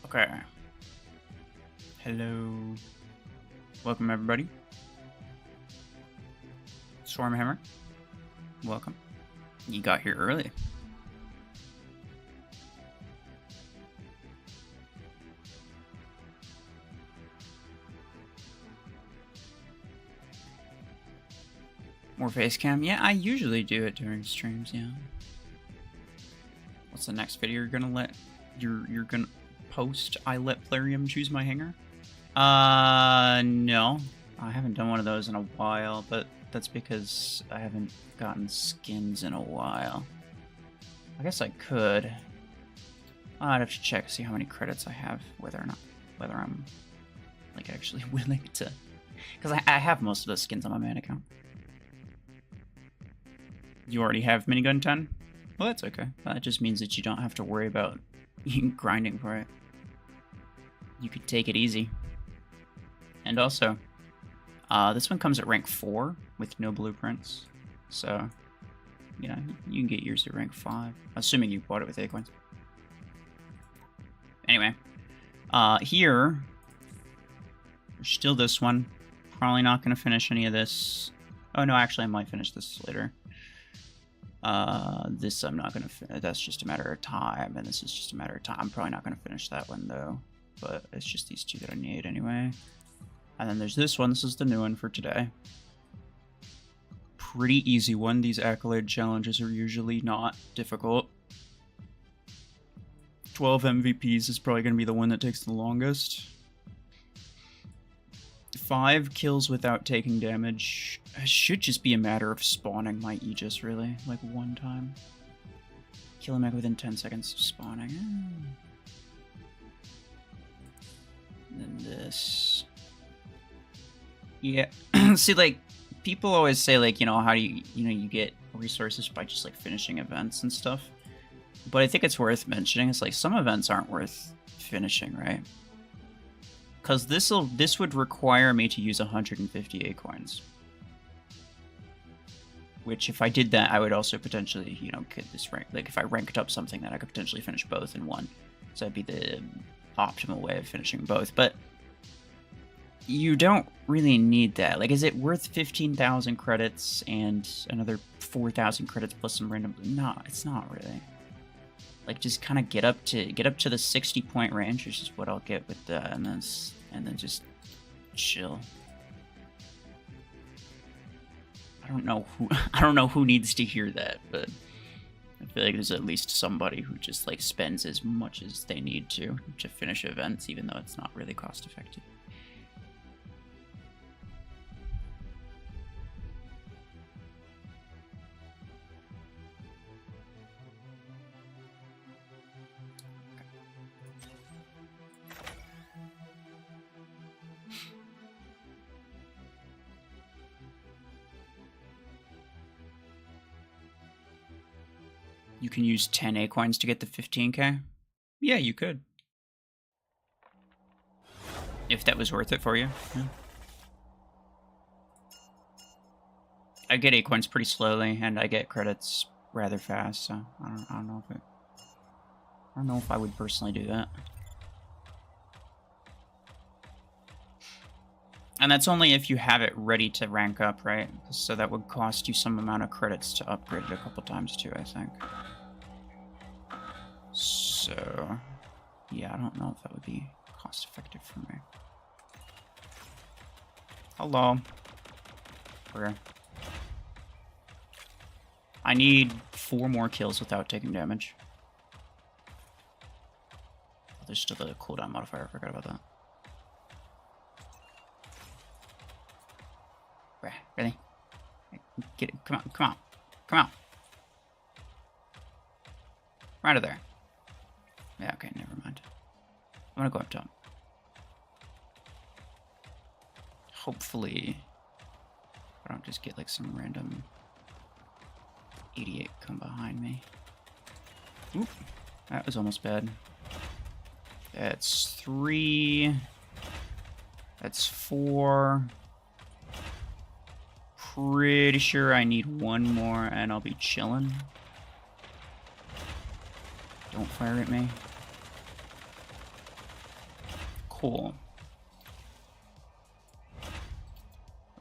Okay. Hello. Welcome, everybody. Stormhammer. Welcome. You got here early. More face cam? Yeah, I usually do it during streams, yeah. What's the next video you're gonna let... You're gonna post? I let Plarium choose my hanger? No. I haven't done one of those in a while, but that's because I haven't gotten skins in a while. I guess I could. I'd have to check, see how many credits I have, whether I'm, like, actually willing to... Because I have most of the skins on my main account. You already have Minigun 10? Well, that's okay. That just means that you don't have to worry about grinding for it. You could take it easy. And also, this one comes at rank 4 with no blueprints. So, you know, you can get yours at rank 5. Assuming you bought it with acorns. Anyway, here, there's still this one. Probably not going to finish any of this. Oh, no, actually, I might finish this later. This I'm not gonna finish. That's just a matter of time, and this is just a matter of time. I'm probably not gonna finish that one though, but it's just these two that I need anyway. And then there's this one. This is the new one for today. Pretty easy one. These accolade challenges are usually not difficult. 12 MVPs is probably gonna be the one that takes the longest. 5 kills without taking damage. It should just be a matter of spawning my Aegis, really. Like, one time. Kill a mech within 10 seconds of spawning. And then this. Yeah. See, like, people always say, like, you know, how do you get resources by just, like, finishing events and stuff. But I think it's worth mentioning. It's like, some events aren't worth finishing, right? Because this would require me to use 150 acorns. Which, if I did that, I would also potentially, you know, get this rank. Like, if I ranked up something, that I could potentially finish both in one. So that'd be the optimal way of finishing both. But you don't really need that. Like, is it worth 15,000 credits and another 4,000 credits plus some random? No, it's not really. Like, just kind of get up to the 60-point range, which is what I'll get with that, and then just chill. I don't know who needs to hear that, but I feel like there's at least somebody who just, like, spends as much as they need to finish events, even though it's not really cost effective. You can use 10 acorns to get the 15k? Yeah, you could. If that was worth it for you. Yeah. I get acorns pretty slowly, and I get credits rather fast, so I don't know if I would personally do that. And that's only if you have it ready to rank up, right? So that would cost you some amount of credits to upgrade it a couple times too, I think. So, yeah, I don't know if that would be cost effective for me. Hello. Where? I need 4 more kills without taking damage. There's still the cooldown modifier, I forgot about that. Really? Get it. Come on, come on, come on. Right out of there. Yeah, okay, never mind. I'm gonna go up top. Hopefully, I don't just get like some random 88 come behind me. Oop, that was almost bad. That's 3. That's 4. Pretty sure I need 1 more and I'll be chilling. Don't fire at me. Cool.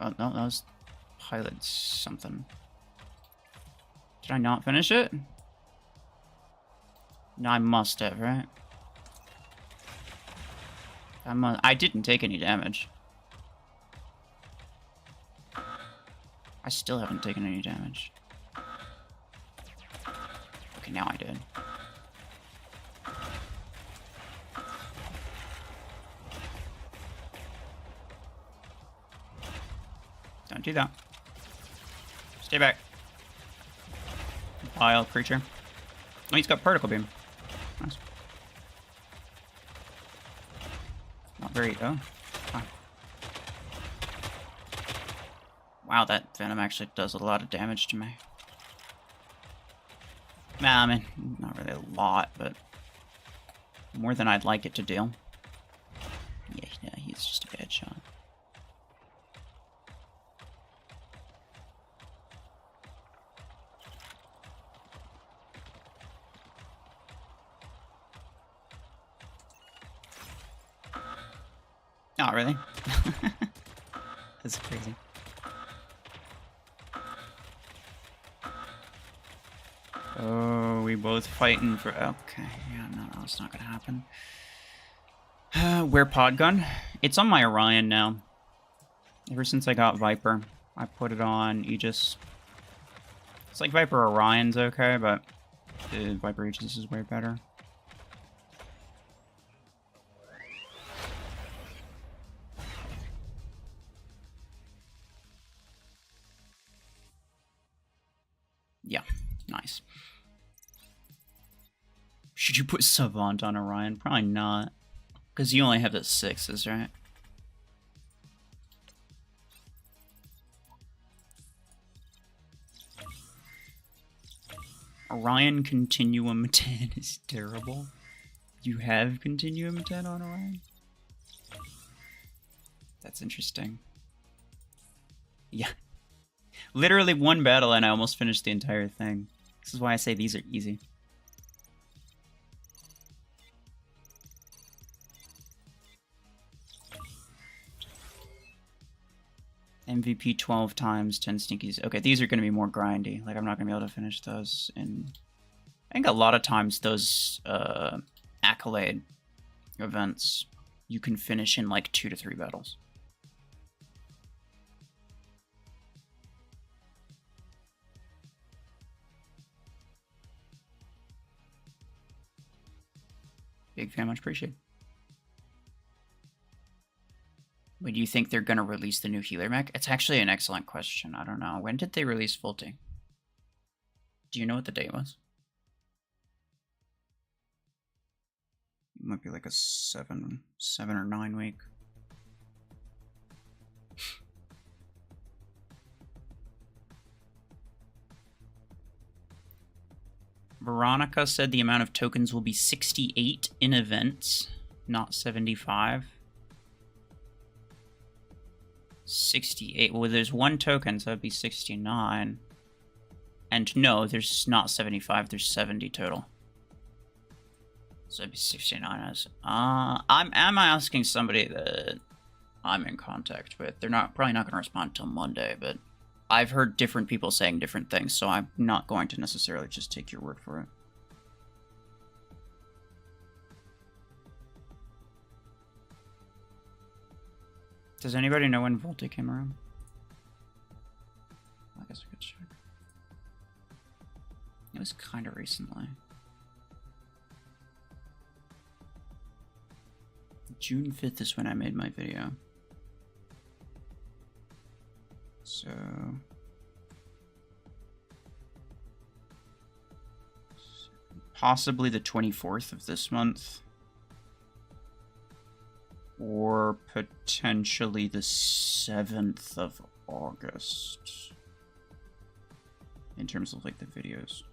Oh, no, that was pilot something. Did I not finish it? No, I must have, right? I didn't take any damage. I still haven't taken any damage. Okay, now I did. Don't do that. Stay back. Vile creature. Oh, he's got particle beam. Nice. Not very... Oh. Fine. Wow, that venom actually does a lot of damage to me. Nah, I mean, not really a lot, but more than I'd like it to do. Yeah, he's just a bad shot. Oh, really? That's crazy. Oh, we both fighting for... Okay, yeah, no, that's not gonna happen. Where pod gun? It's on my Orion now. Ever since I got Viper, I put it on Aegis. It's like Viper Orion's okay, but the Viper Aegis is way better. Yeah, nice. Should you put Savant on Orion? Probably not. Because you only have the 6s, right? Orion Continuum 10 is terrible. You have Continuum 10 on Orion? That's interesting. Yeah. Literally one battle and I almost finished the entire thing. This is why I say these are easy. MVP 12 times, 10 sneakies. Okay, these are going to be more grindy. Like, I'm not going to be able to finish those in... I think a lot of times those accolade events you can finish in like 2 to 3 battles. Big fan, much appreciated. When do you think they're going to release the new healer mech? It's actually an excellent question. I don't know. When did they release Fulty? Do you know what the date was? It might be like a 7 or 9 week. Veronica said the amount of tokens will be 68 in events, not 75. 68. Well, there's 1 token, so it'd be 69. And no, there's not 75, there's 70 total. So it'd be 69 as... I'm asking somebody that I'm in contact with. They're probably not going to respond until Monday, but I've heard different people saying different things, so I'm not going to necessarily just take your word for it. Does anybody know when Volta came around? I guess I could check. It was kind of recently. June 5th is when I made my video. So... possibly the 24th of this month. Or potentially the 7th of August. In terms of, like, the videos.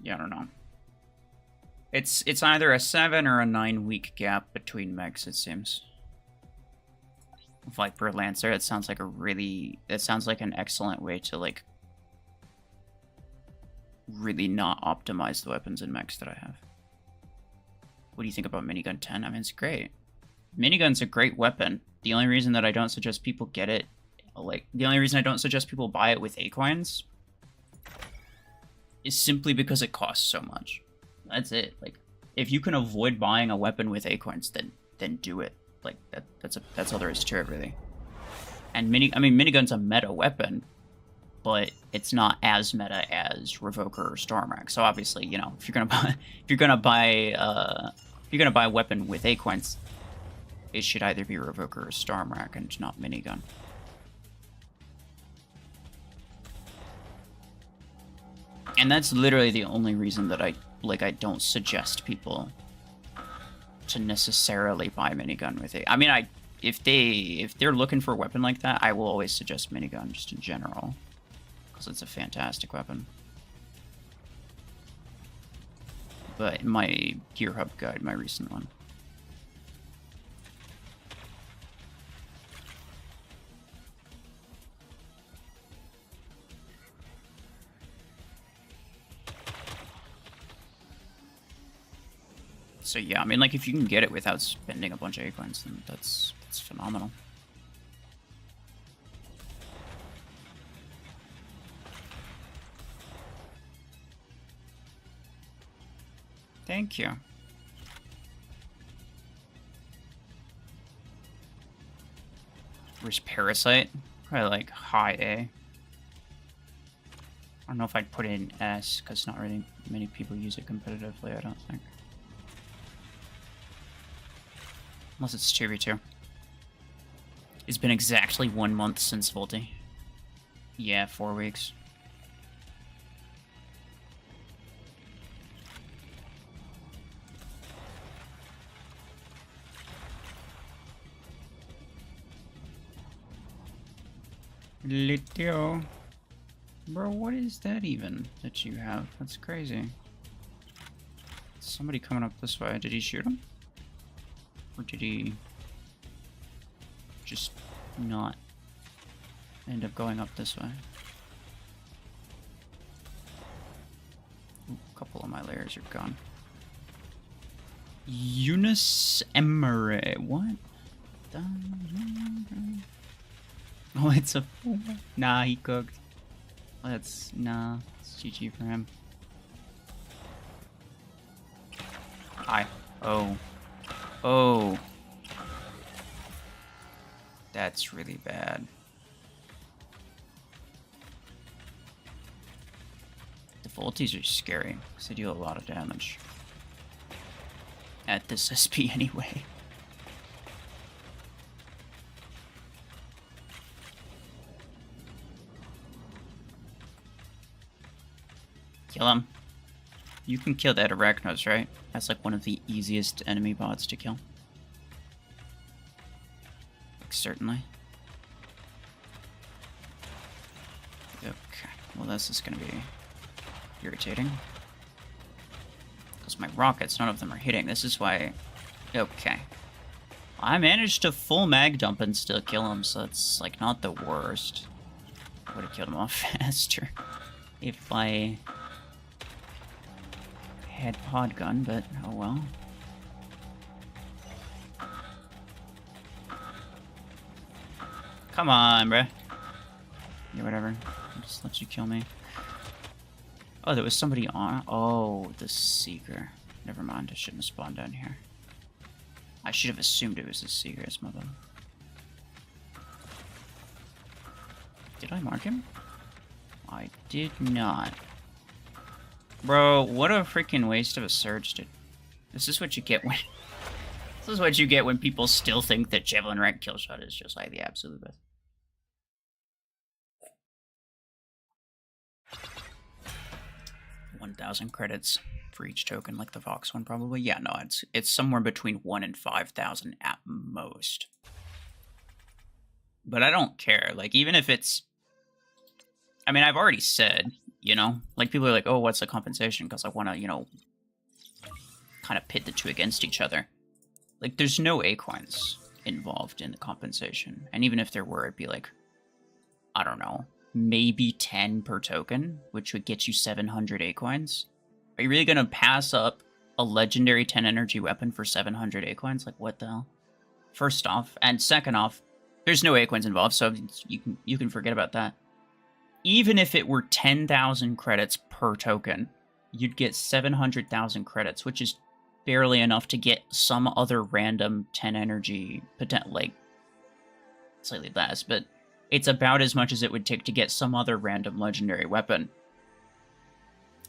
Yeah, I don't know. It's either a 7 or a 9 week gap between mechs, it seems. Viper Lancer, it sounds like an excellent way to, like, really not optimize the weapons and mechs that I have. What do you think about Minigun 10? I mean, it's great. Minigun's a great weapon. The only reason that I don't suggest people get it, like, the only reason I don't suggest people buy it with Acorns is simply because it costs so much. That's it. Like, if you can avoid buying a weapon with Acorns, then do it. Like, that's all there is to it, really. And Minigun's a meta weapon, but it's not as meta as Revoker or Stormrack. So obviously, you know, if you're gonna buy a weapon with Acorns, it should either be Revoker or Stormrack and not Minigun. And that's literally the only reason that I don't suggest people to necessarily buy Minigun with it. I mean, if they're looking for a weapon like that, I will always suggest Minigun just in general, because it's a fantastic weapon. But my Gear Hub guide, my recent one. So yeah, I mean, like, if you can get it without spending a bunch of Acorns, then that's phenomenal. Thank you. Where's Parasite? Probably like high A. I don't know if I'd put it in S, because not really many people use it competitively, I don't think. Unless it's 2v2. It's been exactly 1 month since Volti. Yeah, 4 weeks. Litio. Bro, what is that even that you have? That's crazy. Somebody coming up this way. Did he shoot him? Or did he just not end up going up this way? Ooh, a couple of my layers are gone. Eunice Emery. What? Oh, it's a... Nah, he cooked. Let's... Nah, it's GG for him. Hi. Oh. Oh. That's really bad. The Volties are scary, because they deal a lot of damage. At this SP anyway. Kill him. You can kill that Arachnos, right? That's like one of the easiest enemy bots to kill. Like, certainly. Okay, well this is gonna be irritating. Because my rockets, none of them are hitting. This is why... Okay. I managed to full mag dump and still kill him, so it's like not the worst. I would have killed him off faster if I had pod gun, but oh well. Come on, bruh. Yeah, whatever. I'll just let you kill me. Oh, there was somebody on. Oh, the Seeker. Never mind, I shouldn't have spawned down here. I should have assumed it was the Seeker. It's my bad. Did I mark him? I did not. Bro, what a freaking waste of a surge, dude. This is what you get when... This is what you get when people still think that Javelin rank killshot is just like the absolute best. $1,000 credits for each token, like the Vox one, probably. Yeah, no, it's somewhere between 1 and 5,000 at most. But I don't care. Like, even if it's... I mean, I've already said, you know? Like, people are like, oh, what's the compensation? Because I want to, you know, kind of pit the two against each other. Like, there's no Acorns involved in the compensation. And even if there were, it'd be like, I don't know, maybe 10 per token, which would get you 700 Acorns. Are you really going to pass up a legendary 10 energy weapon for 700 Acoins? Like, what the hell? First off, and second off, there's no Acoins involved, so you can forget about that. Even if it were 10,000 credits per token, you'd get 700,000 credits, which is barely enough to get some other random 10 energy, like, slightly less, but it's about as much as it would take to get some other random legendary weapon.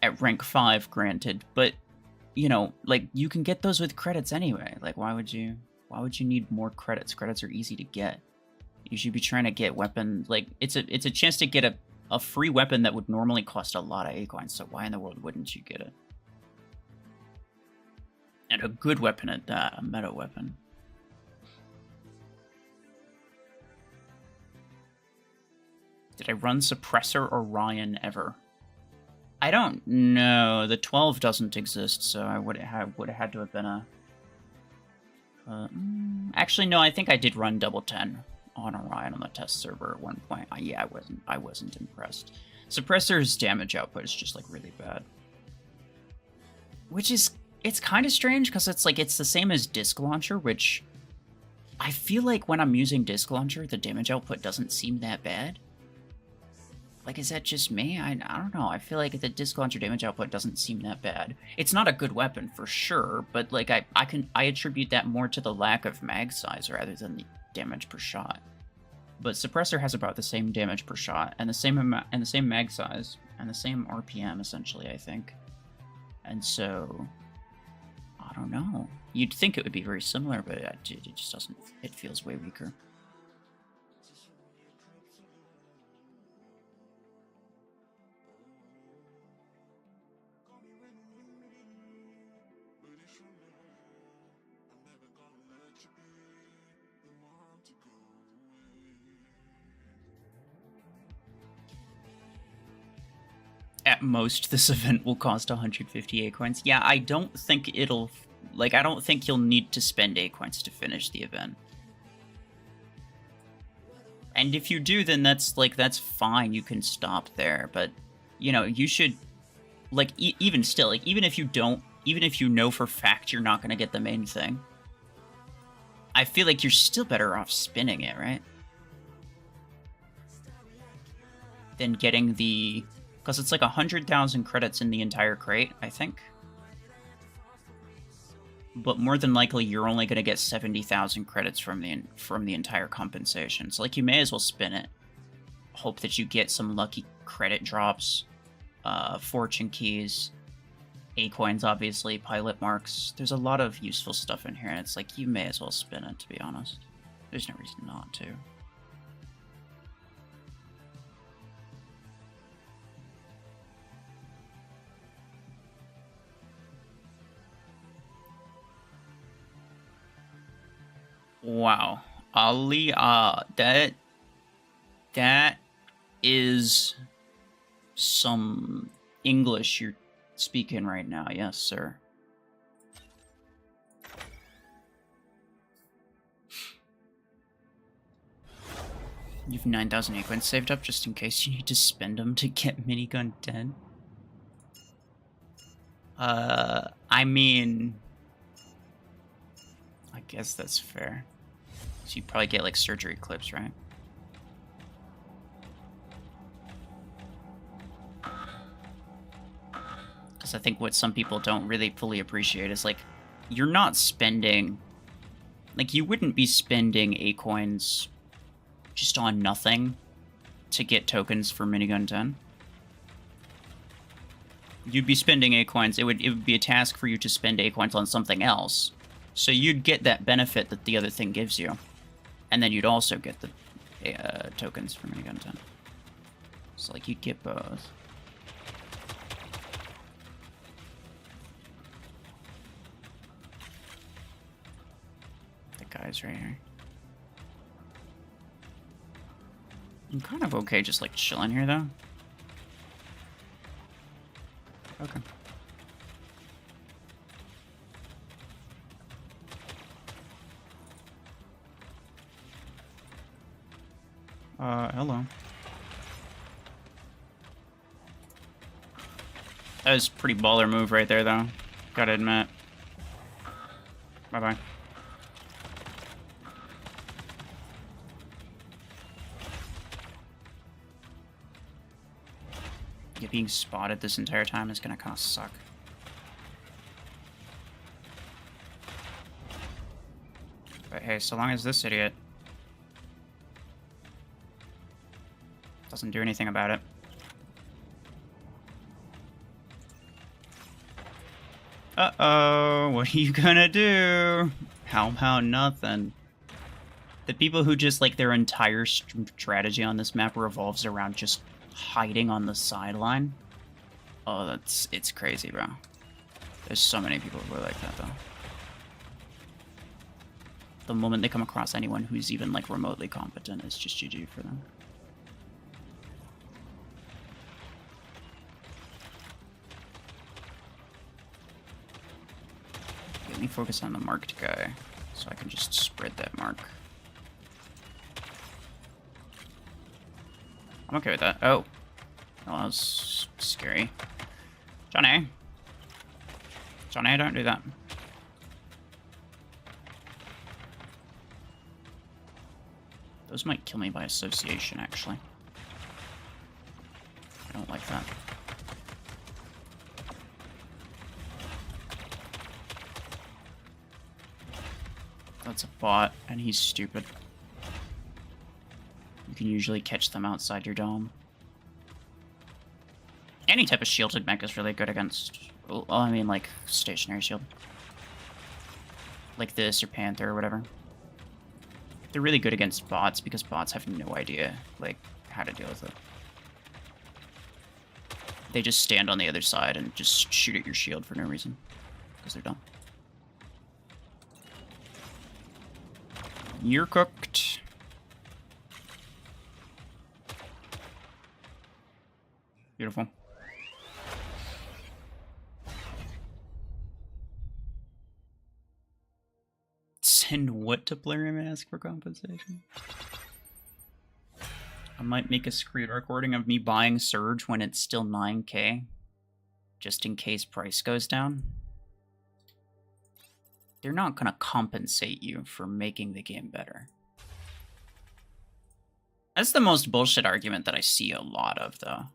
At rank 5, granted, but, you know, like, you can get those with credits anyway. Like, why would you need more credits? Credits are easy to get. You should be trying to get weapons, like, it's a chance to get a free weapon that would normally cost a lot of Acoins, so why in the world wouldn't you get it? And a good weapon at that, a meta weapon. Did I run Suppressor or Ryan ever? I don't know. The 12 doesn't exist, so I would have had to have been a... actually, no, I think I did run double 10 on Orion on the test server at one point. Yeah, I wasn't impressed. Suppressor's damage output is just, like, really bad. Which is... It's kind of strange, because it's, like, it's the same as Disc Launcher, which... I feel like when I'm using Disc Launcher, the damage output doesn't seem that bad. Like, is that just me? I don't know. I feel like the Disc Launcher damage output doesn't seem that bad. It's not a good weapon, for sure, but, like, I attribute that more to the lack of mag size rather than the damage per shot. But Suppressor has about the same damage per shot, and the same mag size, and the same RPM, essentially, I think. And so... I don't know. You'd think it would be very similar, but it just doesn't. It feels way weaker. At most, this event will cost 150 Acoins. Yeah, I don't think it'll... Like, I don't think you'll need to spend Acoins to finish the event. And if you do, then that's fine. You can stop there. But, you know, you should... Like, even still, like, even if you don't... Even if you know for fact you're not going to get the main thing, I feel like you're still better off spinning it, right? Than getting the... Because it's like 100,000 credits in the entire crate, I think. But more than likely, you're only going to get 70,000 credits from the entire compensation. So, like, you may as well spin it. Hope that you get some lucky credit drops, fortune keys, Acoins, obviously, pilot marks. There's a lot of useful stuff in here, and it's like, you may as well spin it, to be honest. There's no reason not to. Wow, Ali, that is some English you're speaking right now, yes, sir. You've 9,000 Acoins saved up just in case you need to spend them to get Minigun 10. I mean... I guess that's fair. So you probably get, like, surgery clips, right? Because I think what some people don't really fully appreciate is, like, you're not spending... Like, you wouldn't be spending Acoins just on nothing to get tokens for Minigun 10. You'd be spending Acoins. It would be a task for you to spend Acoins on something else. So you'd get that benefit that the other thing gives you. And then you'd also get the tokens for Minigun 10. So, like, you'd get both. The guy's right here. I'm kind of okay just, like, chilling here, though. Okay. Hello. That was a pretty baller move right there, though. Gotta admit. Bye-bye. Yeah, being spotted this entire time is gonna kind of suck. But hey, so long as this idiot doesn't do anything about it. Uh-oh, what are you gonna do? How about nothing? The people who just, like, their entire strategy on this map revolves around just hiding on the sideline. Oh, it's crazy, bro. There's so many people who are like that, though. The moment they come across anyone who's even, like, remotely competent, it's just GG for them. Let me focus on the marked guy, so I can just spread that mark. I'm okay with that. Oh. Oh, that was scary. Johnny. Johnny, don't do that. Those might kill me by association, actually. I don't like that. That's a bot, and he's stupid. You can usually catch them outside your dome. Any type of shielded mech is really good against... Well, I mean, like, stationary shield. Like this, or Panther, or whatever. They're really good against bots, because bots have no idea, like, how to deal with it. They just stand on the other side and just shoot at your shield for no reason. Because they're dumb. You're cooked. Beautiful. Send what to Plarium and ask for compensation? I might make a screen recording of me buying Surge when it's still 9K. Just in case price goes down. They're not gonna compensate you for making the game better. That's the most bullshit argument that I see a lot of, though.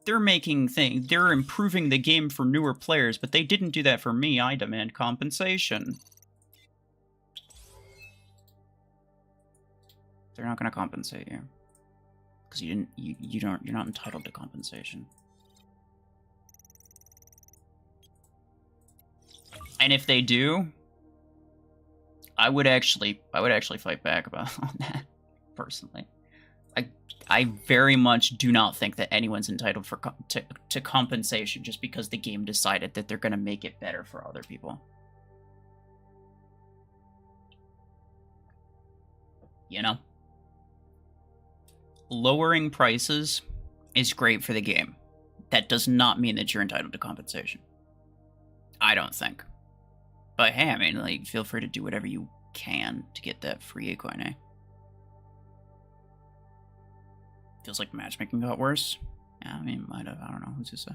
They're they're improving the game for newer players, but they didn't do that for me. I demand compensation. They're not gonna compensate you. Because you're not entitled to compensation. And if they do, I would actually fight back about on that, personally. I very much do not think that anyone's entitled to compensation just because the game decided that they're going to make it better for other people. You know? Lowering prices is great for the game. That does not mean that you're entitled to compensation. I don't think. But hey, I mean, like, feel free to do whatever you can to get that free coin, eh? Feels like matchmaking got worse. Yeah, I mean, might have. I don't know. Who's to say?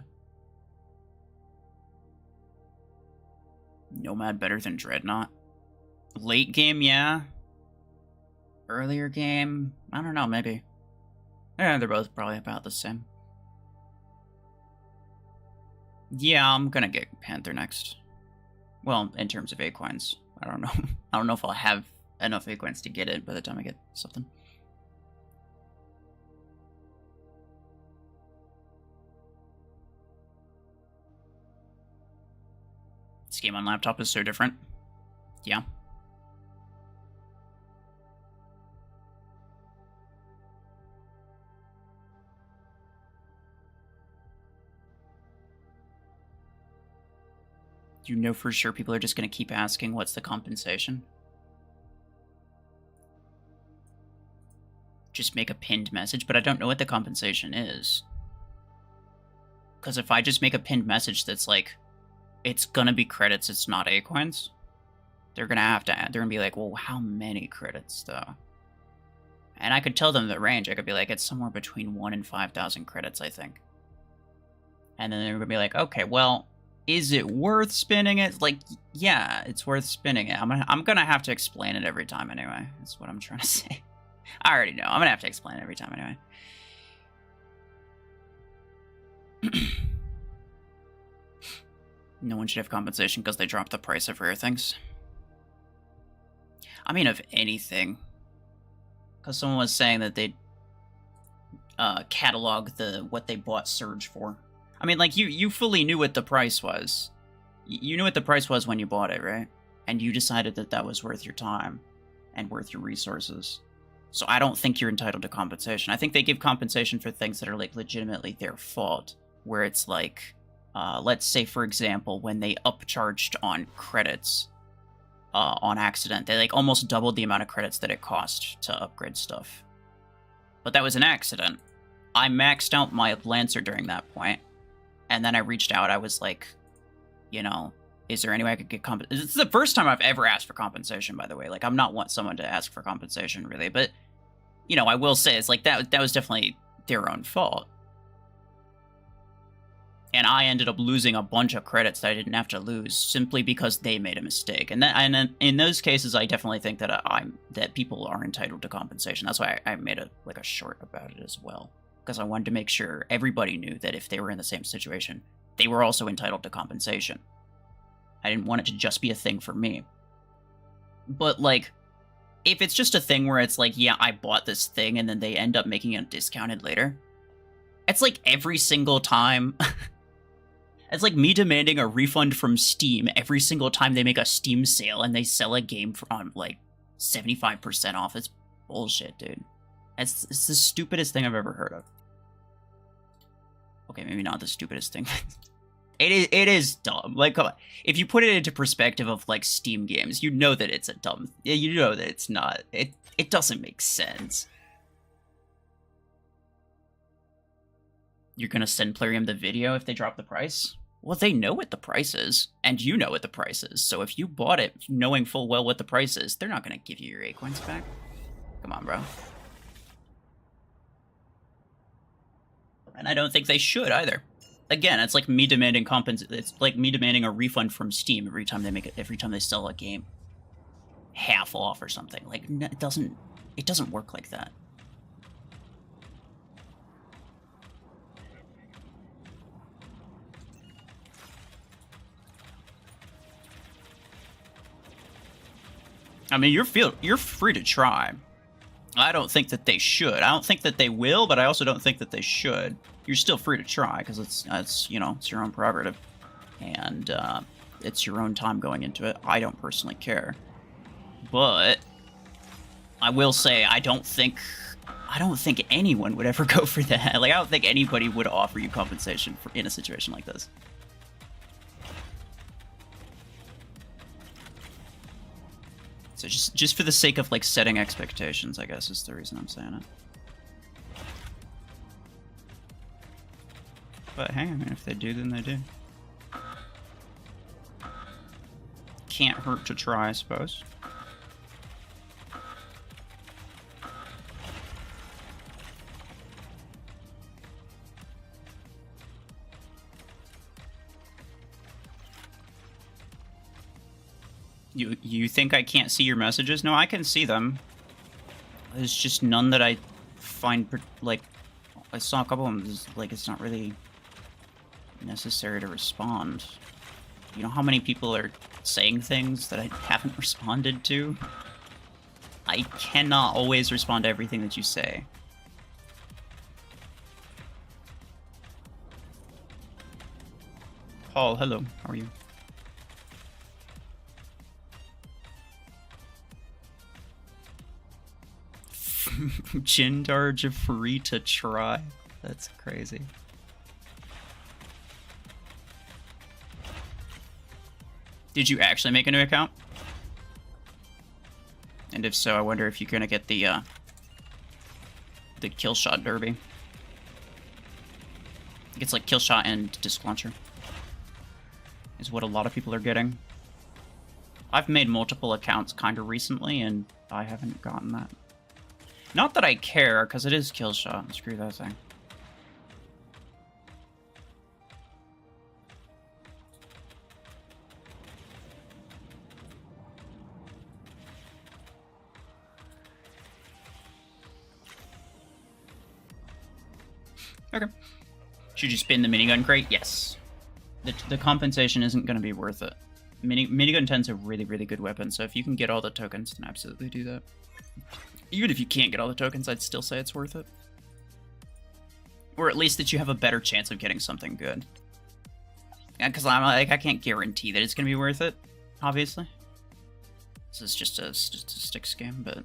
Nomad better than Dreadnought? Late game, yeah. Earlier game, I don't know, maybe. Yeah, they're both probably about the same. Yeah, I'm gonna get Panther next. Well, in terms of Acoins. I don't know. I don't know if I'll have enough Acoins to get it by the time I get something. This game on laptop is so different. Yeah. You know for sure people are just going to keep asking what's the compensation? Just make a pinned message, but I don't know what the compensation is. Because if I just make a pinned message that's like, it's gonna be credits, it's not Acoins, they're gonna have to add, they're gonna be like, well, how many credits though? And I could tell them the range. I could be like, it's somewhere between 1,000 and 5,000 credits, I think. And then they're gonna be like, okay, well, Is it worth spinning it? Like, yeah, it's worth spinning it. I'm gonna have to explain it every time anyway. That's what I'm trying to say. I already know. I'm gonna have to explain it every time anyway. No one should have compensation because they dropped the price of rare things. I mean, of anything. Because someone was saying that they'd catalog what they bought Surge for. I mean, like, you fully knew what the price was. You knew what the price was when you bought it, right? And you decided that that was worth your time and worth your resources. So I don't think you're entitled to compensation. I think they give compensation for things that are, like, legitimately their fault. Where it's like, let's say, for example, when they upcharged on credits on accident. They, like, almost doubled the amount of credits that it cost to upgrade stuff. But that was an accident. I maxed out my Lancer during that point. And then I reached out. I was like, you know, is there any way I could get compensation? It's the first time I've ever asked for compensation, by the way. Like, I'm not want someone to ask for compensation, really. But, you know, I will say, it's like, that was definitely their own fault. And I ended up losing a bunch of credits that I didn't have to lose simply because they made a mistake. And in those cases, I definitely think that that people are entitled to compensation. That's why I made a short about it as well, because I wanted to make sure everybody knew that if they were in the same situation, they were also entitled to compensation. I didn't want it to just be a thing for me. But, like, if it's just a thing where it's like, yeah, I bought this thing and then they end up making it discounted later, it's like every single time. It's like me demanding a refund from Steam every single time they make a Steam sale and they sell a game for like 75% off. It's bullshit, dude. It's the stupidest thing I've ever heard of. Okay, maybe not the stupidest thing. It is dumb. Like, if you put it into perspective of, like, Steam games, you know that it's a dumb... You know that it's not... It doesn't make sense. You're gonna send Plarium the video if they drop the price? Well, they know what the price is, and you know what the price is. So if you bought it knowing full well what the price is, they're not gonna give you your Acorns back. Come on, bro. And I don't think they should either. Again, it's like me demanding It's like me demanding a refund from Steam every time they sell a game half off or something. Like, it doesn't work like that. I mean, you're free to try. I don't think that they should. I don't think that they will, but I also don't think that they should. You're still free to try, because it's you know, it's your own prerogative. And it's your own time going into it. I don't personally care. But I will say I don't think anyone would ever go for that. Like, I don't think anybody would offer you compensation in a situation like this. So just for the sake of, like, setting expectations, I guess, is the reason I'm saying it. But hey, I mean, if they do, then they do. Can't hurt to try, I suppose. You think I can't see your messages? No, I can see them. There's just none that I find, like, I saw a couple of them, like, it's not really necessary to respond. You know how many people are saying things that I haven't responded to? I cannot always respond to everything that you say. Paul, hello, how are you? Jindarge free to try? That's crazy. Did you actually make a new account? And if so, I wonder if you're gonna get the Killshot Derby. It's like Killshot and Disc Launcher. Is what a lot of people are getting. I've made multiple accounts kind of recently, and I haven't gotten that. Not that I care, because it is Killshot. Screw that thing. Okay. Should you spin the minigun crate? Yes. The compensation isn't going to be worth it. Minigun 10's a really, really good weapon, so if you can get all the tokens, then absolutely do that. Even if you can't get all the tokens, I'd still say it's worth it. Or at least that you have a better chance of getting something good. Yeah, because I can't guarantee that it's going to be worth it, obviously. This is just a statistics game, but...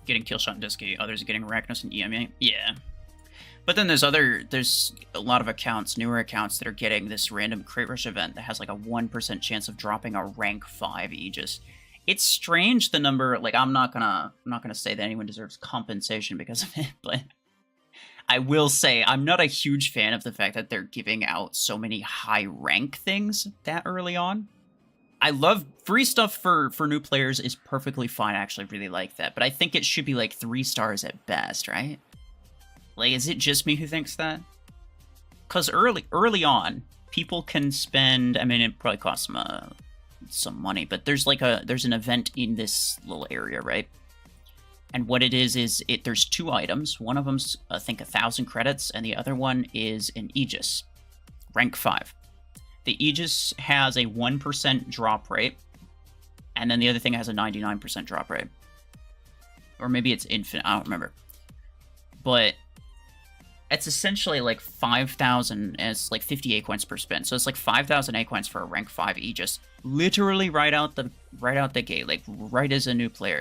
getting Killshot and Disky, others are getting Arachnos and EMA. Yeah. But then there's a lot of accounts, newer accounts, that are getting this random Crate Rush event that has like a 1% chance of dropping a rank 5 Aegis. It's strange, the number, like, I'm not gonna say that anyone deserves compensation because of it, but I will say I'm not a huge fan of the fact that they're giving out so many high rank things that early on. I love free stuff for new players is perfectly fine. I actually really like that, but I think it should be like 3 stars at best, right? Like, is it just me who thinks that? Because early on, people can spend, I mean, it probably costs them some money, but there's like there's an event in this little area, right? And what it is there's 2 items. One of them's, I think, 1,000 credits, and the other one is an Aegis, rank 5. The Aegis has a 1% drop rate, and then the other thing has a 99% drop rate. Or maybe it's infinite, I don't remember. But it's essentially like 5,000, and it's like 50 Acoins per spin. So it's like 5,000 Acoins for a rank 5 Aegis. Literally right out the gate, like right as a new player.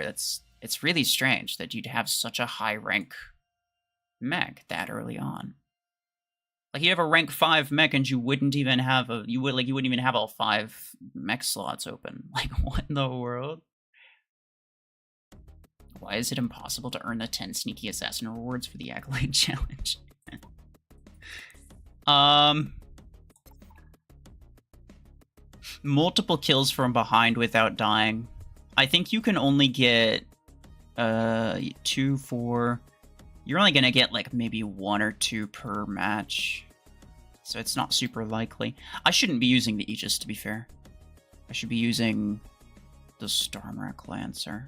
It's really strange that you'd have such a high rank mech that early on. Like, you have a rank 5 mech and you wouldn't even have you wouldn't even have all 5 mech slots open. Like, what in the world? Why is it impossible to earn the 10 sneaky assassin rewards for the Accolade Challenge? Multiple kills from behind without dying. I think you can only get 2, 4. You're only gonna get like maybe 1 or 2 per match, so it's not super likely. I shouldn't be using the Aegis, to be fair. I should be using the Stormwreck Lancer,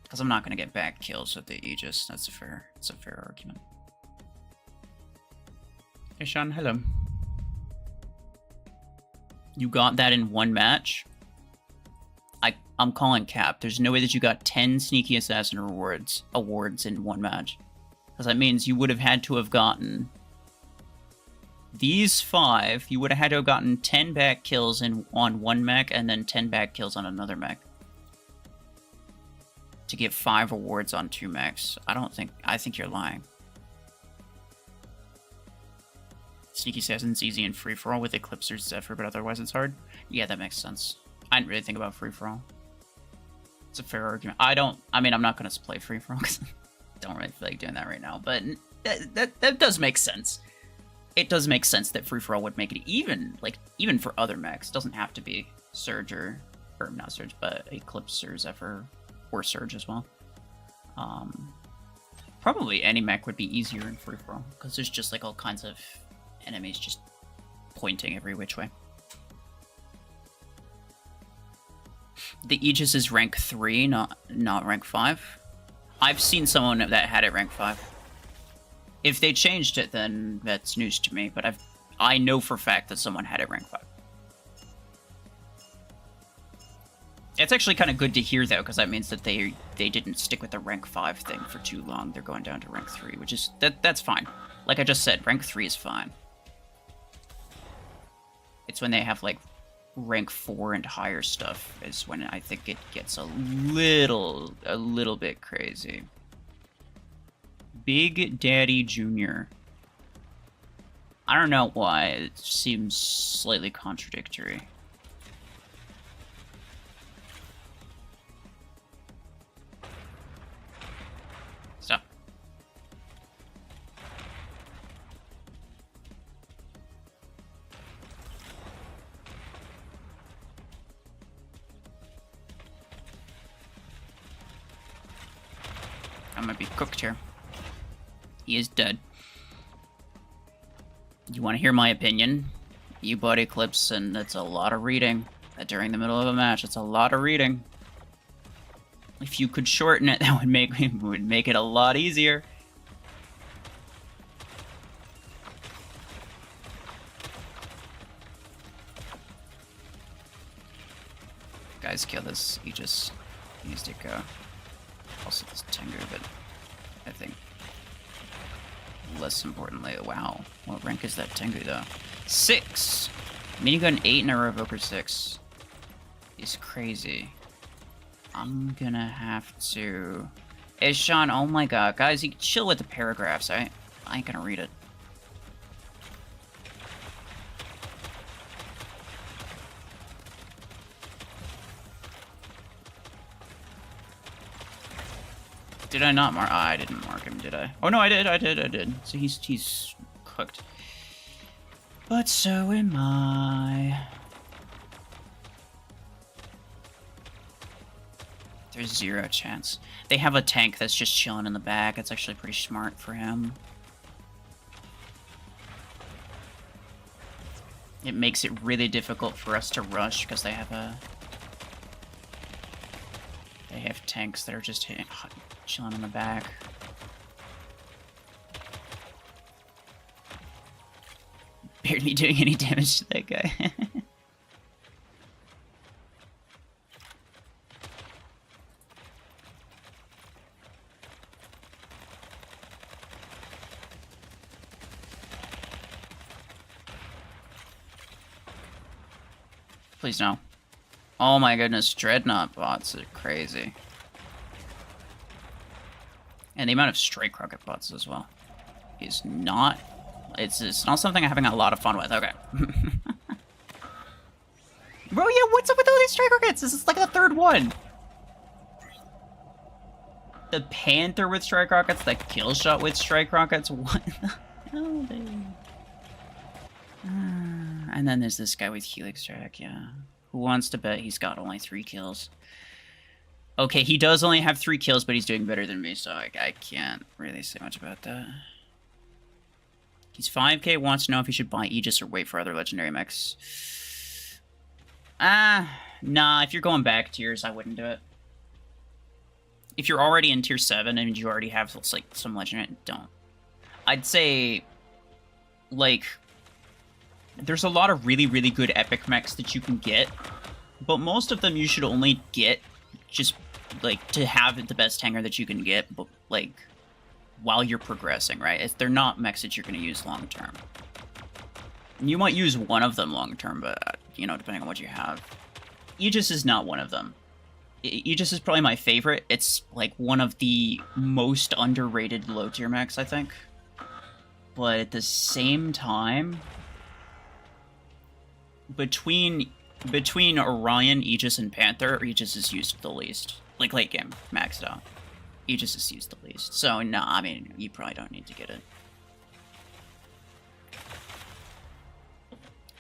because I'm not gonna get back kills with the Aegis. That's a fair argument. Hey Sean, hello. You got that in 1 match? I'm calling cap. There's no way that you got 10 sneaky assassin awards in 1 match. Because that means you would have had to have gotten these 5. You would have had to have gotten 10 back kills on 1 mech and then 10 back kills on another mech to get 5 awards on 2 mechs. I think you're lying. Sneaky Assassin's easy and free-for-all with Eclipse or Zephyr, but otherwise it's hard. Yeah, that makes sense. I didn't really think about free-for-all. It's a fair argument. I mean, I'm not going to play free-for-all because I don't really feel like doing that right now, but that does make sense. It does make sense that free-for-all would make it even for other mechs. It doesn't have to be Surge or not Surge, but Eclipse or Zephyr or Surge as well. Probably any mech would be easier in free-for-all because there's just like all kinds of enemies just pointing every which way. The Aegis is rank 3, not rank 5. I've seen someone that had it rank 5. If they changed it, then that's news to me, but I know for a fact that someone had it rank 5. It's actually kind of good to hear, though, because that means that they didn't stick with the rank 5 thing for too long. They're going down to rank 3, which is... that's fine. Like I just said, rank 3 is fine. It's when they have, like, rank 4 and higher stuff is when I think it gets a little bit crazy. Big Daddy Jr. I don't know why, it seems slightly contradictory. So. I might be cooked here. He is dead. You want to hear my opinion? You bought Eclipse, and that's a lot of reading. During the middle of a match, it's a lot of reading. If you could shorten it, that would make it a lot easier. Guys, kill this. He just needs to go. Also this Tengu, but I think less importantly, wow. What rank is that Tengu though? 6! Minigun 8 and a Revoker 6. Is crazy. I'm gonna have to... Hey, Sean, oh my god. Guys, you can chill with the paragraphs. I ain't gonna read it. Did I not mark? I didn't mark him, did I? Oh no, I did. So he's cooked. But so am I. There's 0 chance. They have a tank that's just chilling in the back. It's actually pretty smart for him. It makes it really difficult for us to rush because they have tanks that are just chilling in the back. Barely doing any damage to that guy. Please no. Oh my goodness, Dreadnought bots are crazy. And the amount of Strike Rocket bots as well is not... It's not something I'm having a lot of fun with. Okay. Bro, yeah, what's up with all these Strike Rockets? This is like the 3rd one. The Panther with Strike Rockets, the Killshot with Strike Rockets. What the hell, dude? And then there's this guy with Helix Track, yeah. Who wants to bet he's got only 3 kills? Okay, he does only have 3 kills, but he's doing better than me, so I can't really say much about that. He's 5k, wants to know if he should buy Aegis or wait for other legendary mechs. Nah, if you're going back tiers, I wouldn't do it. If you're already in tier 7 and you already have, like, some legendary, don't. I'd say, like... There's a lot of really, really good epic mechs that you can get, but most of them you should only get just, like, to have the best hanger that you can get, but, like, while you're progressing, right? They're not mechs that you're going to use long-term. You might use one of them long-term, but, you know, depending on what you have. Aegis is not one of them. Aegis is probably my favorite. It's, like, one of the most underrated low-tier mechs, I think. But at the same time... Between Orion, Aegis, and Panther, Aegis is used the least. Like, late game, maxed out. Aegis is used the least. So, no, I mean, you probably don't need to get it.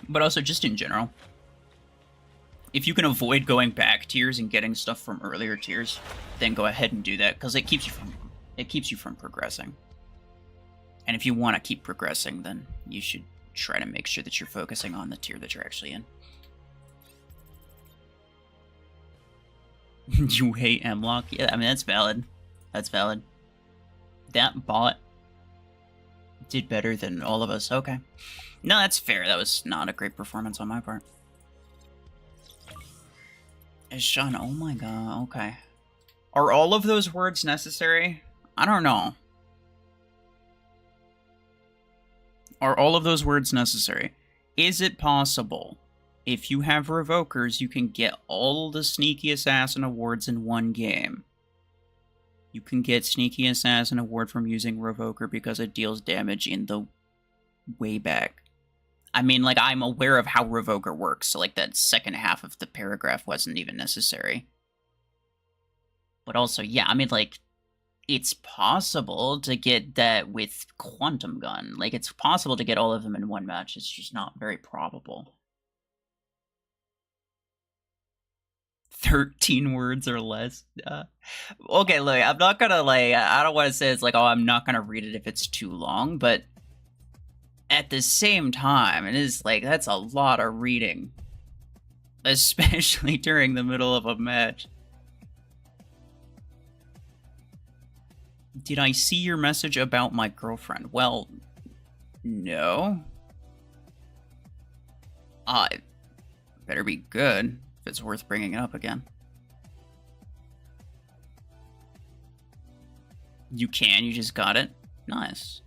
But also, just in general, if you can avoid going back tiers and getting stuff from earlier tiers, then go ahead and do that, because it keeps you from progressing. And if you want to keep progressing, then you should try to make sure that you're focusing on the tier that you're actually in. You hate M-Lock? Yeah, I mean, that's valid. That's valid. That bot did better than all of us. Okay. No, that's fair. That was not a great performance on my part. Sean, oh my god, okay. Are all of those words necessary? I don't know. Are all of those words necessary? Is it possible, if you have Revokers, you can get all the Sneaky Assassin awards in one game? You can get Sneaky Assassin award from using Revoker because it deals damage in the way back. I mean, like, I'm aware of how Revoker works, so, like, that second half of the paragraph wasn't even necessary. But also, yeah, I mean, like, it's possible to get that with Quantum Gun. Like, it's possible to get all of them in one match. It's just not very probable. 13 words or less. Okay, look, I'm not gonna, like, I don't want to say it's like, oh, I'm not gonna read it if it's too long, but at the same time, it is, like, that's a lot of reading. Especially during the middle of a match. Did I see your message about my girlfriend? Well, no. Better be good if it's worth bringing it up again. You can, you just got it? Nice.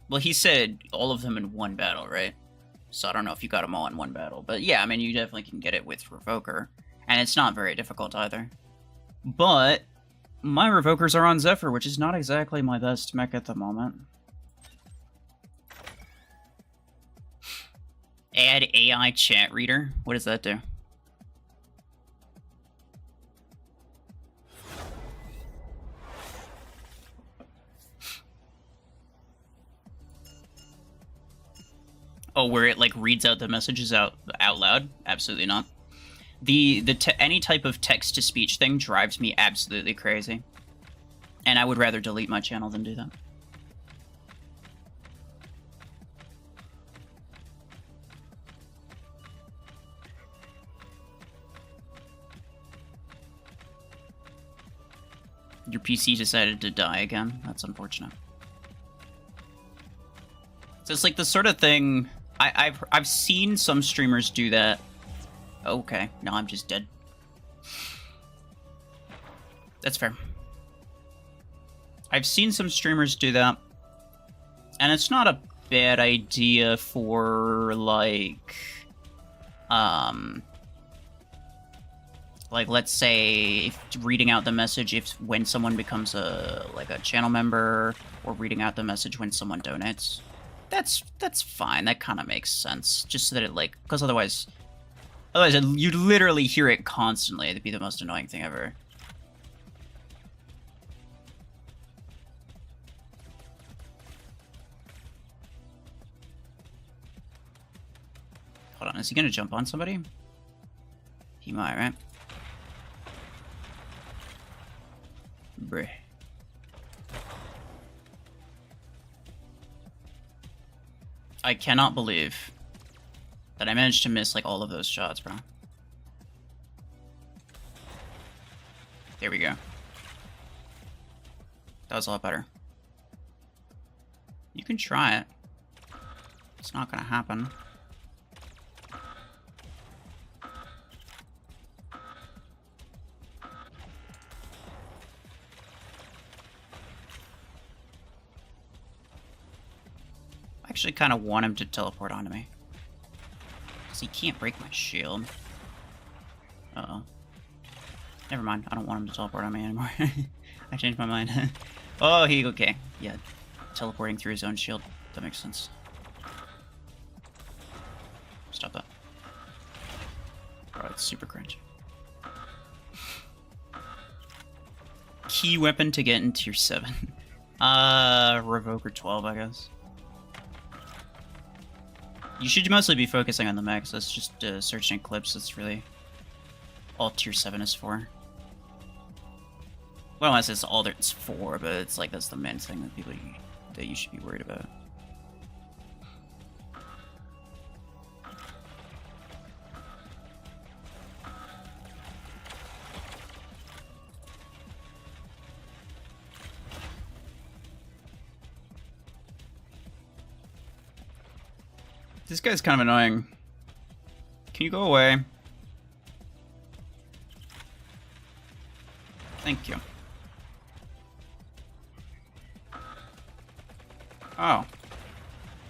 Well, he said all of them in one battle, right? So I don't know if you got them all in one battle. But yeah, I mean, you definitely can get it with Revoker. And it's not very difficult either. But my Revokers are on Zephyr, which is not exactly my best mech at the moment. Add AI chat reader? What does that do? Oh, where it like reads out the messages out loud? Absolutely not. Any type of text to speech thing drives me absolutely crazy, and I would rather delete my channel than do that. Your PC decided to die again. That's unfortunate. So it's like the sort of thing I've seen some streamers do that. Okay, no, I'm just dead. That's fair. I've seen some streamers do that, and it's not a bad idea for like let's say if reading out the message when someone becomes a channel member, or reading out the message when someone donates. That's fine. That kind of makes sense. Just so that it because otherwise you'd literally hear it constantly. It'd be the most annoying thing ever. Hold on, is he gonna jump on somebody? He might, right? Bruh. I cannot believe that I managed to miss like all of those shots, bro. There we go. That was a lot better. You can try it. It's not gonna happen. I actually kind of want him to teleport onto me. Because he can't break my shield. Uh-oh. Never mind. I don't want him to teleport on me anymore. I changed my mind. Oh, okay. Yeah. Teleporting through his own shield. That makes sense. Stop that. Bro, it's super cringe. Key weapon to get into tier 7. Revoker 12, I guess. You should mostly be focusing on the mechs. That's just searching clips. That's really all tier 7 is for. Well, unless it's all it's for, but it's like that's the main thing that you should be worried about. This guy's kind of annoying. Can you go away? Thank you. Oh.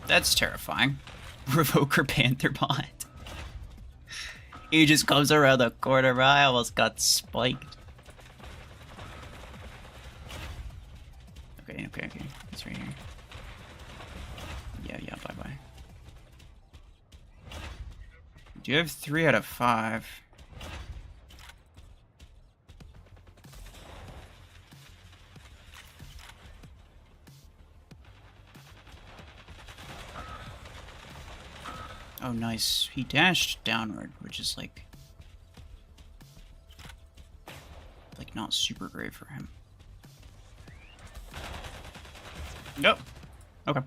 That's terrifying. Revoker Panther bot. He just comes around the corner, bro. I almost got spiked. Okay. It's right here. Yeah, bye-bye. Do you have 3 out of 5? Oh, nice. He dashed downward, which is like not super great for him. Nope. Okay.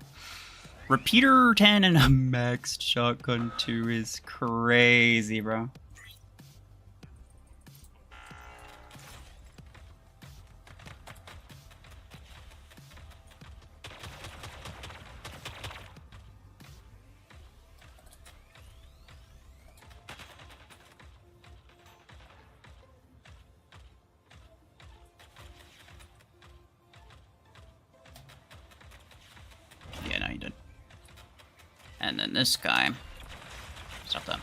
Repeater 10 and a maxed shotgun 2 is crazy, bro. And then this guy. Stop that.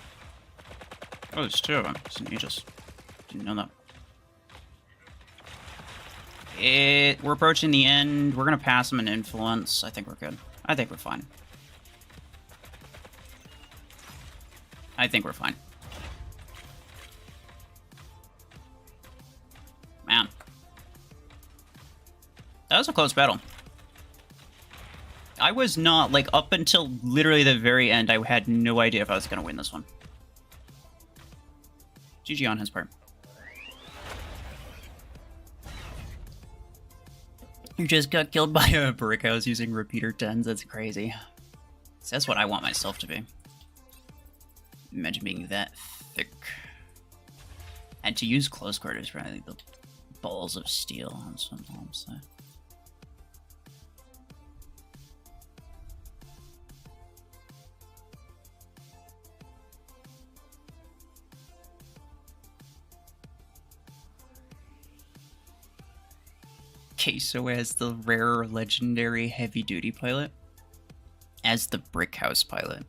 Oh, there's two of them. You just didn't know that. We're approaching the end. We're gonna pass him an influence. I think we're good. I think we're fine. I think we're fine. Man. That was a close battle. I was not, like, up until literally the very end, I had no idea if I was gonna win this one. GG on his part. You just got killed by a brick house using repeater 10s. That's crazy. So that's what I want myself to be. Imagine being that thick. And to use close quarters, probably the balls of steel on some homes. Queso as the rare legendary heavy-duty pilot. As the brick house pilot.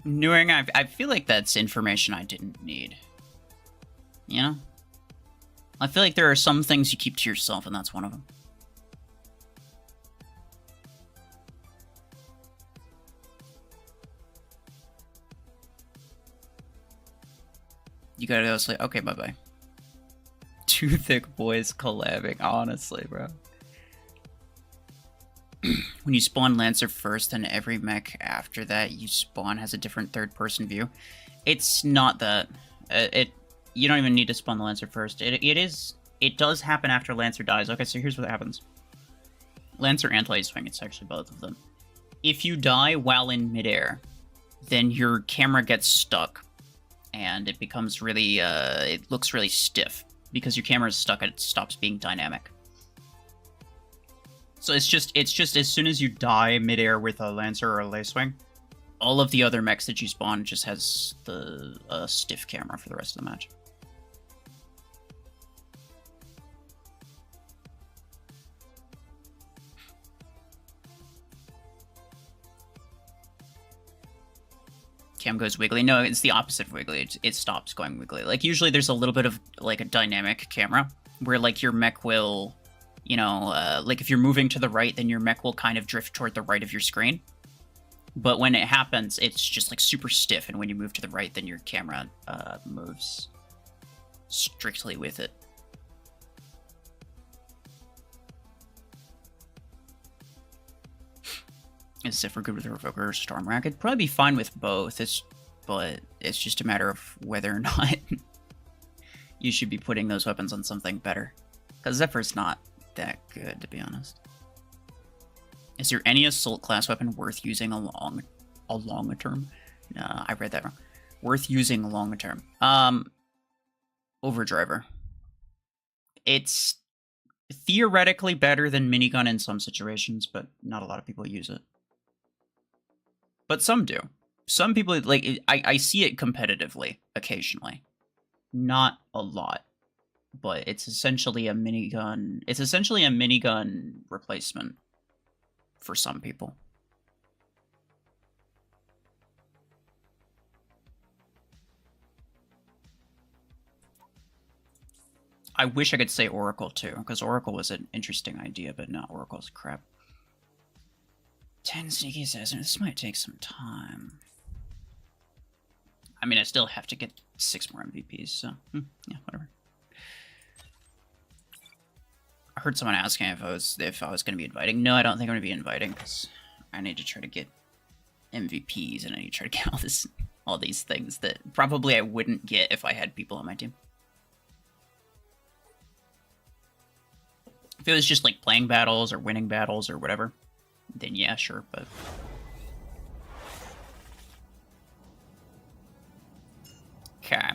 Knowing I feel like that's information I didn't need. You know? I feel like there are some things you keep to yourself, and that's one of them. You gotta go sleep. Okay, bye-bye. Two thick boys collabing, honestly, bro. When you spawn Lancer first, then every mech after that you spawn has a different third-person view. It's not that. You don't even need to spawn the Lancer first. It does happen after Lancer dies. Okay, so here's what happens. Lancer and Light Swing, it's actually both of them. If you die while in midair, then your camera gets stuck. And it becomes really, it looks really stiff. Because your camera is stuck and it stops being dynamic. So it's just as soon as you die midair with a Lancer or a Lay Swing, all of the other mechs that you spawn just has the stiff camera for the rest of the match. Cam goes wiggly. No, it's the opposite of wiggly. It stops going wiggly. Like, usually there's a little bit of, like, a dynamic camera, where, like, your mech will... You know, like if you're moving to the right, then your mech will kind of drift toward the right of your screen. But when it happens, it's just like super stiff, and when you move to the right, then your camera moves strictly with it. As if we're good with Revoker or Stormrack, it'd probably be fine with both. But it's just a matter of whether or not you should be putting those weapons on something better. Because Zephyr's not that good, to be honest. Is there any assault class weapon worth using a long term? No, I read that wrong. Worth using a long term. Overdriver. It's theoretically better than minigun in some situations, but not a lot of people use it. But some do. Some people, like, I see it competitively, occasionally. Not a lot. But it's essentially a minigun. It's essentially a minigun replacement for some people. I wish I could say Oracle too, because Oracle was an interesting idea, but no, Oracle's crap. 10 sneaky assassins. This might take some time. I mean, I still have to get 6 more MVPs, so yeah, whatever. I heard someone asking if I was going to be inviting. No, I don't think I'm going to be inviting, because I need to try to get MVPs, and I need to try to get all these things that probably I wouldn't get if I had people on my team. If it was just like playing battles or winning battles or whatever, then yeah, sure, but... Okay.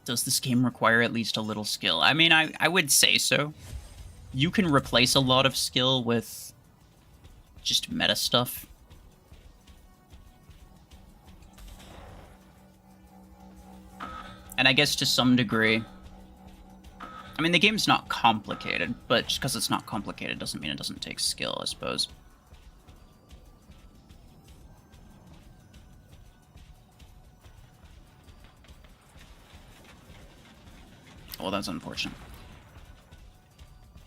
Does this game require at least a little skill? I mean, I would say so. You can replace a lot of skill with just meta stuff. And I guess to some degree, I mean, the game's not complicated, but just because it's not complicated doesn't mean it doesn't take skill, I suppose. Well, that's unfortunate.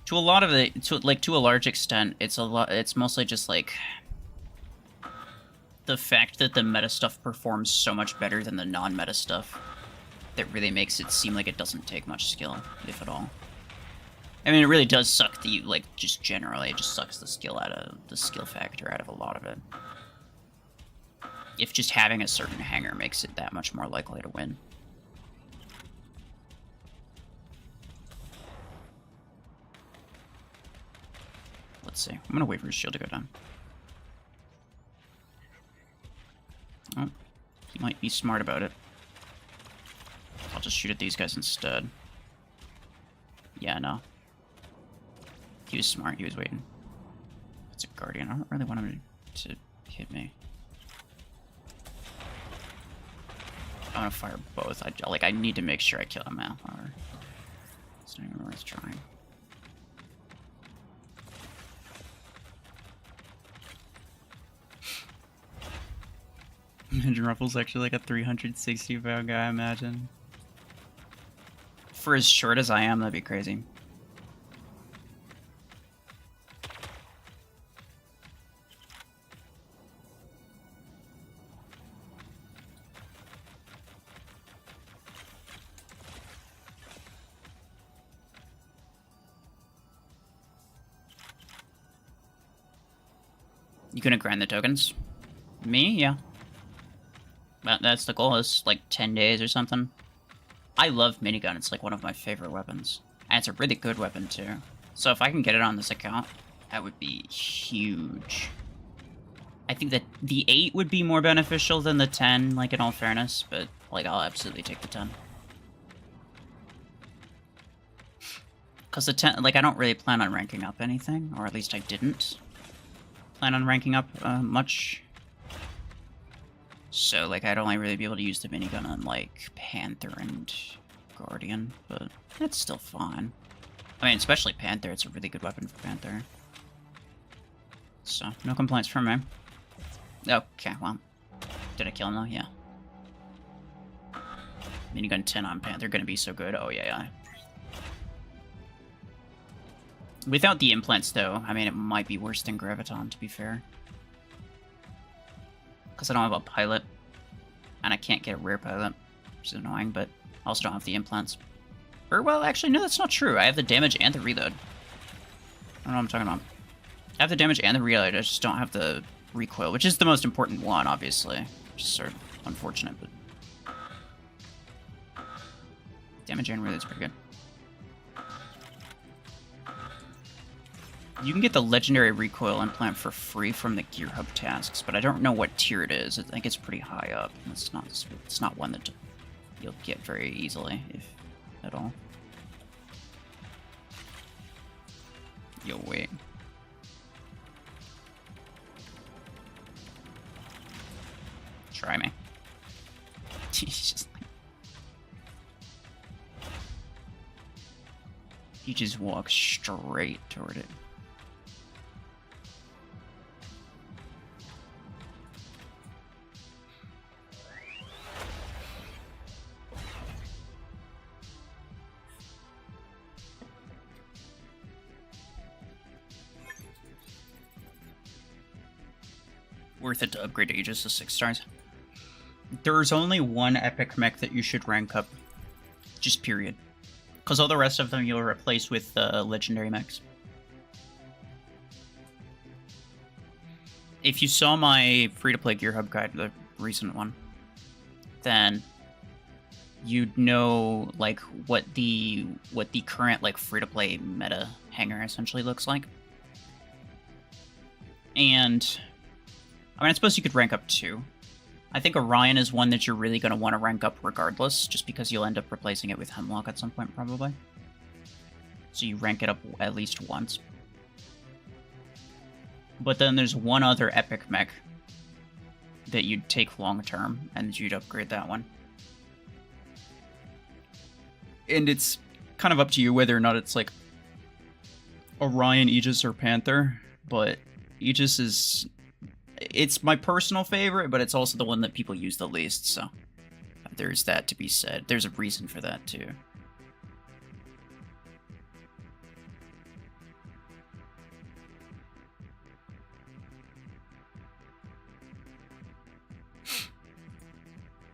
To a lot of the, to a large extent, it's mostly just like the fact that the meta stuff performs so much better than the non-meta stuff that really makes it seem like it doesn't take much skill, if at all. I mean, it really does suck the, like, just generally, it just sucks the skill factor out of a lot of it. If just having a certain hanger makes it that much more likely to win. Let's see. I'm gonna wait for his shield to go down. Oh, he might be smart about it. I'll just shoot at these guys instead. Yeah, no. He was smart, he was waiting. It's a Guardian. I don't really want him to hit me. I want to fire both. I need to make sure I kill him now. Or it's not even worth trying. Imagine RuFFles actually like a 360-pound guy, imagine. For as short as I am, that'd be crazy. You gonna grind the tokens? Me? Yeah. That's the goal, is like 10 days or something. I love minigun, it's like one of my favorite weapons. And it's a really good weapon too. So if I can get it on this account, that would be huge. I think that the 8 would be more beneficial than the 10, like in all fairness, but like I'll absolutely take the 10. Because the 10, like I don't really plan on ranking up anything, or at least I didn't plan on ranking up much. So, like, I'd only really be able to use the minigun on, like, Panther and Guardian, but it's still fine. I mean, especially Panther, it's a really good weapon for Panther. So, no complaints from me. Okay, well, did I kill him though? Yeah. Minigun 10 on Panther, gonna be so good. Oh, yeah. Without the implants, though, I mean, it might be worse than Graviton, to be fair. Because I don't have a pilot, and I can't get a rare pilot, which is annoying, but I also don't have the implants. Or, well, actually, no, that's not true. I have the damage and the reload. I don't know what I'm talking about. I have the damage and the reload, I just don't have the recoil, which is the most important one, obviously. Which is sort of unfortunate, but... damage and reload's pretty good. You can get the legendary recoil implant for free from the Gear Hub tasks, but I don't know what tier it is. I think it's pretty high up. It's not one that you'll get very easily, if at all. Yo, wait. Try me. Jesus. He just walks straight toward it. Worth it to upgrade Aegis to 6 stars. There's only one epic mech that you should rank up. Just period. Because all the rest of them you'll replace with legendary mechs. If you saw my free-to-play Gear Hub guide, the recent one, then you'd know like what the current like free-to-play meta hanger essentially looks like. And I mean, I suppose you could rank up 2. I think Orion is one that you're really going to want to rank up regardless, just because you'll end up replacing it with Hemlock at some point, probably. So you rank it up at least once. But then there's one other epic mech that you'd take long-term, and you'd upgrade that one. And it's kind of up to you whether or not it's like Orion, Aegis, or Panther, but Aegis is... It's my personal favorite, but it's also the one that people use the least, so there's that to be said. There's a reason for that, too.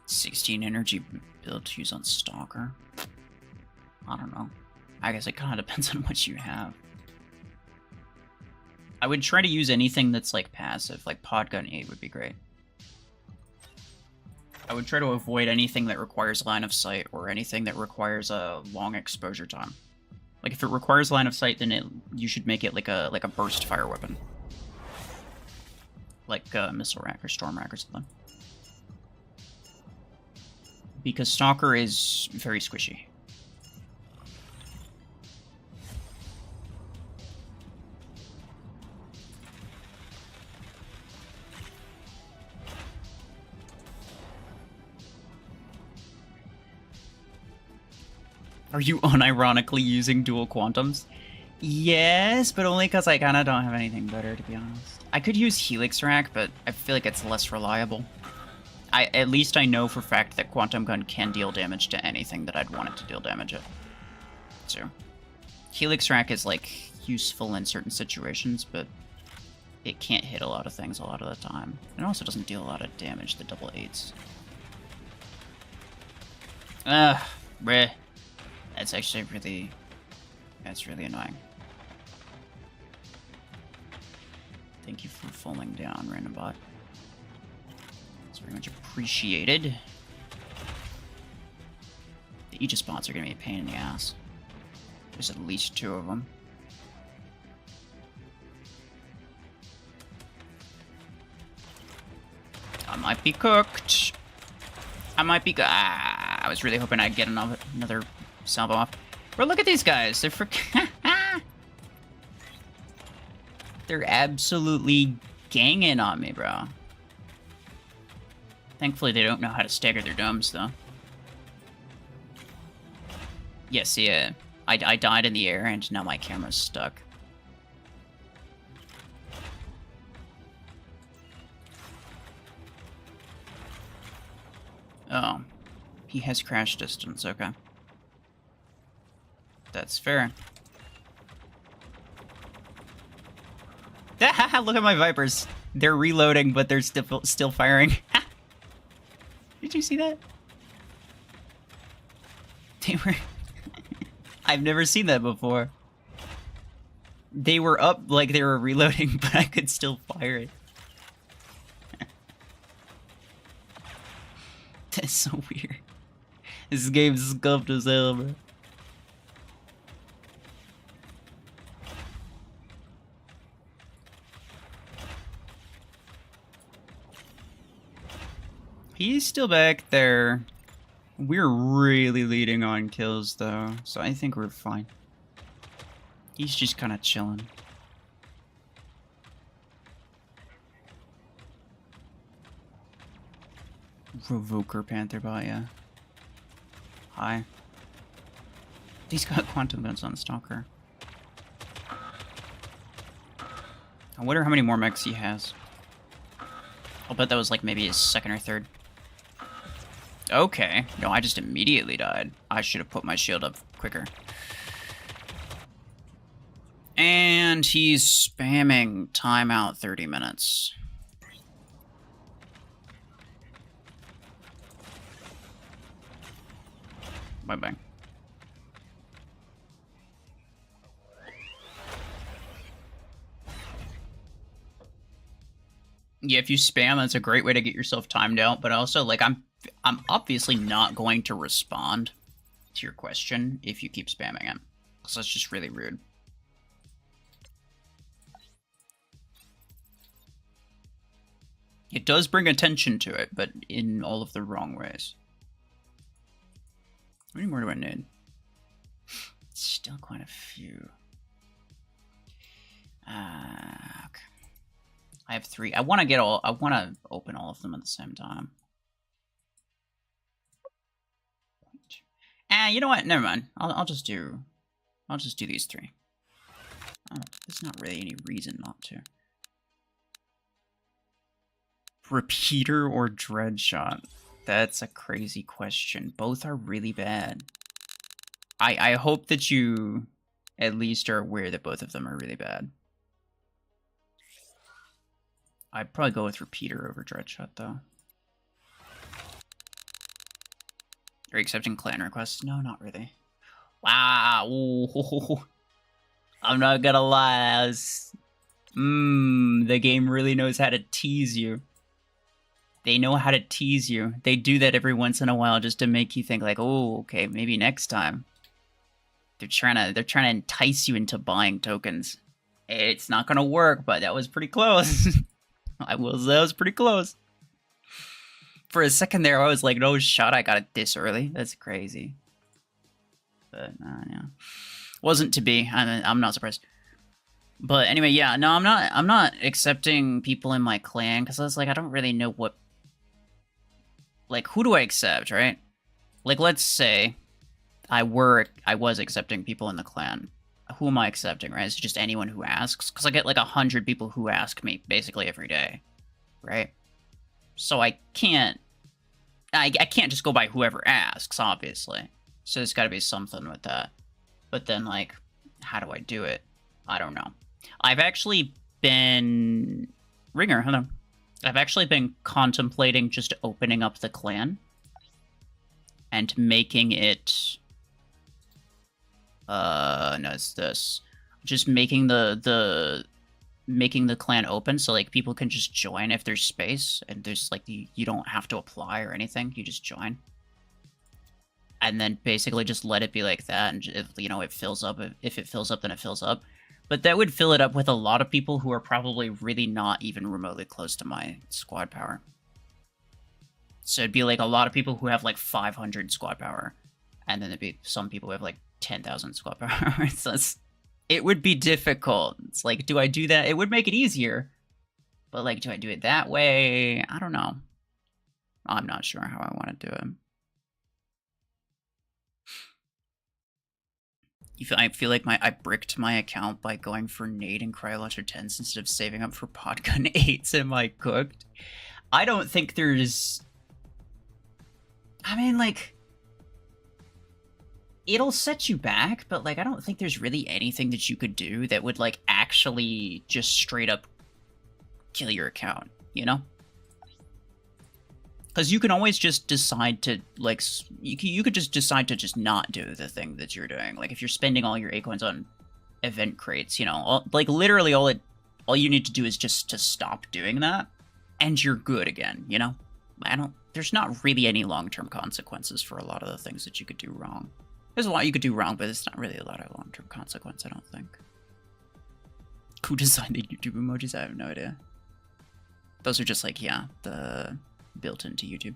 $16 energy build to use on Stalker. I don't know. I guess it kind of depends on what you have. I would try to use anything that's like passive, like Podgun 8 would be great. I would try to avoid anything that requires line of sight or anything that requires a long exposure time. Like if it requires line of sight, then you should make it like a burst fire weapon, like Missile Rack or Storm Rack or something. Because Stalker is very squishy. Are you unironically using dual quantums? Yes, but only because I kind of don't have anything better, to be honest. I could use Helix Rack, but I feel like it's less reliable. At least I know for a fact that Quantum Gun can deal damage to anything that I'd want it to deal damage at. So, Helix Rack is, like, useful in certain situations, but it can't hit a lot of things a lot of the time. It also doesn't deal a lot of damage, the double 8s. Bleh. That's actually really... That's really annoying. Thank you for falling down, random bot. It's very much appreciated. The Aegis bots are going to be a pain in the ass. There's at least 2 of them. I might be cooked. I might be... I was really hoping I'd get another salvo off. Bro, look at these guys. They're freaking... They're absolutely ganging on me, bro. Thankfully, they don't know how to stagger their domes, though. Yes, yeah. I died in the air, and now my camera's stuck. Oh. He has crash distance, okay. That's fair. Look at my Vipers. They're reloading, but they're still firing. Did you see that? They were... I've never seen that before. They were up like they were reloading, but I could still fire it. That's so weird. This game's scuffed as hell, bro. He's still back there. We're really leading on kills, though, so I think we're fine. He's just kind of chilling. Revoker Pantherbot, yeah. Hi. He's got quantum guns on Stalker. I wonder how many more mechs he has. I'll bet that was like maybe his second or third. Okay. No, I just immediately died. I should have put my shield up quicker. And he's spamming timeout 30 minutes. Bye-bye. Yeah, if you spam, that's a great way to get yourself timed out, but also, like, I'm obviously not going to respond to your question if you keep spamming it, because that's just really rude. It does bring attention to it, but in all of the wrong ways. How many more do I need? Still quite a few. Okay. I have 3. I want to open all of them at the same time. You know what? Never mind. I'll just do these 3. Oh, there's not really any reason not to. Repeater or dread shot? That's a crazy question. Both are really bad. I hope that you at least are aware that both of them are really bad. I'd probably go with repeater over dread shot though. Are you accepting clan requests? No, not really. Wow. Ooh. I'm not gonna lie. The game really knows how to tease you. They know how to tease you. They do that every once in a while just to make you think like, oh, okay, maybe next time. They're trying to entice you into buying tokens. It's not gonna work, but that was pretty close. I will say that was pretty close. For a second there, I was like, no shot, I got it this early. That's crazy. But, yeah. Wasn't to be. I'm not surprised. But anyway, yeah, no, I'm not accepting people in my clan, because I was like, I don't really know what... Like, who do I accept, right? Like, let's say I was accepting people in the clan. Who am I accepting, right? Is it just anyone who asks? Because I get like 100 people who ask me basically every day, right? So I can't just go by whoever asks, obviously. So there's got to be something with that. But then, like, how do I do it? I don't know. I've actually been... Ringer, hello. I've actually been contemplating just opening up the clan and making it... no, it's this. Just making making the clan open so, like, people can just join if there's space, and there's, like, you don't have to apply or anything, you just join. And then basically just let it be like that, and if, you know, it fills up, if it fills up, then it fills up. But that would fill it up with a lot of people who are probably really not even remotely close to my squad power. So it'd be like a lot of people who have like 500 squad power, and then there'd be some people who have like 10,000 squad power. So it would be difficult. It's like, do I do that? It would make it easier, but like, do I do it that way? I don't know. I'm not sure how I want to do it. I feel like I bricked my account by going for Nade and Cryolauncher 10s instead of saving up for Podgun 8s. Am I cooked? I don't think there's... I mean, like... It'll set you back, but, like, I don't think there's really anything that you could do that would, like, actually just straight up kill your account, you know? Because you can always just decide to, like, you could just decide to just not do the thing that you're doing. Like, if you're spending all your Acorns on event crates, you know, like, literally all you need to do is just to stop doing that, and you're good again, you know? There's not really any long-term consequences for a lot of the things that you could do wrong. There's a lot you could do wrong, but it's not really a lot of long-term consequence, I don't think. Who designed the YouTube emojis? I have no idea. Those are just, like, yeah, the... built into YouTube.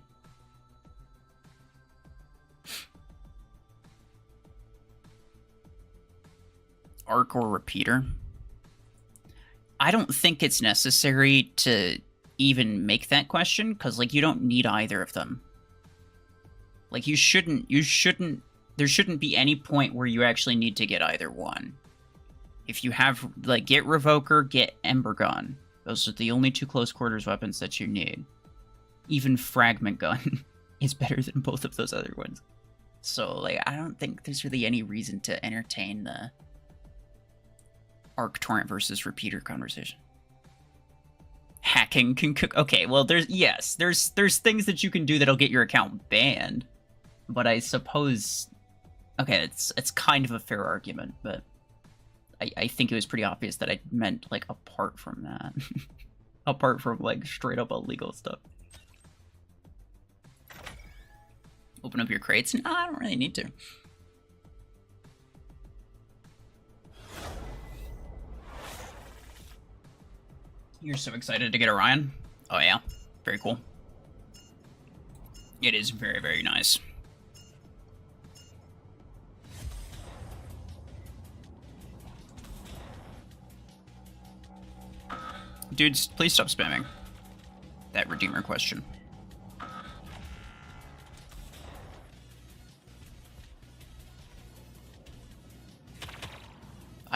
Arc or repeater? I don't think it's necessary to even make that question, because, like, you don't need either of them. Like, there shouldn't be any point where you actually need to get either one. If you have, like, get Revoker, get Ember Gun. Those are the only 2 close quarters weapons that you need. Even Fragment Gun is better than both of those other ones. So, like, I don't think there's really any reason to entertain the Arc Torrent versus Repeater conversation. Hacking can cook... Okay, well, there's things that you can do that'll get your account banned. But I suppose... Okay, it's kind of a fair argument, but I think it was pretty obvious that I meant, like, apart from that. Apart from, like, straight up illegal stuff. Open up your crates? No, I don't really need to. You're so excited to get Orion? Oh yeah, very cool. It is very, very nice. Dudes, please stop spamming that Redeemer question.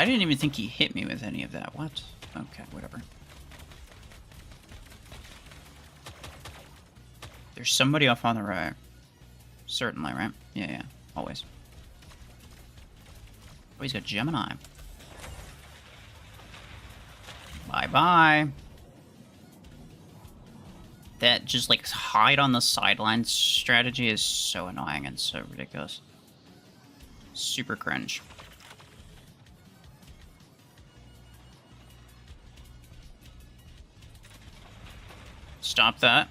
I didn't even think he hit me with any of that. What? Okay, whatever. There's somebody off on the right. Certainly, right? Yeah, yeah. Always. Oh, he's got Gemini. Bye-bye. That just, like, hide on the sidelines strategy is so annoying and so ridiculous. Super cringe. Stop that.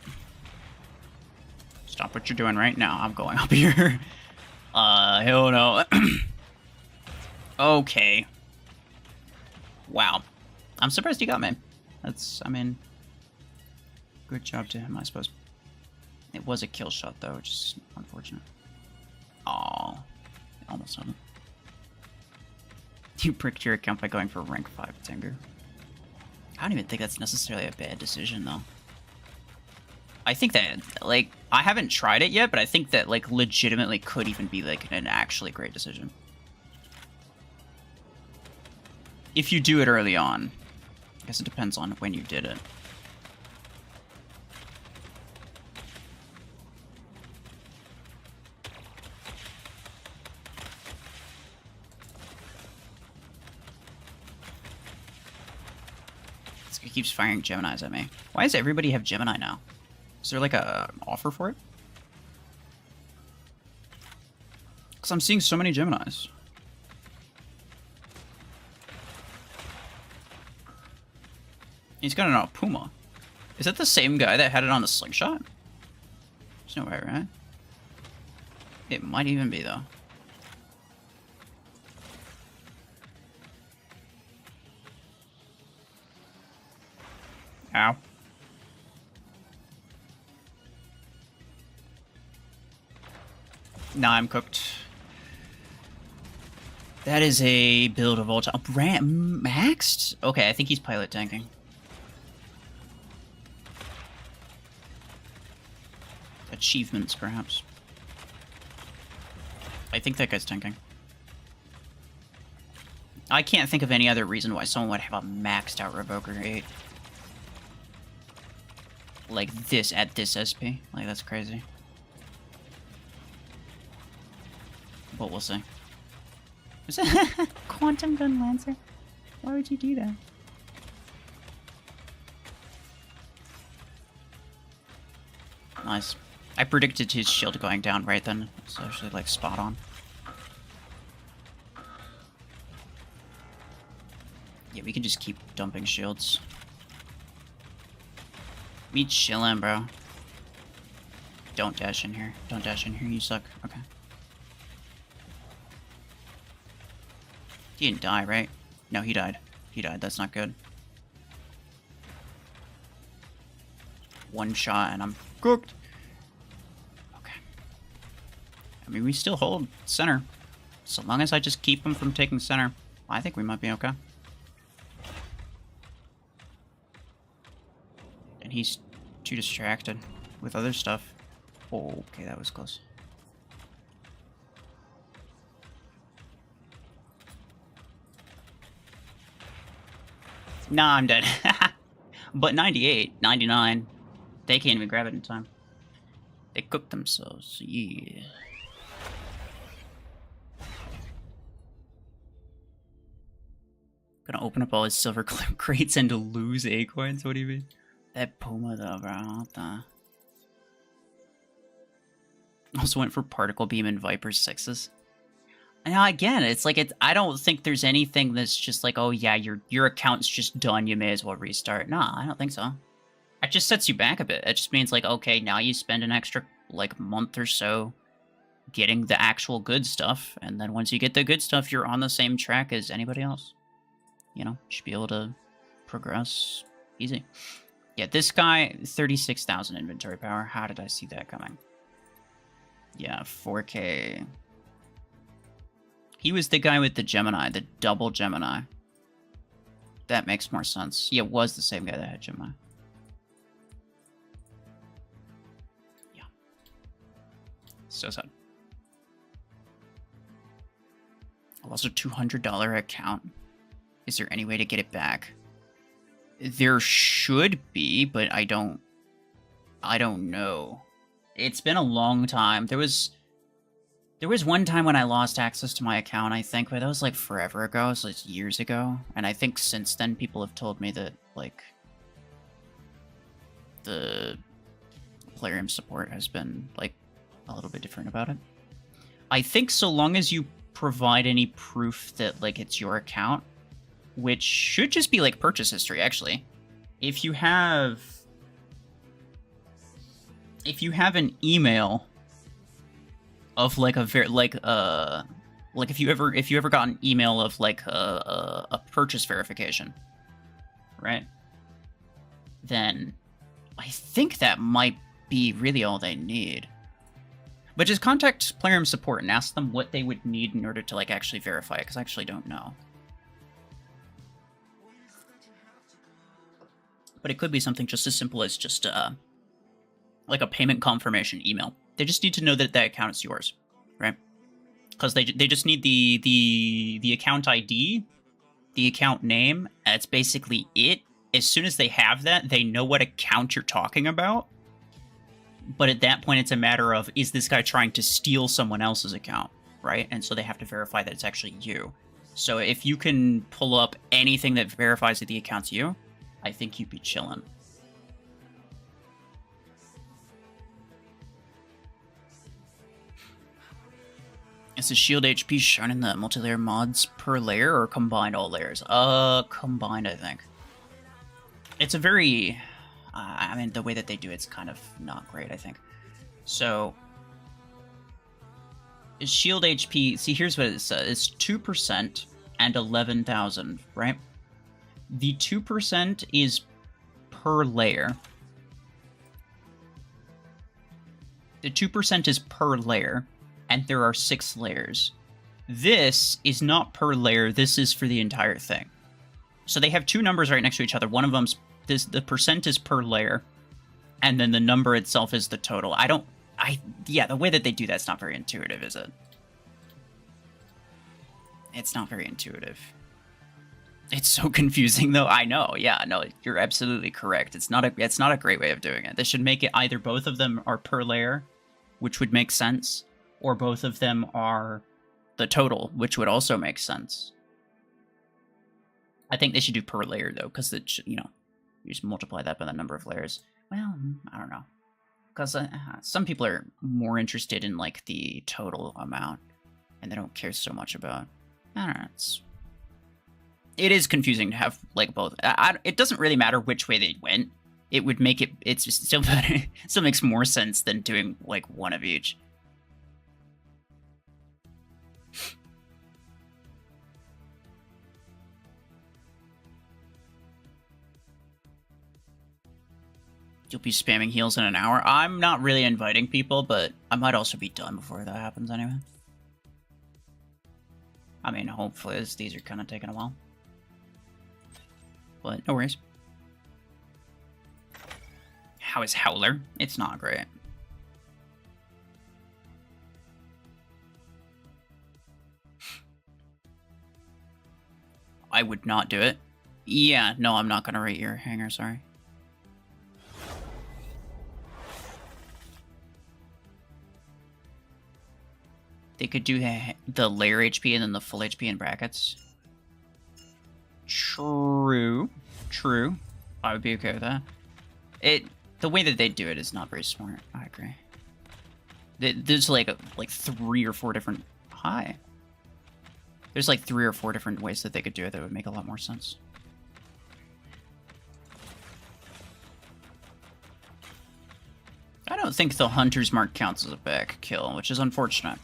Stop what you're doing right now. I'm going up here. Hell no. Okay. Wow. I'm surprised he got me. That's, I mean, good job to him, I suppose. It was a kill shot, though, which is unfortunate. Aw. Almost had him. You pricked your account by going for rank 5 Tengu. I don't even think that's necessarily a bad decision, though. I think that, like, I haven't tried it yet, but I think that, like, legitimately could even be, like, an actually great decision. If you do it early on. I guess it depends on when you did it. This guy keeps firing Geminis at me. Why does everybody have Gemini now? Is there like a offer for it? Because I'm seeing so many Geminis. He's got it on a Puma. Is that the same guy that had it on the slingshot? There's no way, right? It might even be, though. Ow. Nah, I'm cooked. That is a build of all time. Maxed? Okay, I think he's pilot tanking. Achievements, perhaps. I think that guy's tanking. I can't think of any other reason why someone would have a maxed out Revoker 8. Like this, at this SP. Like, that's crazy. But we'll see. Is that Quantum Gun Lancer? Why would you do that? Nice. I predicted his shield going down right then. It's actually, like, spot on. Yeah, we can just keep dumping shields. Me chillin', bro. Don't dash in here. Don't dash in here, you suck. Okay. He didn't die, right? No, he died. He died. That's not good. One shot and I'm cooked. Okay. I mean, we still hold center. So long as I just keep him from taking center, I think we might be okay. And he's too distracted with other stuff. Oh, okay, that was close. Nah, I'm dead. But 98, 99, they can't even grab it in time. They cooked themselves, yeah. Gonna open up all his silver clip crates and to lose acorns? What do you mean? That Puma though, bro, what the? Also went for Particle Beam and Viper 6s. Now again, it's like I don't think there's anything that's just like, oh yeah, your account's just done, you may as well restart. Nah, I don't think so. It just sets you back a bit. It just means like, okay, now you spend an extra like month or so getting the actual good stuff, and then once you get the good stuff, you're on the same track as anybody else. You know, should be able to progress easy. Yeah, this guy, 36,000 inventory power. How did I see that coming? Yeah, 4K. He was the guy with the Gemini, the double Gemini. That makes more sense. Yeah, it was the same guy that had Gemini. Yeah. So sad. Also, $200 account. Is there any way to get it back? There should be, but I don't know. It's been a long time. There was one time when I lost access to my account, I think, but that was like forever ago, so it's years ago. And I think since then people have told me that, like, the Plarium support has been, like, a little bit different about it. I think so long as you provide any proof that, like, it's your account, which should just be, like, purchase history, actually. If you have an email of, like, a like, if you ever got an email of, like, a purchase verification, right? Then I think that might be really all they need. But just contact Plarium support and ask them what they would need in order to, like, actually verify it, because I actually don't know. But it could be something just as simple as just, like, a payment confirmation email. They just need to know that that account is yours, right? Because they just need the account ID, the account name. That's basically it. As soon as they have that, they know what account you're talking about. But at that point, it's a matter of, is this guy trying to steal someone else's account, right? And so they have to verify that it's actually you. So if you can pull up anything that verifies that the account's you, I think you'd be chilling. Is the shield HP shown in the multi-layer mods per layer or combined all layers? Combined, I think. It's a very... I mean, the way that they do it's kind of not great, I think. So... shield HP... See, here's what it says. It's 2% and 11,000, right? The 2% is per layer. The 2% is per layer, and there are 6 layers. This is not per layer, this is for the entire thing. So they have two numbers right next to each other. One of them's the percent is per layer, and then the number itself is the total. Yeah, the way that they do that's not very intuitive, is it? It's not very intuitive. It's so confusing, though. I know. Yeah, no, you're absolutely correct. It's not a great way of doing it. They should make it either both of them are per layer, which would make sense, or both of them are the total, which would also make sense. I think they should do per layer, though, because it should, you know, you just multiply that by the number of layers. Well, I don't know, because some people are more interested in, like, the total amount, and they don't care so much about. I don't know. It is confusing to have, like, both. It doesn't really matter which way they went. It would make it... It's just still better. It still makes more sense than doing, like, one of each. You'll be spamming heals in an hour? I'm not really inviting people, but I might also be done before that happens anyway. I mean, hopefully these are kind of taking a while. But no worries. How is Howler? It's not great. I would not do it. Yeah, no, I'm not going to rate your hanger, sorry. They could do the layer HP and then the full HP in brackets. True. True. I would be okay with that. The way that they do it is not very smart. I agree. There's like 3 or 4 different... Hi. There's like 3 or 4 different ways that they could do it that would make a lot more sense. I don't think the Hunter's Mark counts as a back kill, which is unfortunate.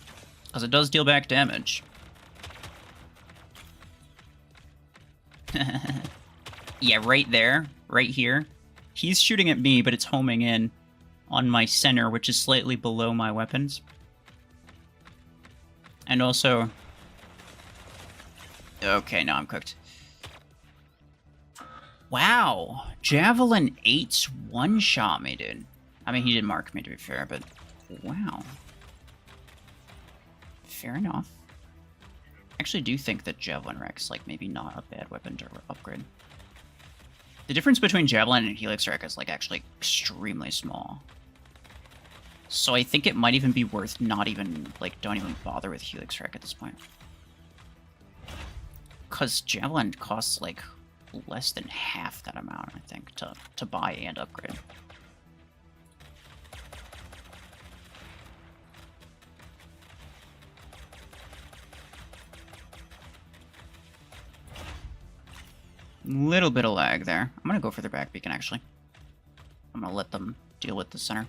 Because it does deal back damage. Yeah, right there. Right here. He's shooting at me, but it's homing in on my center, which is slightly below my weapons. And also... Okay, now I'm cooked. Wow. Javelin 8's one-shot me, dude. I mean, he did mark me, to be fair, but... Wow. Fair enough. actually do think that Javelin Rex, like, maybe not a bad weapon to upgrade. The difference between Javelin and Helix Rex is, like, actually extremely small. So I think it might even be worth not even, like, don't even bother with Helix Rex at this point. Because Javelin costs, like, less than half that amount, I think, to buy and upgrade. Little bit of lag there. I'm gonna go for their back beacon, actually. I'm gonna let them deal with the center.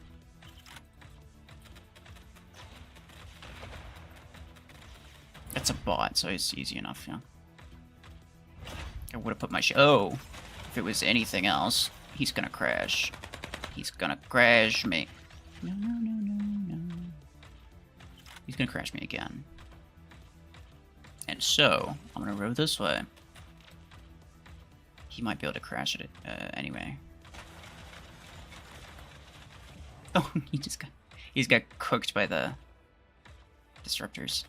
It's a bot, so it's easy enough, yeah. I would have put my oh, if it was anything else, he's gonna crash. He's gonna crash me. No, no, no, no, no. He's gonna crash me again. And so, I'm gonna row this way. He might be able to crash it anyway. Oh, he's got cooked by the disruptors.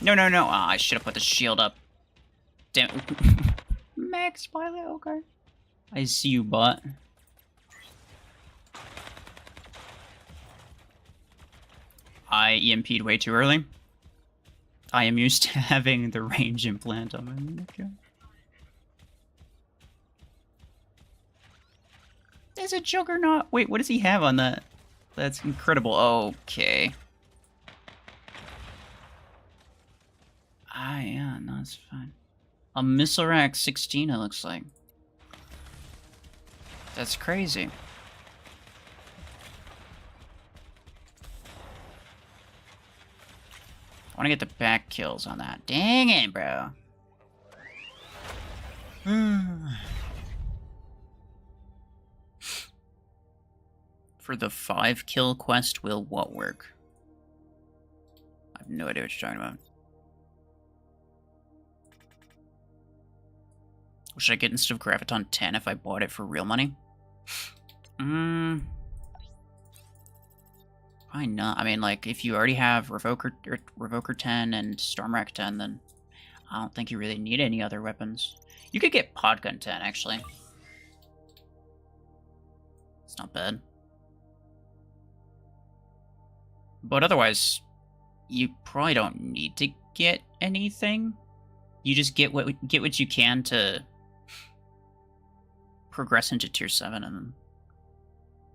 No, no, no. I should have put the shield up. Damn it. Max pilot, okay. I see you, bot. I EMP'd way too early. I am used to having the range implant on my MINIGUN. There's a juggernaut. Wait, what does he have on that? That's incredible. Okay. Ah, yeah, no, that's fine. A missile rack 16, it looks like. That's crazy. I want to get the back kills on that. Dang it, bro. For the 5-kill quest, will what work? I have no idea what you're talking about. Should I get instead of Graviton 10 if I bought it for real money? Why not? I mean, like, if you already have Revoker 10 and Stormrack 10, then I don't think you really need any other weapons. You could get Podgun 10, actually. It's not bad. But otherwise, you probably don't need to get anything. You just get what you can to progress into tier 7 and then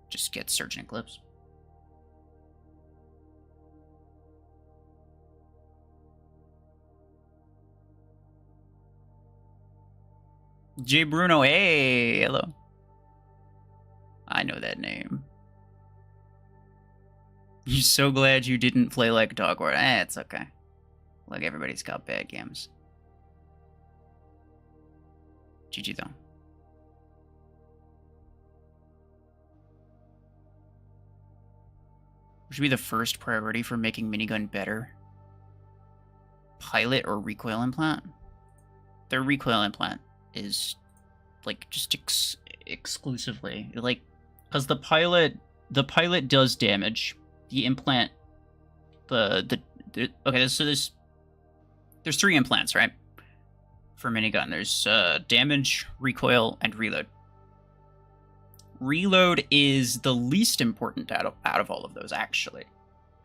just get Surge and Eclipse. J. Bruno, hey, hello. I know that name. You're so glad you didn't play like Dog War. It's okay. Like, everybody's got bad games. GG though. What should be the first priority for making MINIGUN better? Pilot or recoil implant? The recoil implant is, like, just exclusively, like, because the pilot does damage. The implant, okay, so there's 3 implants, right? For MINIGUN, there's damage, recoil, and reload. Reload is the least important out of all of those, actually.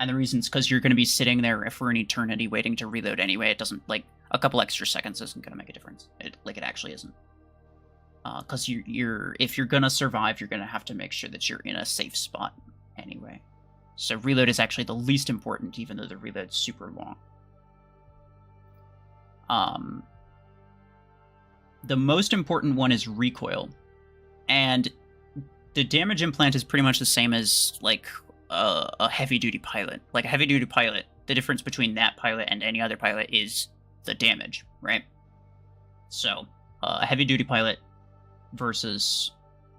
And the reason is because you're going to be sitting there for an eternity waiting to reload anyway. It doesn't, like, a couple extra seconds isn't going to make a difference. It actually isn't. Because if you're going to survive, you're going to have to make sure that you're in a safe spot anyway. So reload is actually the least important, even though the reload's super long. The most important one is recoil. And the damage implant is pretty much the same as, like, a heavy-duty pilot. Like, a heavy-duty pilot, the difference between that pilot and any other pilot is the damage, right? So, a heavy-duty pilot versus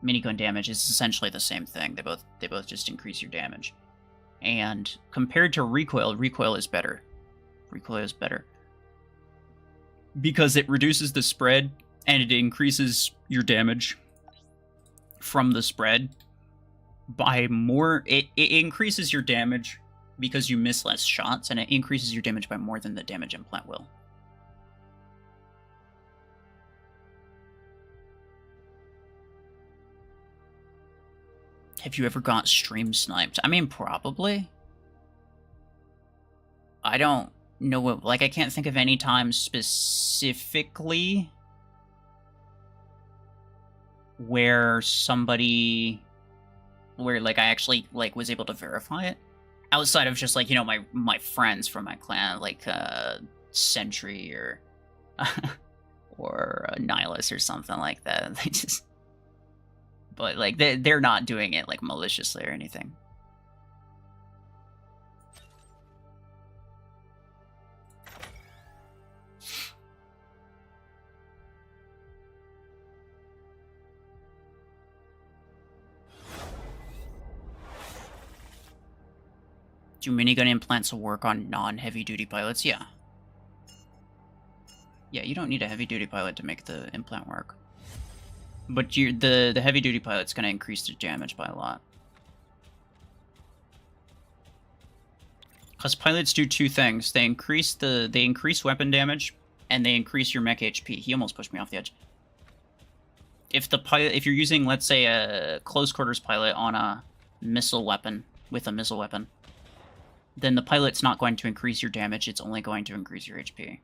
MINIGUN damage is essentially the same thing. They both just increase your damage. And compared to recoil, recoil is better. Recoil is better. Because it reduces the spread, and it increases your damage from the spread. by more. It increases your damage because you miss less shots, and it increases your damage by more than the damage implant will. Have you ever got stream sniped? I mean, probably. I don't know what, like, I can't think of any time specifically where somebody, where, like, I actually, like, was able to verify it. Outside of just, like, you know, my friends from my clan, like, Sentry or, or Nihilus or something like that. They just, but, like, they're not doing it, like, maliciously or anything. Do minigun implants work on non-heavy-duty pilots? Yeah. Yeah, you don't need a heavy-duty pilot to make the implant work. But the heavy-duty pilot's going to increase the damage by a lot. Because pilots do two things. They increase weapon damage, and they increase your mech HP. He almost pushed me off the edge. If you're using, let's say, a close quarters pilot on a missile weapon, with a missile weapon, then the pilot's not going to increase your damage, it's only going to increase your HP.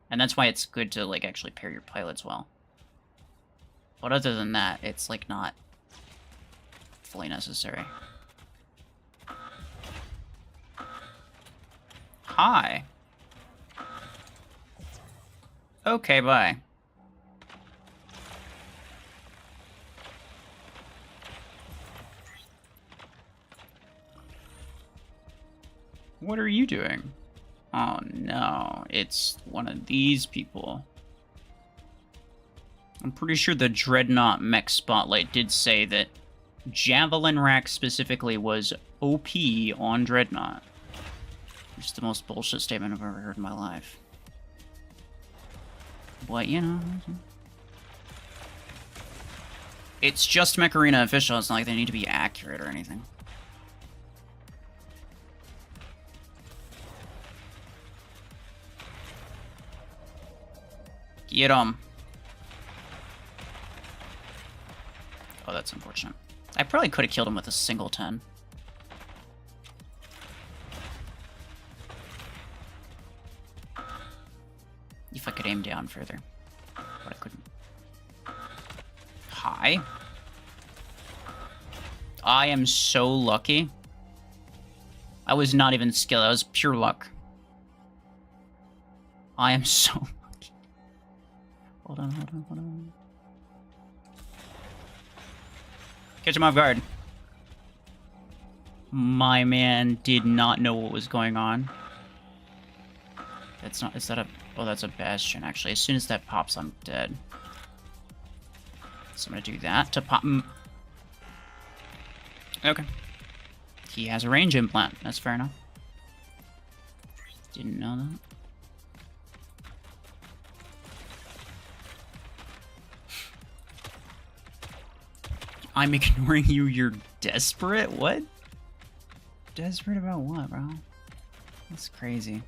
And that's why it's good to, like, actually pair your pilots well. But other than that, it's, like, not fully necessary. Hi. Okay, bye. What are you doing? Oh no, it's one of these people. I'm pretty sure the Dreadnought Mech Spotlight did say that Javelin Rack specifically was OP on Dreadnought. It's the most bullshit statement I've ever heard in my life. But, you know... It's just Mech Arena official, it's not like they need to be accurate or anything. Get him. Oh, that's unfortunate. I probably could have killed him with a single 10. If I could aim down further. But I couldn't. Hi. I am so lucky. I was not even skilled. That was pure luck. I am so lucky. Hold on, hold on, hold on. Catch him off guard. My man did not know what was going on. That's not... Is that a... Oh, that's a Bastion, actually. As soon as that pops, I'm dead. So I'm gonna do that to pop... Okay. He has a range implant. That's fair enough. Didn't know that. I'm ignoring you, you're desperate? What? Desperate about what, bro? That's crazy.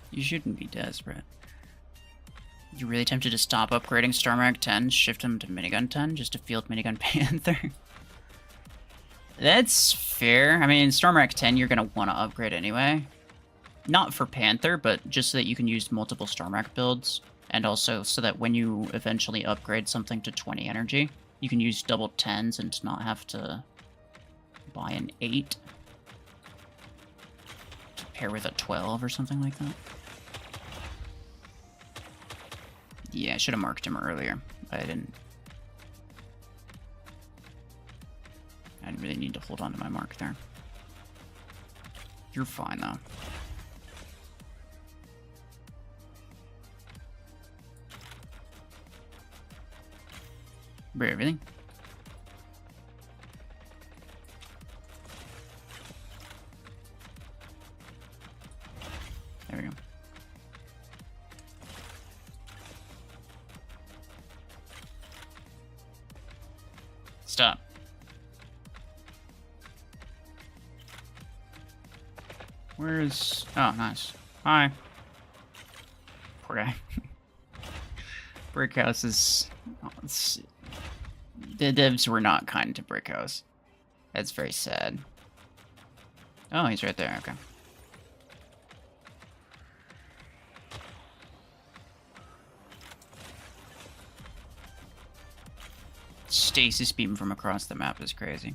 You shouldn't be desperate. You really tempted to stop upgrading Starmark 10, shift him to Minigun 10, just to field Minigun Panther? That's fair. I mean, Starmark 10 you're gonna want to upgrade anyway. Not for Panther, but just so that you can use multiple Starmark builds, and also so that when you eventually upgrade something to 20 energy, you can use double 10s and not have to buy an 8 to pair with a 12 or something like that. Yeah, I should have marked him earlier, but I didn't really need to hold on to my mark there. You're fine, though. Bring everything. There we go. Stop. Where's... Oh, nice. Hi. Poor guy. Brickhouse is... Oh, the devs were not kind to Brickhouse. That's very sad. Oh, he's right there. Okay. Stasis beam from across the map is crazy.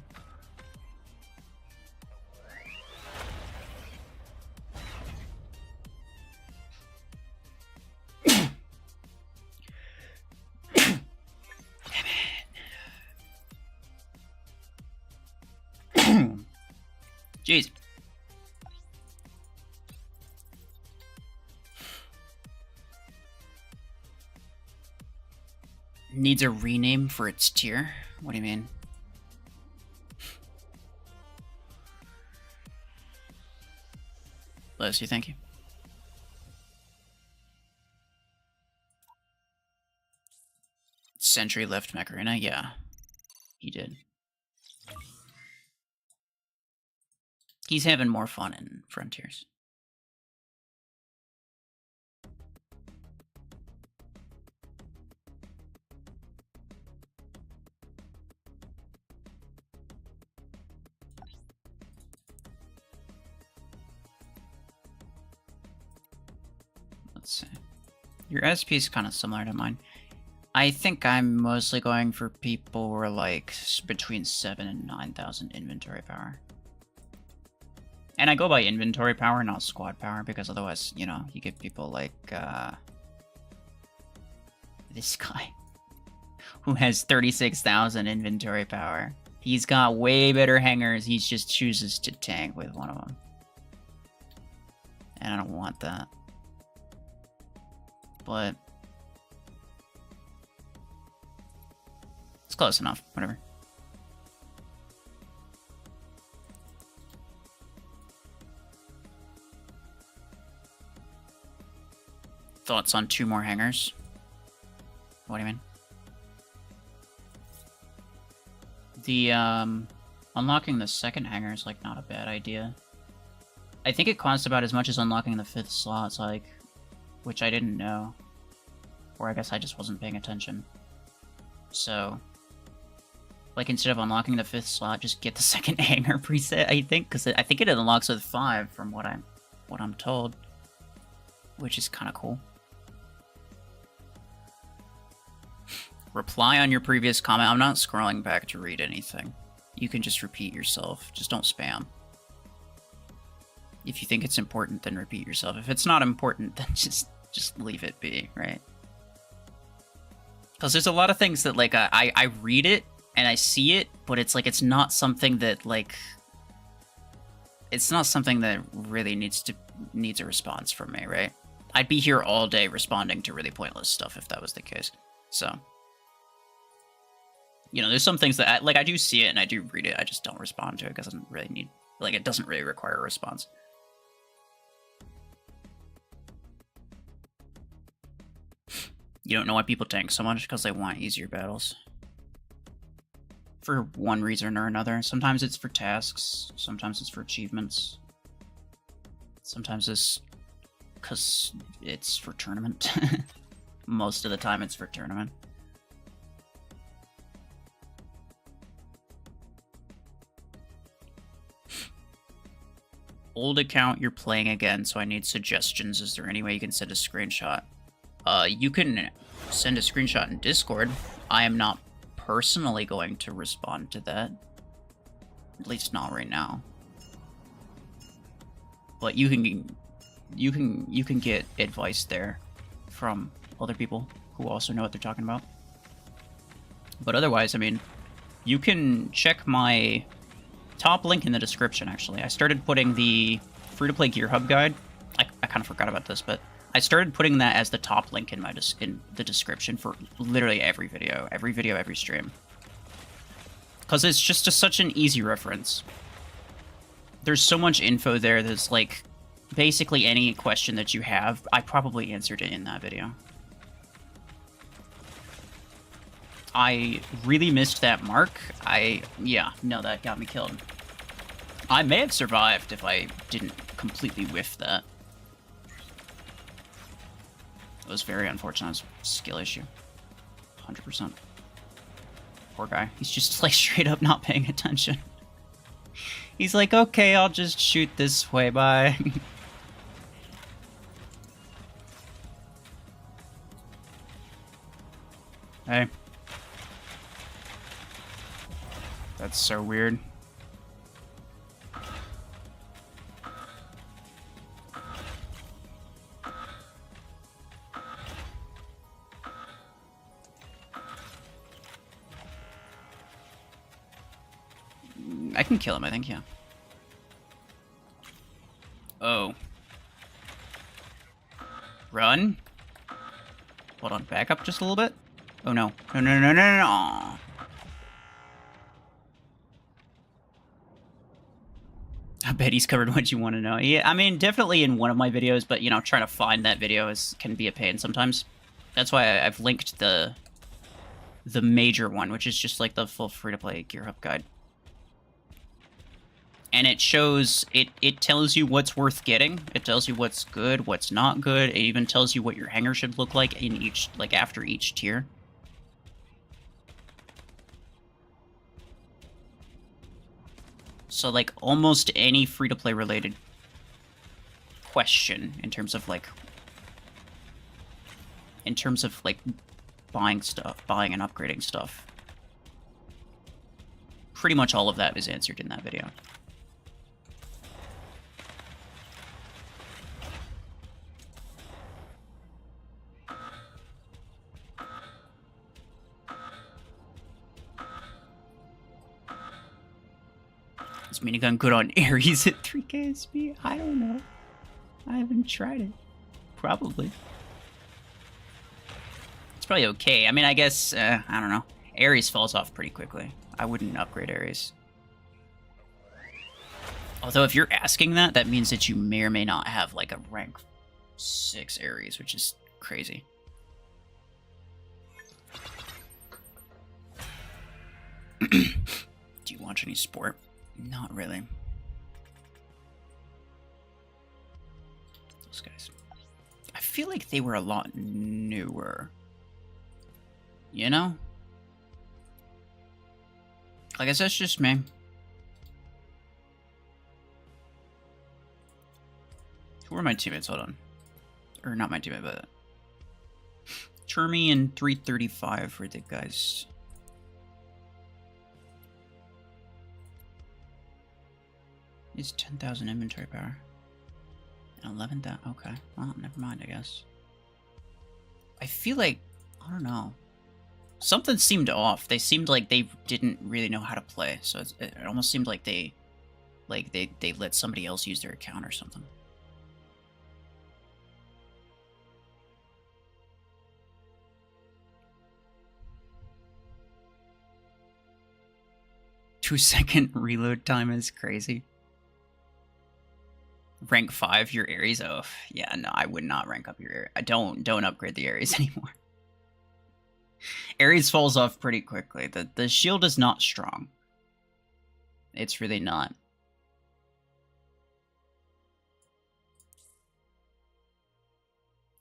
Jeez. Needs a rename for its tier? What do you mean? Bless you, thank you. Sentry left Mech Arena? Yeah, he did. He's having more fun in Frontiers. Let's see. Your SP is kind of similar to mine. I think I'm mostly going for people who are like between 7,000 and 9,000 inventory power. And I go by inventory power, not squad power, because otherwise, you know, you get people like this guy who has 36,000 inventory power. He's got way better hangers. He just chooses to tank with one of them. And I don't want that. But it's close enough, whatever. Thoughts on 2 more hangers? What do you mean? The, unlocking the second hanger is, like, not a bad idea. I think it costs about as much as unlocking the 5th slot, so, like, which I didn't know. Or I guess I just wasn't paying attention. So, like, instead of unlocking the 5th slot, just get the second hanger preset, I think, because I think it unlocks with 5 from what I'm told. Which is kind of cool. Reply on your previous comment. I'm not scrolling back to read anything. You can just repeat yourself. Just don't spam. If you think it's important, then repeat yourself. If it's not important, then just leave it be, right? Because there's a lot of things that, like, I read it, and I see it, but it's, like, it's not something that, like... It's not something that really needs a response from me, right? I'd be here all day responding to really pointless stuff if that was the case. So... You know, there's some things that, I do see it and I do read it, I just don't respond to it because it doesn't really need... Like, it doesn't really require a response. You don't know why people tank so much? Because they want easier battles. For one reason or another. Sometimes it's for tasks, sometimes it's for achievements. Sometimes it's because it's for tournament. Most of the time it's for tournament. Old account you're playing again, so I need suggestions. Is there any way you can send a screenshot? You can send a screenshot in Discord. I am not personally going to respond to that. At least not right now. But you can get advice there from other people who also know what they're talking about. But otherwise, I mean, you can check my top link in the description, actually. I started putting the free-to-play Gear Hub guide. I kind of forgot about this, but I started putting that as the top link in the description for literally every video, every stream. Because it's just such an easy reference. There's so much info there that's, like, basically any question that you have, I probably answered it in that video. I really missed that mark. Yeah, no, that got me killed. I may have survived if I didn't completely whiff that. It was very unfortunate. It was a skill issue. 100%. Poor guy. He's just like straight up not paying attention. He's like, okay, I'll just shoot this way, bye. Hey. That's so weird. I can kill him, I think, yeah. Oh. Run. Hold on, back up just a little bit. Oh no. No, no, no, no, no, no. I bet he's covered what you want to know. Yeah, I mean, definitely in one of my videos, but, you know, trying to find that video can be a pain sometimes. That's why I've linked the major one, which is just like the full free-to-play Gear Hub guide. And it shows, it tells you what's worth getting. It tells you what's good, what's not good. It even tells you what your hanger should look like in each, like after each tier. So like almost any free-to-play related question in terms of like buying stuff, buying and upgrading stuff. Pretty much all of that is answered in that video. Is minigun good on Ares at 3k SP? I don't know. I haven't tried it. Probably. It's probably okay. I mean, I guess, I don't know. Ares falls off pretty quickly. I wouldn't upgrade Ares. Although if you're asking that, that means that you may or may not have like a rank 6 Ares, which is crazy. Do you watch any sport? Not really. Those guys. I feel like they were a lot newer. You know? I guess that's just me. Who were my teammates? Hold on. Or not my teammate, but... Chermy and 335 were the guys... Is 10,000 inventory power. 11,000. Okay. Well, never mind, I guess. I feel like, I don't know. Something seemed off. They seemed like they didn't really know how to play. So it almost seemed like they let somebody else use their account or something. Two-second reload time is crazy. Rank 5 your Ares? Oh, yeah, no, I would not rank up your Ares. I don't upgrade the Ares anymore. Ares falls off pretty quickly. The shield is not strong. It's really not.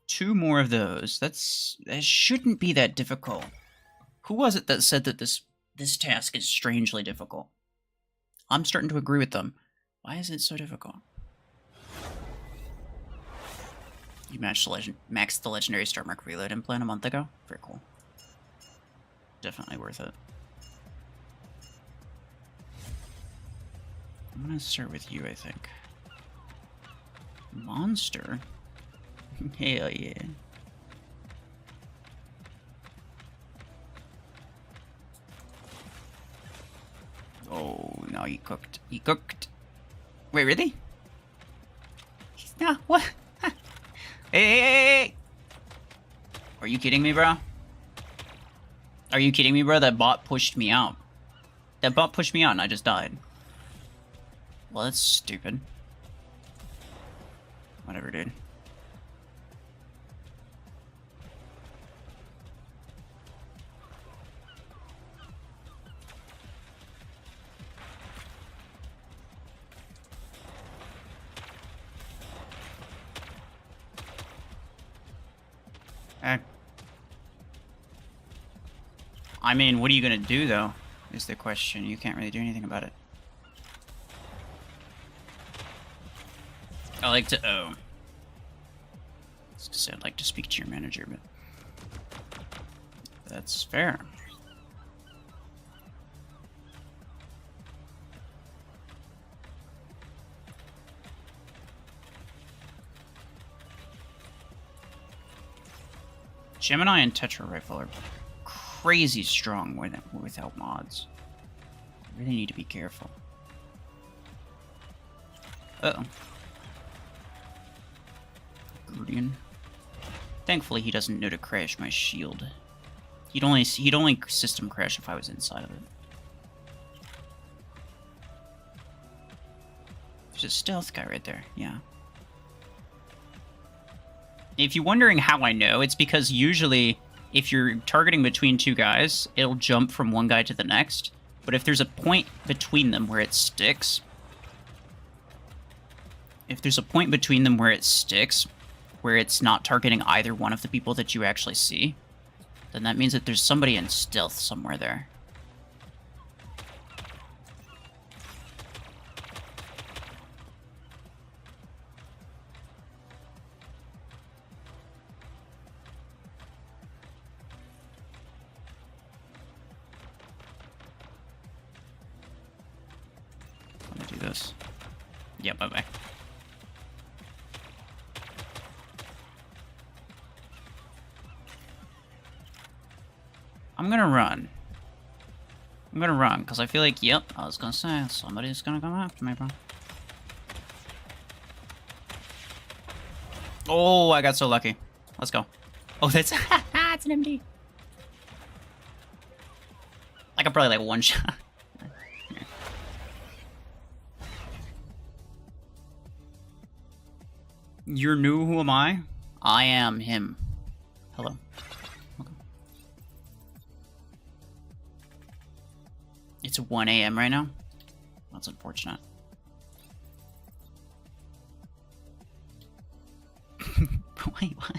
Two more of those. That shouldn't be that difficult. Who was it that said that this task is strangely difficult? I'm starting to agree with them. Why is it so difficult? You maxed the legendary Star Mark reload implant a month ago? Very cool. Definitely worth it. I'm gonna start with you, I think. Monster? Hell yeah. Oh, no, he cooked. He cooked. Wait, really? Yeah, what? Hey! Are you kidding me, bro? Are you kidding me, bro? That bot pushed me out. That bot pushed me out and I just died. Well, that's stupid. Whatever, dude. I mean, what are you gonna do, though, is the question. You can't really do anything about it. I like to... Oh. I was gonna say I'd like to speak to your manager, but... That's fair. Gemini and Tetra Rifle are crazy strong without mods. Really need to be careful. Uh-oh. Guardian. Thankfully, he doesn't know to crash my shield. He'd only system crash if I was inside of it. There's a stealth guy right there. Yeah. If you're wondering how I know, it's because usually if you're targeting between two guys, it'll jump from one guy to the next. But if there's a point between them where it sticks, where it's not targeting either one of the people that you actually see, then that means that there's somebody in stealth somewhere there. Let me do this. Yeah, bye-bye. I'm gonna run. Because I feel like, yep, I was gonna say, somebody's gonna come after me, bro. Oh, I got so lucky. Let's go. Oh, that's... it's an MD. I could probably, like, one shot. You're new, who am I? I am him. Hello. Okay. It's 1 a.m. right now? That's unfortunate. Wait, what?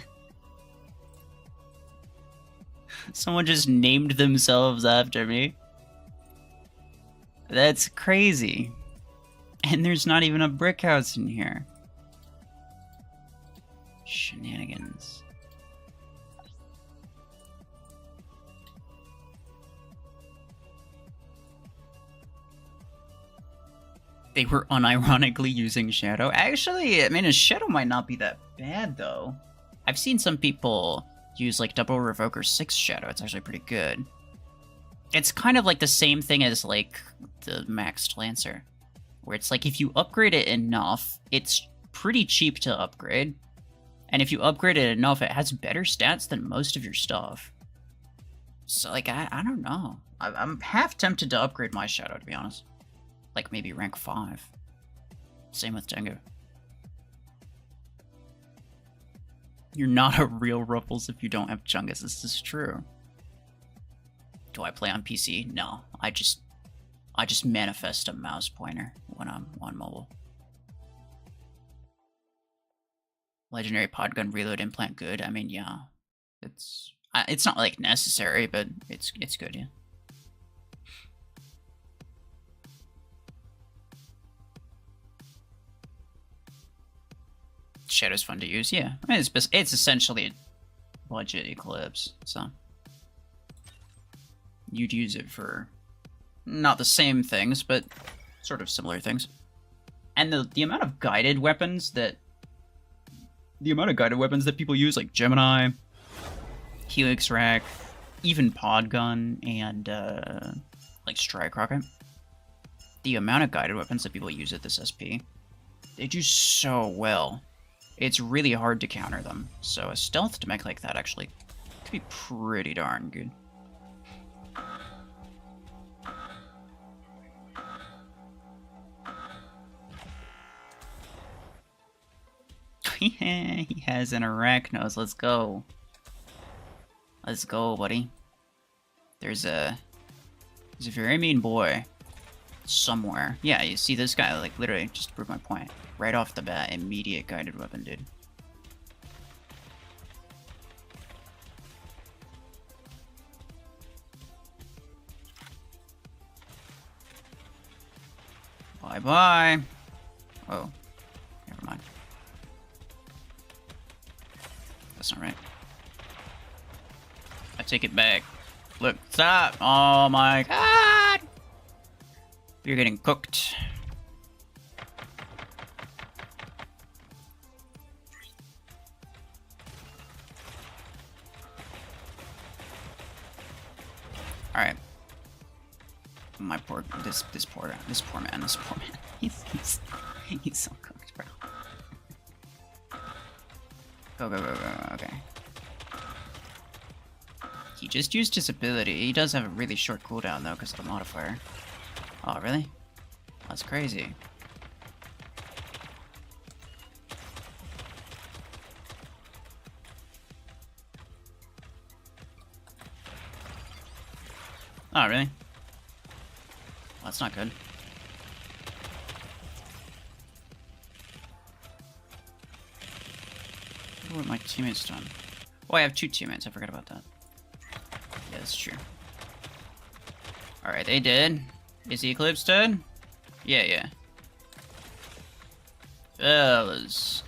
Someone just named themselves after me? That's crazy. And there's not even a brick house in here. Shenanigans. They were unironically using Shadow. Actually, I mean, a Shadow might not be that bad, though. I've seen some people use, like, Double Revoker 6 Shadow. It's actually pretty good. It's kind of like the same thing as, like, the Maxed Lancer. Where it's like, if you upgrade it enough, it's pretty cheap to upgrade. And if you upgrade it enough, it has better stats than most of your stuff. So, like, I don't know. I'm half tempted to upgrade my Shadow, to be honest. Like, maybe rank 5. Same with Tengu. You're not a real RuFFles if you don't have Chungus. This is true. Do I play on PC? No. I just manifest a mouse pointer when I'm on mobile. Legendary Podgun reload implant good. I mean, yeah. It's not, like, necessary, but it's good, yeah. Shadow's fun to use, yeah. I mean, it's essentially a budget Eclipse, so you'd use it for not the same things, but sort of similar things. And the amount of guided weapons that people use, like Gemini, Helix Rack, even Podgun, and like Strike Rocket. The amount of guided weapons that people use at this SP, they do so well. It's really hard to counter them, so a stealth mech like that actually could be pretty darn good. He has an Arachnos. Let's go. Let's go, buddy. There's a very mean boy somewhere. Yeah, you see this guy, like, literally, just to prove my point. Right off the bat, immediate guided weapon, dude. Bye-bye. Oh. Never mind. That's not right. I take it back. Look, stop! Oh my god! You're getting cooked. Alright. My poor this poor man. He's so cooked, bro. Go, okay. He just used his ability. He does have a really short cooldown though because of the modifier. Oh really? That's crazy. Oh really? Well, that's not good. I wonder what my teammates done. Oh, I have 2 teammates. I forgot about that. Yeah, that's true. Alright, they did. Is the Eclipse dead? Yeah. Fellas.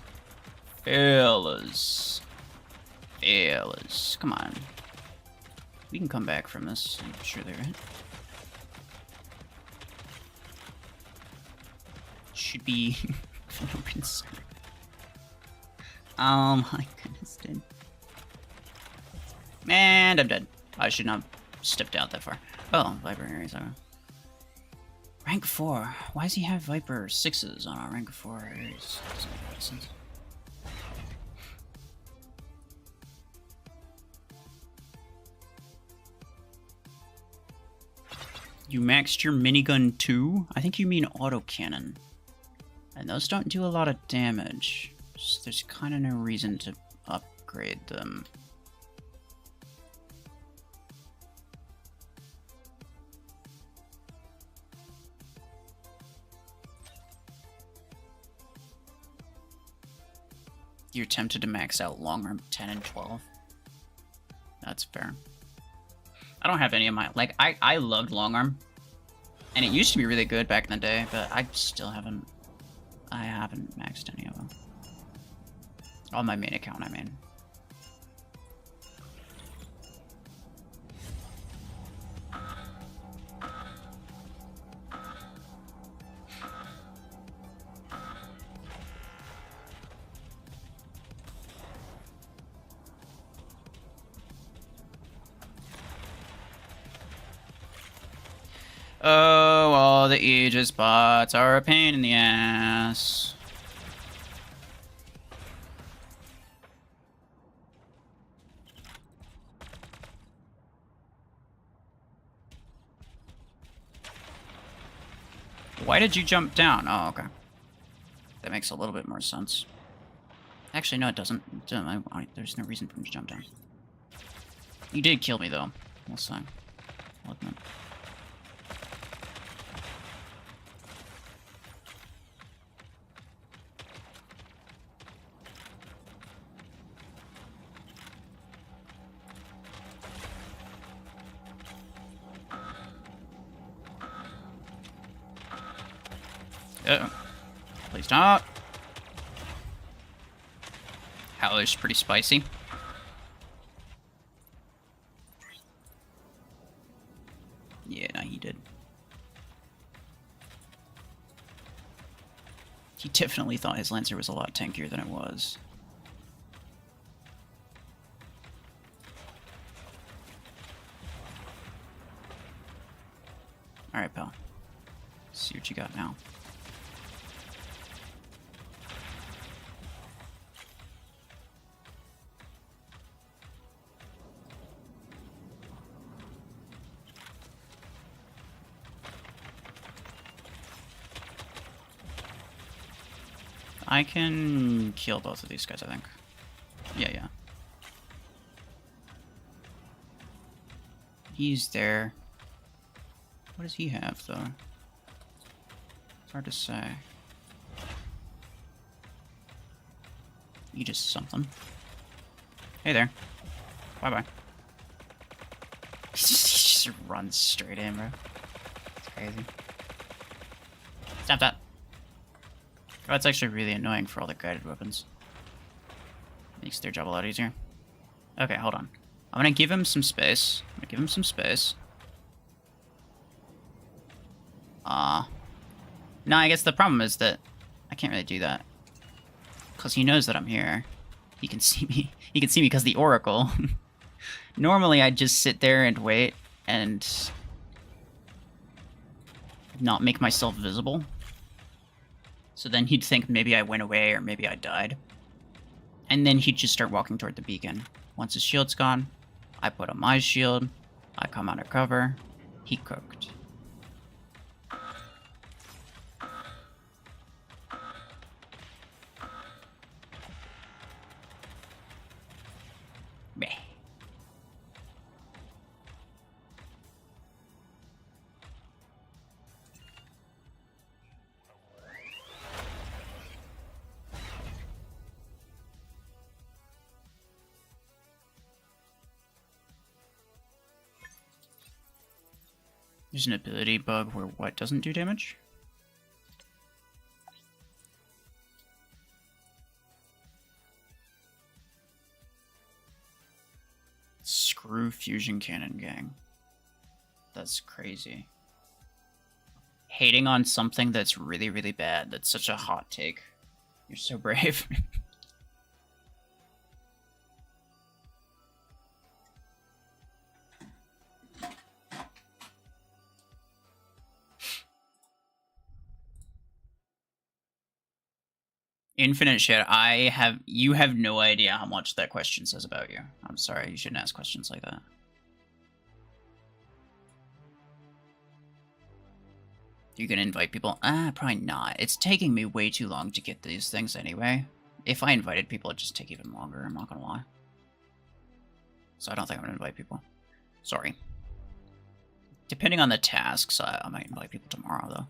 Come on. We can come back from this. I'm sure they're right. Should be no concern. Oh my goodness, dude. And I'm dead. I should not have stepped out that far. Oh, Viper areas. Rank 4. Why does he have Viper 6s on our rank 4 areas? Doesn't make any sense. You maxed your minigun too? I think you mean autocannon. And those don't do a lot of damage. So there's kind of no reason to upgrade them. You're tempted to max out long arm 10 and 12. That's fair. I don't have any of my... Like, I loved long arm. And it used to be really good back in the day, but I still haven't... I haven't maxed any of them. On my main account, I mean. Oh, all the Aegis bots are a pain in the ass. Why did you jump down? Oh, okay. That makes a little bit more sense. Actually, no, it doesn't. There's no reason for him to jump down. You did kill me, though. We'll see. I'll admit. Uh-oh. Please not. Howler's pretty spicy. Yeah, no, he did. He definitely thought his Lancer was a lot tankier than it was. Alright, pal. See what you got now. I can kill both of these guys, I think. Yeah. He's there. What does he have, though? It's hard to say. You just something. Hey there. Bye-bye. He just runs straight in, bro. It's crazy. Stop that. Oh, that's actually really annoying for all the guided weapons. Makes their job a lot easier. Okay, hold on. I'm gonna give him some space. No, I guess the problem is that I can't really do that. Because he knows that I'm here. He can see me. He can see me because the Oracle. Normally, I'd just sit there and wait and not make myself visible. So then he'd think maybe I went away or maybe I died. And then he'd just start walking toward the beacon. Once his shield's gone, I put on my shield. I come out of cover. He cooked. Meh. There's an ability bug where what doesn't do damage? Screw fusion cannon gang. That's crazy. Hating on something that's really, really bad. That's such a hot take. You're so brave. Infinite shit. You have no idea how much that question says about you. I'm sorry, you shouldn't ask questions like that. You can invite people? Probably not. It's taking me way too long to get these things anyway. If I invited people, it'd just take even longer, I'm not gonna lie. So I don't think I'm gonna invite people. Sorry. Depending on the tasks, I might invite people tomorrow, though.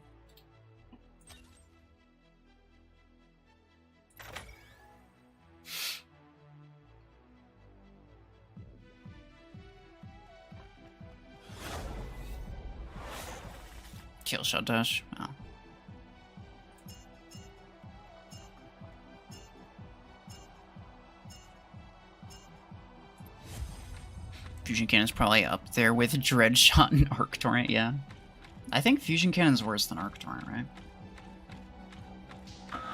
Kill shot dash. Oh. Fusion Cannon's probably up there with Dread Shot and Arc Torrent, yeah. I think Fusion Cannon's worse than Arc Torrent, right?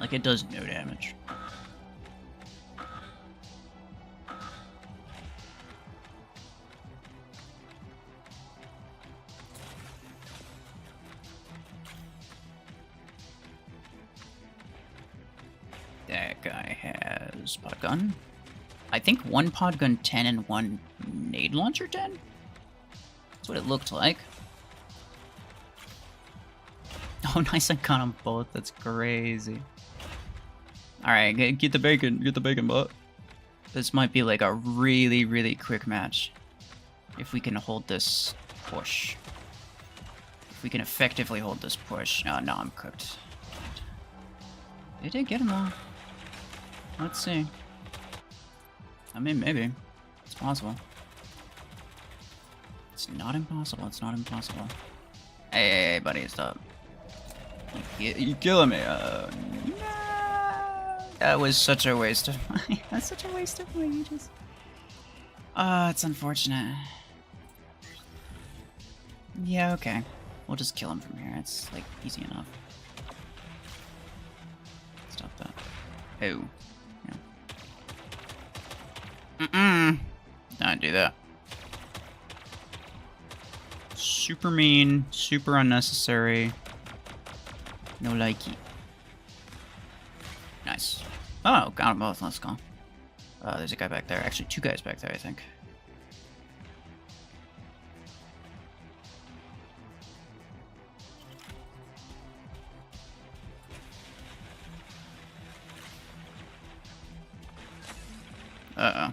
Like, it does no damage. That guy has pod gun. I think one pod gun 10 and one nade launcher 10? That's what it looked like. Oh, nice, I got them both. That's crazy. Alright, get the bacon. Get the bacon, butt. This might be like a really, really quick match. If we can hold this push. If we can effectively hold this push. Oh, no, I'm cooked. They did get him though. Let's see. I mean, maybe. It's possible. It's not impossible. It's not impossible. Hey, buddy, stop. You're killing me. No. That was such a waste of my... That's such a waste of my ages. It's unfortunate. Yeah, okay. We'll just kill him from here. It's, like, easy enough. Stop that. Oh. Don't do that. Super mean, super unnecessary. No likey. Nice. Oh, got them both. Let's go. There's a guy back there. Actually, two guys back there, I think. Uh-oh.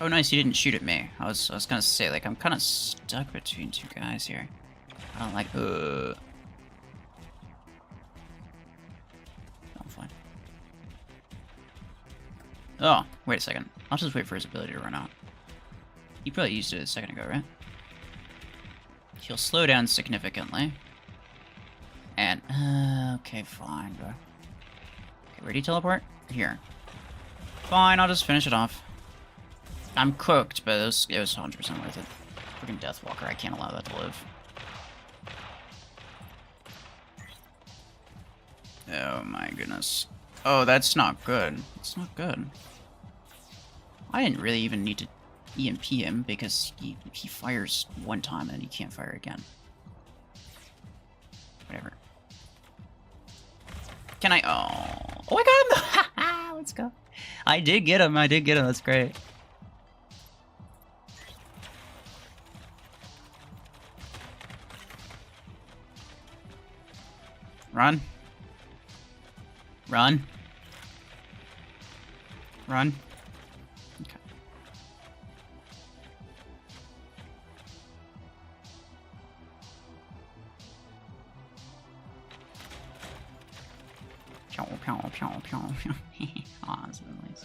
Oh, nice, you didn't shoot at me. I was gonna say, like, I'm kind of stuck between two guys here. I don't like, I'm fine. Oh, wait a second. I'll just wait for his ability to run out. He probably used it a second ago, right? He'll slow down significantly. And, okay, fine. Okay, ready to teleport? Here. Fine, I'll just finish it off. I'm cooked, but it was 100% worth it. Freaking Deathwalker, I can't allow that to live. Oh my goodness. Oh, that's not good. It's not good. I didn't really even need to EMP him because he fires one time and then he can't fire again. Whatever. Can I? Oh, I got him! Let's go. I did get him. That's great. Run. Run. Run. Okay. Pew, pew, pew, pew. Aw, that's really nice.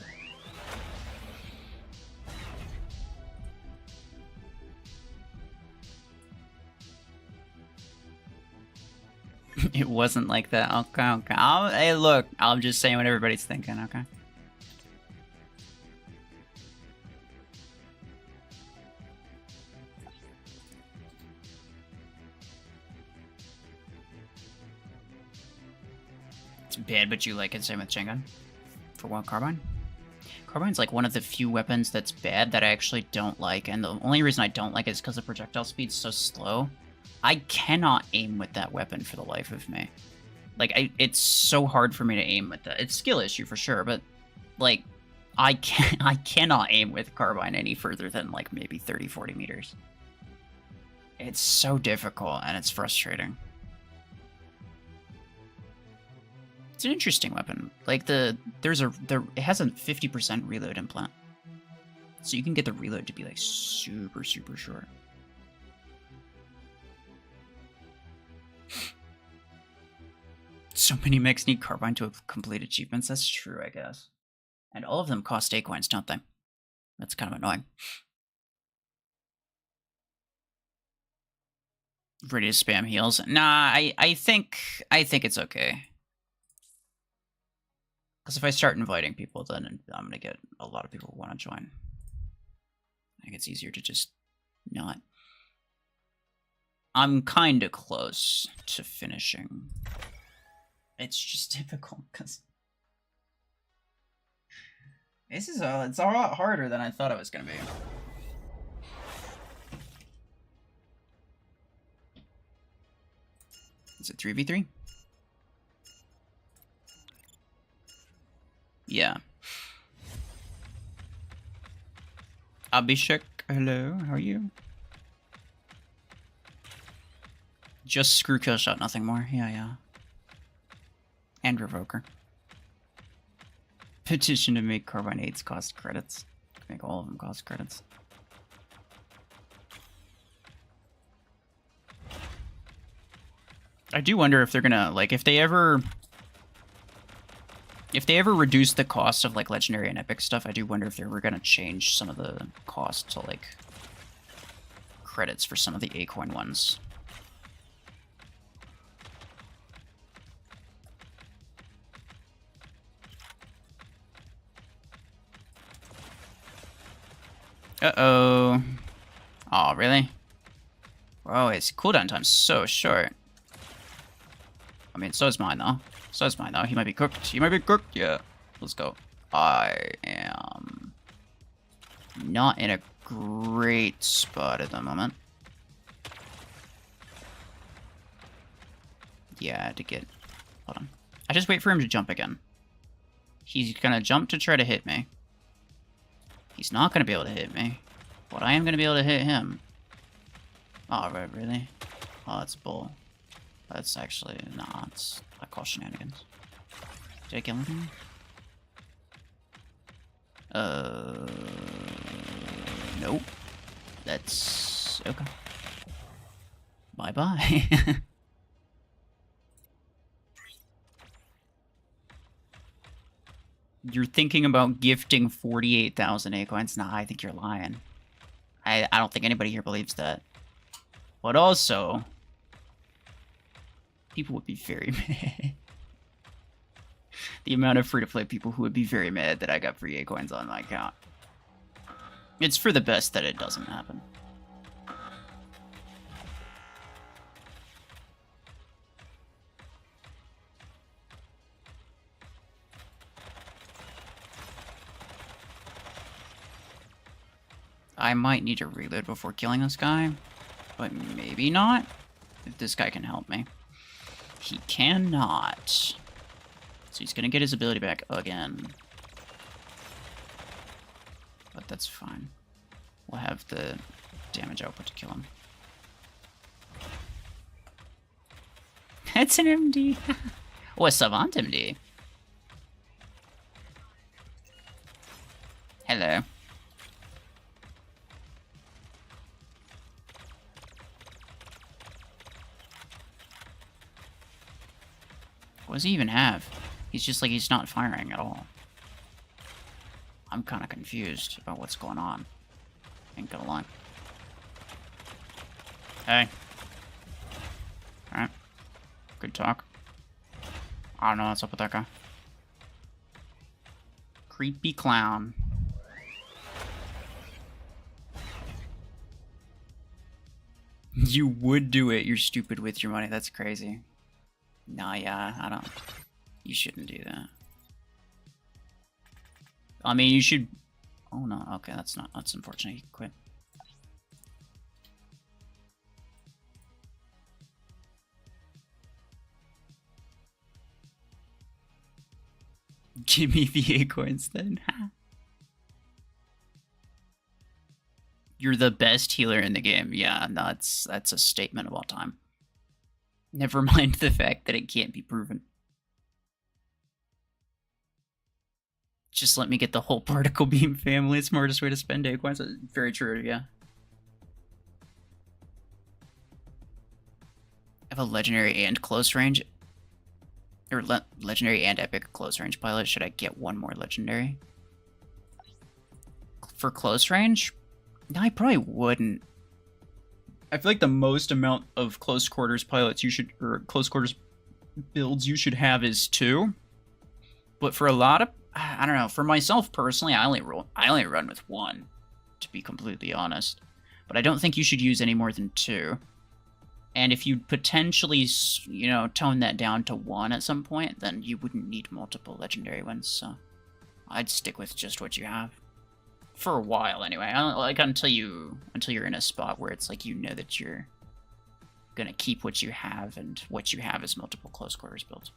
It wasn't like that. Okay, okay. Hey, look, I'm just saying what everybody's thinking, okay? It's bad, but you like it. Same with chain gun. For what, carbine? Carbine's like one of the few weapons that's bad that I actually don't like, and the only reason I don't like it is because the projectile speed's so slow. I cannot aim with that weapon for the life of me. Like, it's so hard for me to aim with that. It's a skill issue for sure, but like, I cannot aim with carbine any further than like maybe 30-40 meters. It's so difficult and it's frustrating. It's an interesting weapon. Like it has a 50% reload implant, so you can get the reload to be like super short. So many mechs need carbine to complete achievements. That's true, I guess. And all of them cost 8 coins, don't they? That's kind of annoying. Ready to spam heals? Nah, I think it's okay. Because if I start inviting people, then I'm gonna get a lot of people who want to join. I think it's easier to just not. I'm kind of close to finishing. It's just difficult because it's a lot harder than I thought it was gonna be. Is it 3v3? Yeah. Abhishek, hello, how are you? Just screw kill shot, nothing more. Yeah. And Revoker. Petition to make carbine 8s cost credits. Make all of them cost credits. I do wonder if they're gonna, like, if they ever reduce the cost of, like, legendary and epic stuff, I do wonder if they were gonna change some of the cost to, like, credits for some of the A-coin ones. Uh-oh. Oh, really? Whoa, his cooldown time's so short. I mean, so is mine, though. He might be cooked. Yeah. Let's go. I am not in a great spot at the moment. Yeah, I had to get... Hold on. I just wait for him to jump again. He's gonna jump to try to hit me. He's not gonna be able to hit me. But I am gonna be able to hit him. Oh, right, really? Oh, that's bull. That's actually... Nah, it's... I call shenanigans. Did I kill him? Nope. That's... okay. Bye-bye. You're thinking about gifting 48,000 A coins? Nah, I think you're lying. I don't think anybody here believes that. But also, people would be very mad. The amount of free-to-play people who would be very mad that I got free A-coins on my account. It's for the best that it doesn't happen. I might need to reload before killing this guy, but maybe not, if this guy can help me. He cannot. So he's gonna get his ability back again. But that's fine. We'll have the damage output to kill him. That's an MD. Oh, a Savant MD. Hello. What does he even have? He's just like, he's not firing at all. I'm kind of confused about what's going on. Ain't gonna lie. Hey. Alright. Good talk. I don't know what's up with that guy. Creepy clown. You would do it, you're stupid with your money, that's crazy. Nah, yeah, I don't... You shouldn't do that. I mean, you should... Oh, no, okay, that's unfortunate. He quit. Give me VA coins, then. You're the best healer in the game. Yeah, no, that's a statement of all time. Never mind the fact that it can't be proven. Just let me get the whole particle beam family. Smartest way to spend A-coins. Very true, yeah. I have a legendary and close range. Or legendary and epic close range pilot. Should I get one more legendary? For close range? No, I probably wouldn't. I feel like the most amount of close quarters pilots you should, or close quarters builds you should have is 2. But for a lot of, I don't know, for myself personally, I only run with 1, to be completely honest. But I don't think you should use any more than 2. And if you potentially, you know, tone that down to 1 at some point, then you wouldn't need multiple legendary ones, so I'd stick with just what you have. For a while, anyway. Like, until you're in a spot where it's like, you know that you're gonna keep what you have, and what you have is multiple close quarters builds.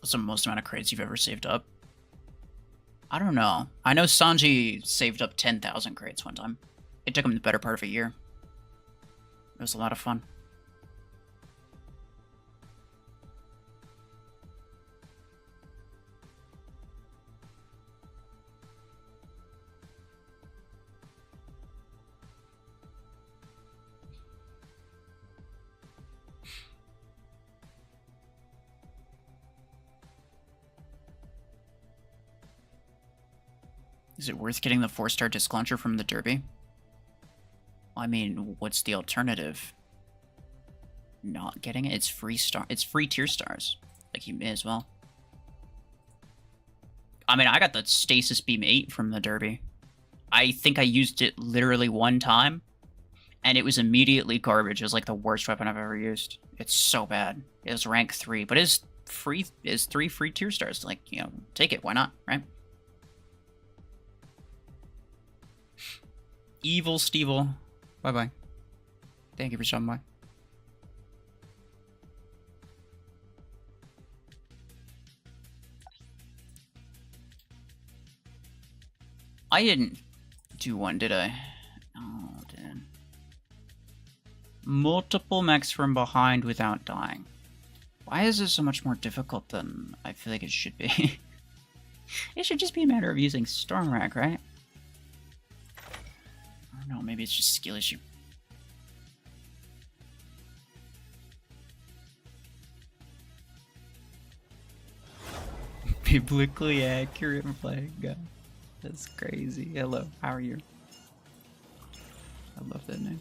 What's the most amount of crates you've ever saved up? I don't know. I know Sanji saved up 10,000 crates one time. It took him the better part of a year. It was a lot of fun. Is it worth getting the 4-star disc launcher from the Derby? I mean, what's the alternative? Not getting it? It's free tier stars. Like, you may as well. I mean, I got the Stasis Beam 8 from the Derby. I think I used it literally 1 time, and it was immediately garbage. It was like the worst weapon I've ever used. It's so bad. It was rank 3, but it's 3 free tier stars. Like, you know, take it. Why not, right? Evil Stevel. Bye-bye. Thank you for stopping by. I didn't do one, did I? Oh, dude. Multiple mechs from behind without dying. Why is this so much more difficult than I feel like it should be? It should just be a matter of using Stormrack, right? I don't know, maybe it's just a skill issue. Biblically accurate flag gun. That's crazy. Hello, how are you? I love that name.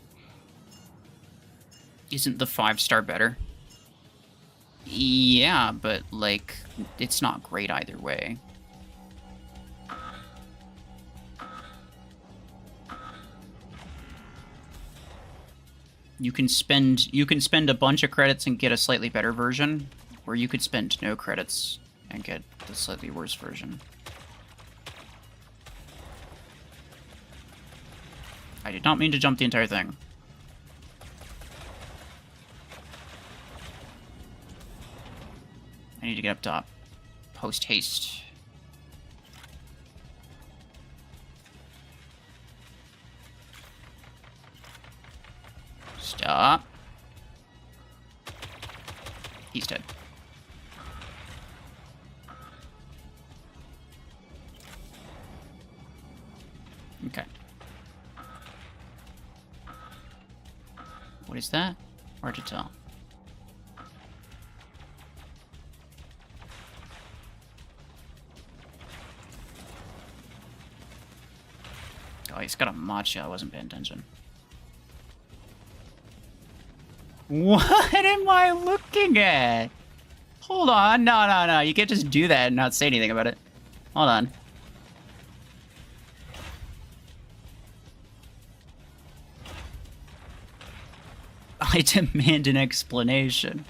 Isn't the 5-star better? Yeah, but, like, it's not great either way. You can spend a bunch of credits and get a slightly better version, or you could spend no credits and get the slightly worse version. I did not mean to jump the entire thing. I need to get up top. Post haste. Stop. He's dead. Okay. What is that? Hard to tell. Oh, he's got a matcha. I wasn't paying attention. What am I looking at? Hold on. No. You can't just do that and not say anything about it. Hold on. I demand an explanation.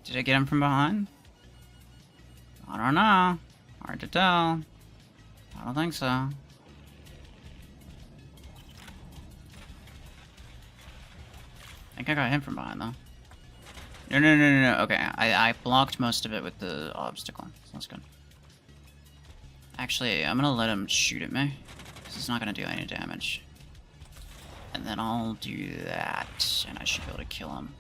Did I get him from behind? I don't know. Hard to tell. I don't think so. I think I got him from behind, though. No. Okay, I blocked most of it with the obstacle. So that's good. Actually, I'm gonna let him shoot at me. This is not gonna do any damage. And then I'll do that, and I should be able to kill him.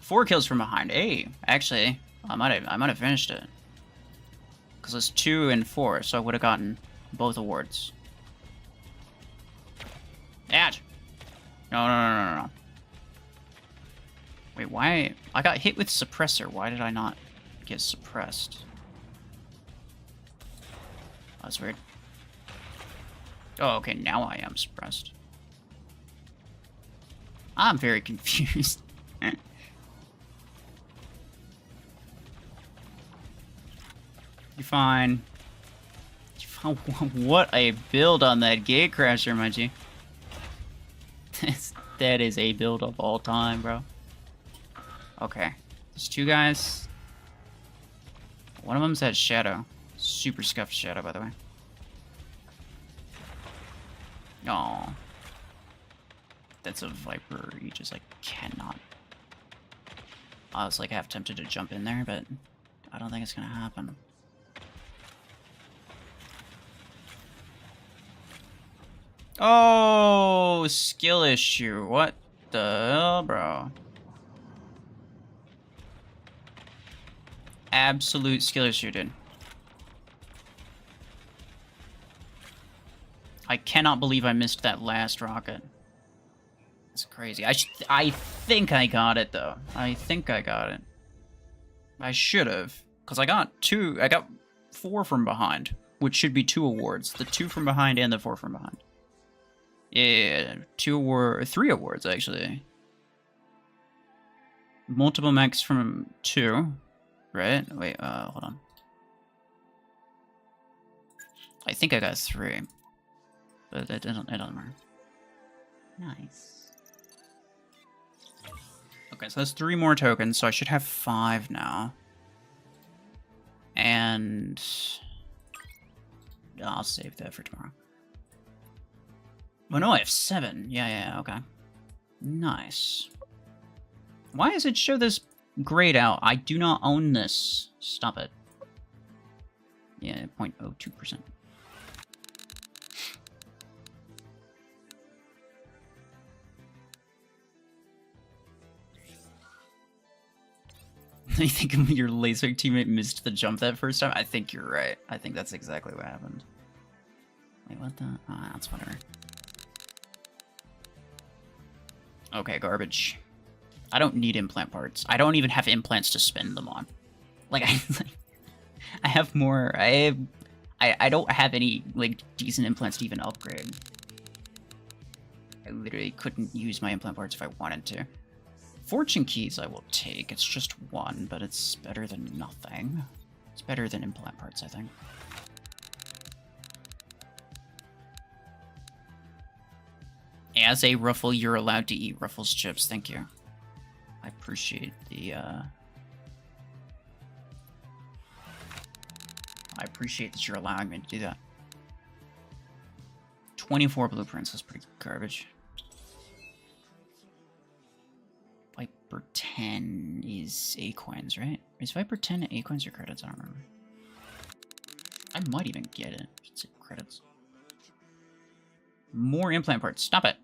4 kills from behind. Hey, actually, I might have finished it. Because it's 2 and 4, so I would have gotten both awards. Ouch! No. Wait, why? I got hit with suppressor. Why did I not get suppressed? Oh, that's weird. Oh, okay, now I am suppressed. I'm very confused. You're fine. What a build on that gate crasher, mind you. That is a build of all time, bro. Okay. There's 2 guys. One of them's that shadow. Super scuffed shadow, by the way. Aw. That's a Viper. You just, like, cannot. I was, like, half tempted to jump in there, but I don't think it's gonna happen. Oh, skill issue. What the hell, bro? Absolute skill issue, dude. I cannot believe I missed that last rocket. It's crazy. I think I got it, though. I think I got it. I should have. Because I got 4 from behind, which should be 2 awards. The 2 from behind and the 4 from behind. Yeah, 3 awards, actually. Multiple mechs from 2, right? Wait, hold on. I think I got 3. But it doesn't matter. Nice. Okay, so that's 3 more tokens, so I should have 5 now. And I'll save that for tomorrow. Oh no, I have 7. Yeah, okay. Nice. Why does it show this grayed out? I do not own this. Stop it. Yeah, 0.02%. You think your laser teammate missed the jump that first time? I think you're right. I think that's exactly what happened. Wait, what the? Ah, that's whatever. Okay, garbage. I don't need implant parts. I don't even have implants to spend them on. Like, I have more... I don't have any, like, decent implants to even upgrade. I literally couldn't use my implant parts if I wanted to. Fortune keys I will take. It's just one, but it's better than nothing. It's better than implant parts, I think. As a RuFFle, you're allowed to eat RuFFles chips. Thank you. I appreciate the, I appreciate that you're allowing me to do that. 24 blueprints is pretty garbage. Viper 10 is A-coins, right? Is Viper 10 A-coins or credits? I don't remember. I might even get it. It's credits. More implant parts. Stop it.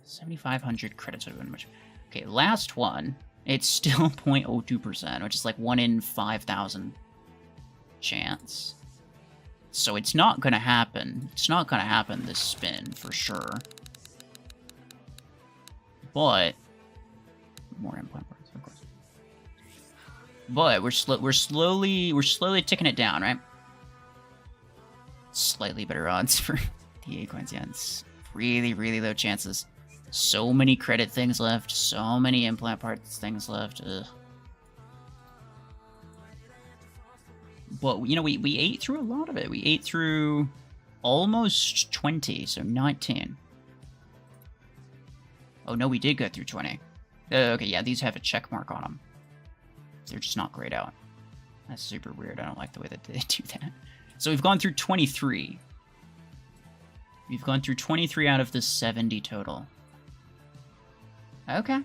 7,500 credits would have been much. Okay, last one. It's still 0.02%, which is like 1 in 5,000 chance. So it's not gonna happen. It's not gonna happen this spin for sure. But more implant parts, of course. But we're slowly ticking it down, right? Slightly better odds for the A-coins. Yeah, it's really, really low chances. So many credit things left. So many implant parts things left. Ugh. But, you know, we ate through a lot of it. We ate through almost 20, so 19. Oh, no, we did go through 20. Okay, yeah, these have a check mark on them. They're just not grayed out. That's super weird. I don't like the way that they do that. So we've gone through 23. We've gone through 23 out of the 70 total. Okay.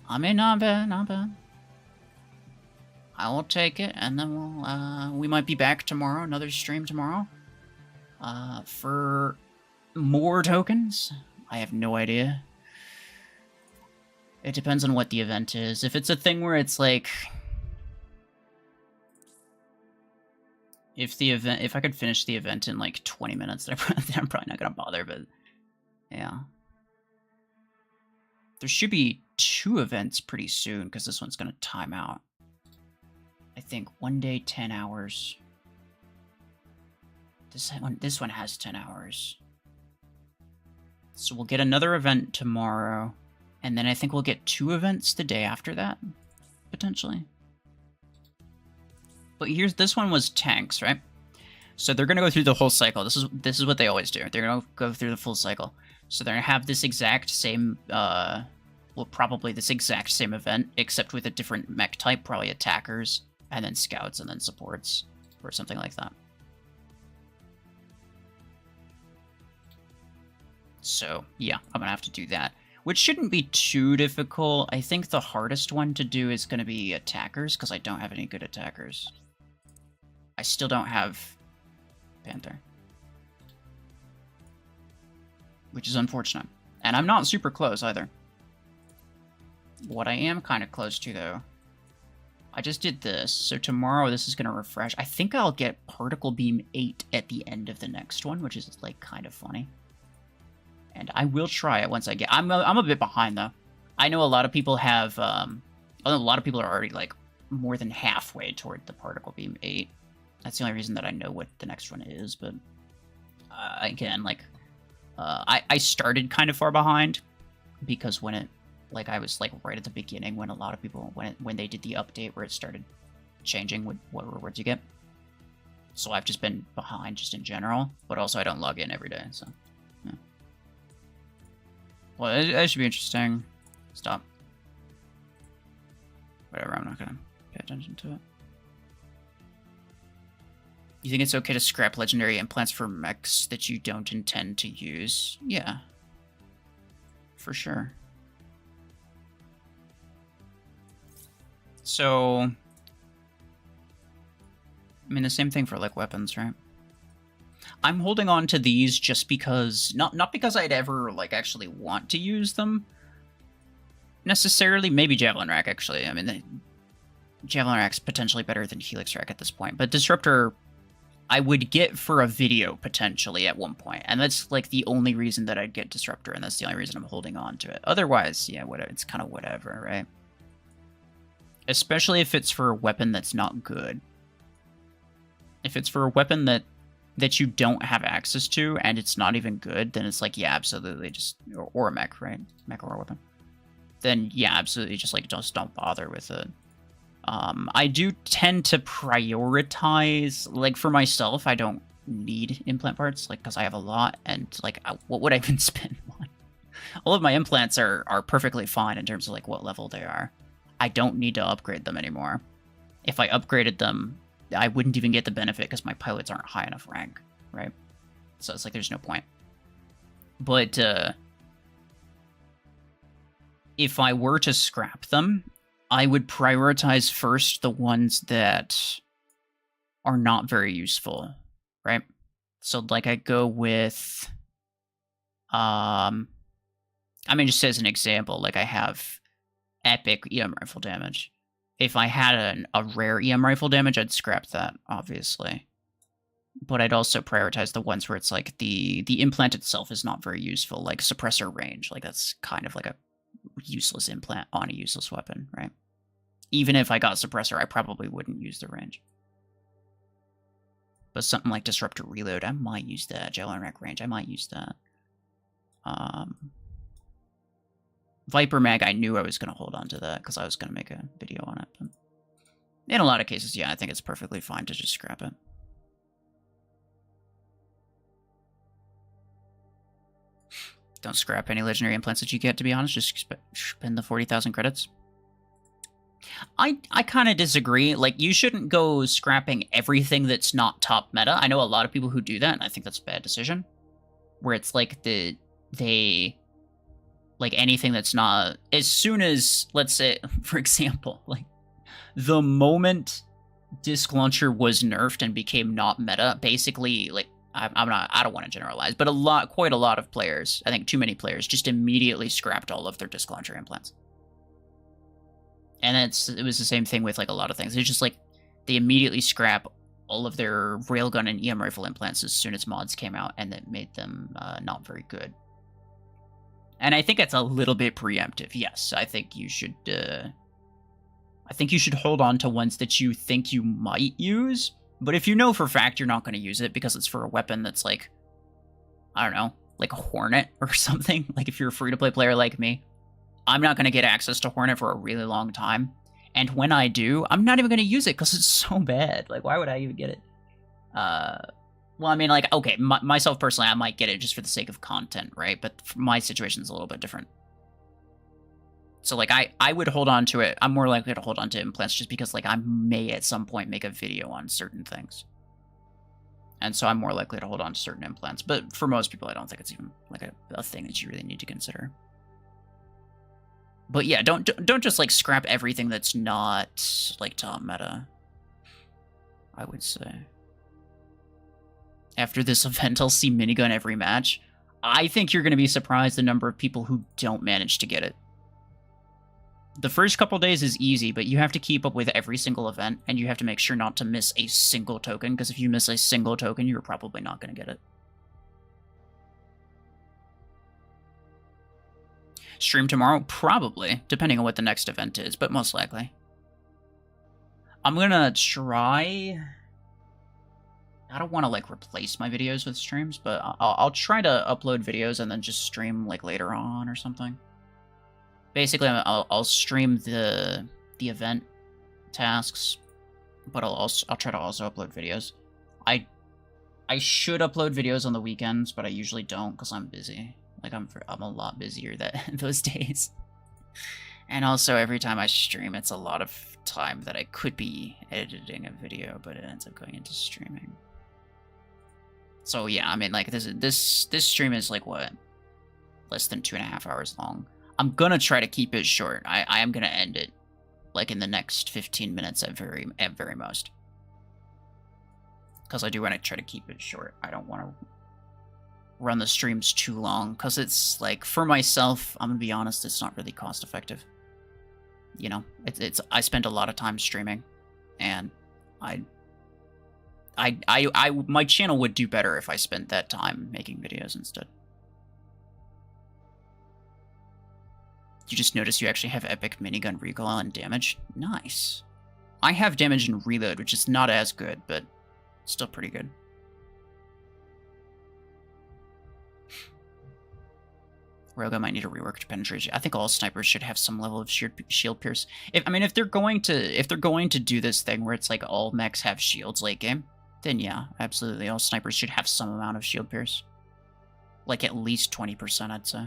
I mean, not bad, not bad. I will take it, and then we'll, we might be back tomorrow, another stream tomorrow. For more tokens? I have no idea. It depends on what the event is. If it's a thing where it's like... If I could finish the event in like 20 minutes, then I'm probably not gonna bother, but... Yeah. There should be 2 events pretty soon, because this one's gonna time out. I think 1 day, 10 hours. This one has 10 hours. So we'll get another event tomorrow, and then I think we'll get 2 events the day after that, potentially. But this one was tanks, right? So they're gonna go through the whole cycle. This is what they always do. They're gonna go through the full cycle. So they're gonna have this exact same, well, probably this exact same event, except with a different mech type, probably attackers, and then scouts, and then supports, or something like that. So, yeah, I'm gonna have to do that. Which shouldn't be too difficult. I think the hardest one to do is gonna be attackers, because I don't have any good attackers. I still don't have Panther. Which is unfortunate. And I'm not super close, either. What I am kind of close to, though... I just did this, so tomorrow this is going to refresh. I think I'll get Particle Beam 8 at the end of the next one, which is, like, kind of funny. And I will try it once I get... I'm a bit behind, though. I know a lot of people have... a lot of people are already, like, more than halfway toward the Particle Beam 8. That's the only reason that I know what the next one is, but... again, like... I started kind of far behind, because when it... Like, I was, like, right at the beginning when a lot of people... When they did the update where it started changing what rewards you get. So I've just been behind just in general, but also I don't log in every day, so... Yeah. Well, it should be interesting. Stop. Whatever, I'm not gonna pay attention to it. You think it's okay to scrap legendary implants for mechs that you don't intend to use? Yeah. For sure. So... I mean, the same thing for, like, weapons, right? I'm holding on to these just because... Not because I'd ever, like, actually want to use them. Necessarily. Maybe Javelin Rack, actually. I mean, Javelin Rack's potentially better than Helix Rack at this point. But Disruptor... I would get for a video potentially at one point, and that's like the only reason that I'd get Disruptor, and that's the only reason I'm holding on to it. Otherwise, yeah, whatever. It's kind of whatever, right? Especially if it's for a weapon that's not good. If it's for a weapon that you don't have access to and it's not even good, then it's like, yeah, absolutely, just or a mech, right? Mech or a weapon. Then yeah, absolutely, just like just don't bother with it. I do tend to prioritize, like for myself, I don't need implant parts, like because I have a lot, and like what would I even spend on? All of my implants are perfectly fine in terms of like what level they are. I don't need to upgrade them anymore. If I upgraded them, I wouldn't even get the benefit because my pilots aren't high enough rank, right? So it's like there's no point. But if I were to scrap them, I would prioritize first the ones that are not very useful, right? So like I go with, I mean, just as an example, like I have epic EM rifle damage. If I had a rare EM rifle damage, I'd scrap that, obviously. But I'd also prioritize the ones where it's like the implant itself is not very useful, like suppressor range. Like that's kind of like a useless implant on a useless weapon, right? Even if I got suppressor, I probably wouldn't use the range. But something like disruptor reload, I might use that. Javelin rack range, I might use that. Viper mag, I knew I was going to hold on to that because I was going to make a video on it. But in a lot of cases, yeah, I think it's perfectly fine to just scrap it. Don't scrap any legendary implants that you get, to be honest. Just spend the 40,000 credits. I kind of disagree. Like, you shouldn't go scrapping everything that's not top meta. I know a lot of people who do that, and I think that's a bad decision. Where it's like like anything that's not, as soon as, let's say, for example, like the moment disc launcher was nerfed and became not meta, basically, like I don't want to generalize, but quite a lot of players, I think too many players, just immediately scrapped all of their disc launcher implants. And it was the same thing with like a lot of things. It's just like they immediately scrap all of their railgun and EM rifle implants as soon as mods came out, and that made them not very good. And I think that's a little bit preemptive. Yes, I think you should. I think you should hold on to ones that you think you might use. But if you know for a fact you're not going to use it because it's for a weapon that's like, I don't know, like a Hornet or something. Like if you're a free-to-play player like me, I'm not going to get access to Hornet for a really long time. And when I do, I'm not even going to use it because it's so bad. Like, why would I even get it? Well, I mean, like, okay, myself personally, I might get it just for the sake of content, right? But my situation's a little bit different. So, like, I would hold on to it. I'm more likely to hold on to implants just because, like, I may at some point make a video on certain things. And so I'm more likely to hold on to certain implants. But for most people, I don't think it's even, like, a thing that you really need to consider. But yeah, don't just, like, scrap everything that's not, like, top meta, I would say. After this event, I'll see minigun every match. I think you're going to be surprised the number of people who don't manage to get it. The first couple days is easy, but you have to keep up with every single event, and you have to make sure not to miss a single token, because if you miss a single token, you're probably not going to get it. Stream tomorrow? Probably, depending on what the next event is, but most likely. I'm going to try... I don't want to, like, replace my videos with streams, but I'll try to upload videos and then just stream, like, later on or something. Basically, I'll stream the event tasks, but I'll try to also upload videos. I should upload videos on the weekends, but I usually don't because I'm busy. Like, I'm a lot busier those days. And also, every time I stream, it's a lot of time that I could be editing a video, but it ends up going into streaming. So yeah, I mean, like, this stream is, like, what? Less than 2.5 hours long. I'm gonna try to keep it short. I am gonna end it, like, in the next 15 minutes at very most. Because I do want to try to keep it short. I don't want to run the streams too long, because it's, like, for myself, I'm gonna be honest, it's not really cost effective. You know, I spend a lot of time streaming, and my channel would do better if I spent that time making videos instead. You just notice you actually have epic minigun recoil and damage. Nice. I have damage and reload, which is not as good, but still pretty good. Railgun might need a rework to penetration. I think all snipers should have some level of shield pierce. If they're going to do this thing where it's like all mechs have shields late game, then yeah, absolutely, all snipers should have some amount of shield pierce. Like at least 20%, I'd say.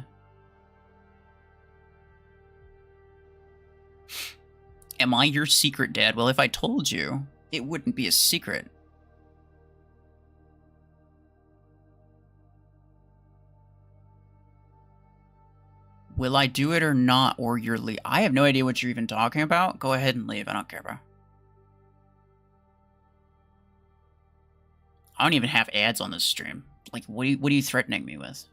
Am I your secret dad? Well, if I told you, it wouldn't be a secret. Will I do it or not, or you're leave? I have no idea what you're even talking about. Go ahead and leave. I don't care, bro. I don't even have ads on this stream. Like, what are you threatening me with?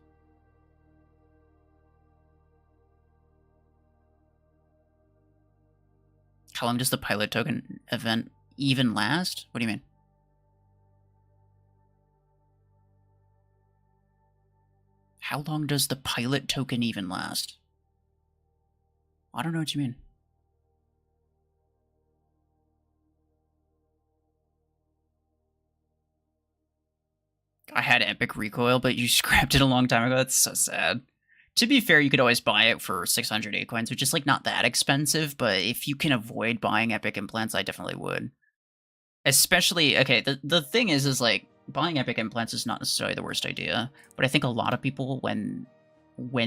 How long does the pilot token event even last? What do you mean? How long does the pilot token even last? I don't know what you mean. I had epic recoil, but you scrapped it a long time ago. That's so sad. To be fair, you could always buy it for 600 A-coins, which is like not that expensive, but if you can avoid buying epic implants, I definitely would. Especially, okay, the thing is like, buying epic implants is not necessarily the worst idea, but I think a lot of people, when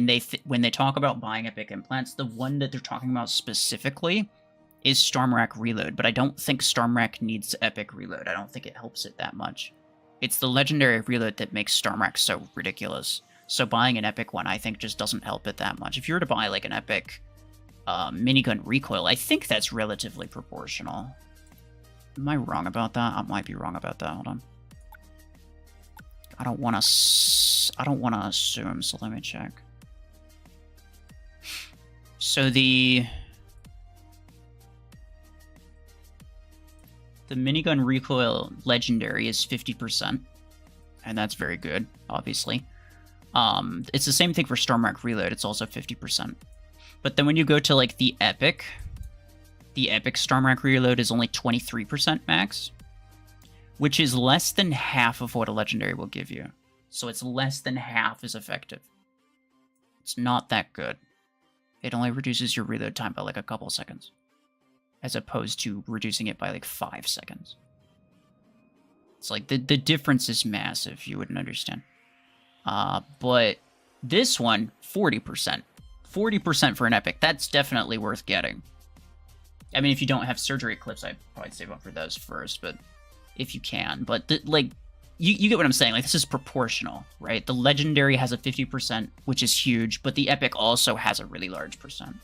they talk about buying epic implants, the one that they're talking about specifically is Stormrack Reload, but I don't think Stormrack needs epic reload. I don't think it helps it that much. It's the legendary reload that makes Stormrack so ridiculous. So buying an epic one, I think, just doesn't help it that much. If you were to buy like an epic minigun recoil, I think that's relatively proportional. Am I wrong about that? I might be wrong about that. Hold on. I don't want to assume, so let me check. So the minigun recoil legendary is 50%, and that's very good, obviously. It's the same thing for Stormrack Reload, it's also 50%. But then when you go to like the epic Stormrack Reload is only 23% max, which is less than half of what a legendary will give you. So it's less than half as effective. It's not that good. It only reduces your reload time by like a couple seconds, as opposed to reducing it by like 5 seconds. It's like the difference is massive, you wouldn't understand. But this one, 40%. 40% for an epic, that's definitely worth getting. I mean, if you don't have surgery clips, I'd probably save up for those first, but if you can. But, like, you get what I'm saying. Like, this is proportional, right? The legendary has a 50%, which is huge, but the epic also has a really large percent.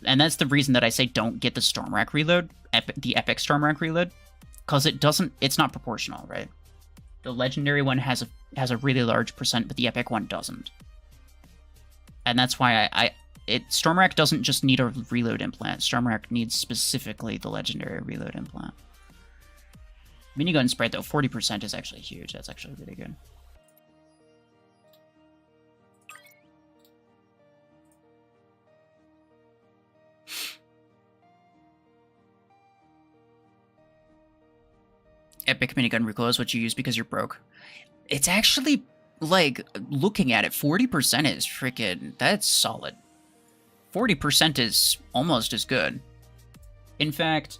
And that's the reason that I say don't get the Stormrack Reload, the epic Stormrack Reload, because it's not proportional, right? The legendary one has a really large percent, but the epic one doesn't. And that's why Stormrack doesn't just need a reload implant. Stormrack needs specifically the legendary reload implant. Minigun spread, though, 40% is actually huge. That's actually really good. Epic minigun recoil is what you use because you're broke. It's actually, like, looking at it, 40% is freaking, that's solid. 40% is almost as good. In fact,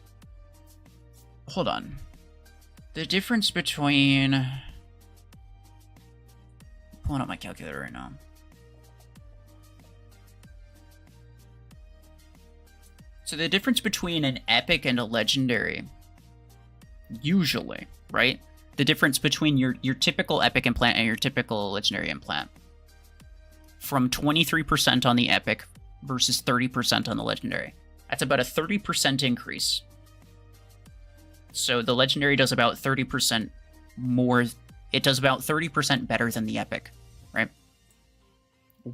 hold on. The difference between... Pulling up my calculator right now. So the difference between an epic and a legendary, usually, right? The difference between your typical epic implant and your typical legendary implant, from 23% on the epic versus 30% on the legendary. That's about a 30% increase. So the legendary does about 30% more. It does about 30% better than the epic, right?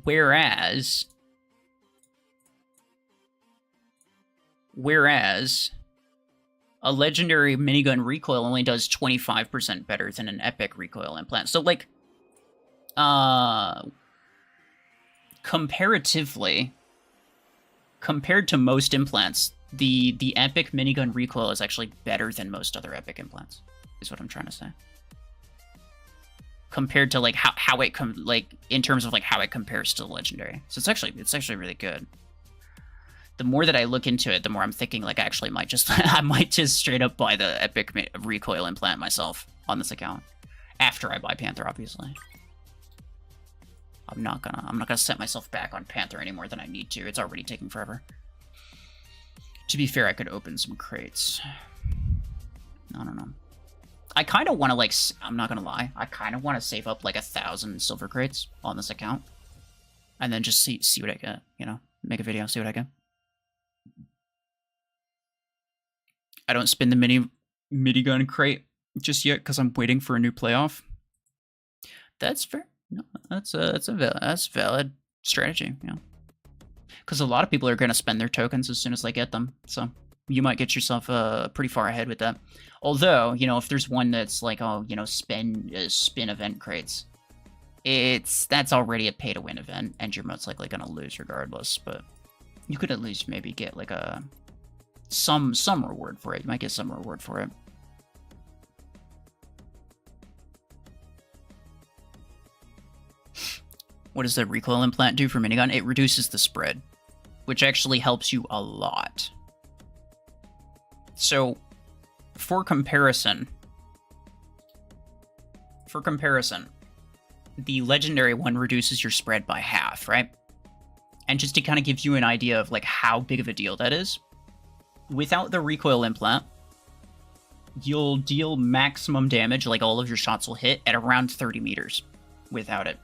Whereas a legendary minigun recoil only does 25% better than an epic recoil implant. So, like, comparatively, compared to most implants, the epic minigun recoil is actually better than most other epic implants, is what I'm trying to say. Compared to, like, how it in terms of, like, how it compares to the legendary. So it's actually really good. The more that I look into it, the more I'm thinking, like, actually I might just straight up buy the epic recoil implant myself on this account. After I buy Panther, obviously. I'm not gonna set myself back on Panther any more than I need to. It's already taking forever. To be fair, I could open some crates. I don't know. I kind of want to, like, I'm not gonna lie, I kind of want to save up like 1,000 silver crates on this account, and then just see what I get. You know, make a video, see what I get. I don't spin the minigun crate just yet because I'm waiting for a new playoff. That's fair. No, that's valid strategy. You know, because a lot of people are going to spend their tokens as soon as they get them. So you might get yourself pretty far ahead with that. Although, you know, if there's one that's like, oh, you know, spin event crates, that's already a pay to win event, and you're most likely going to lose regardless. But you could at least maybe get like some reward for it. You might get some reward for it. What does the recoil implant do for minigun? It reduces the spread, which actually helps you a lot. So, for comparison, the legendary one reduces your spread by half, right? And just to kind of give you an idea of like how big of a deal that is, without the recoil implant, you'll deal maximum damage, like all of your shots will hit, at around 30 meters without it.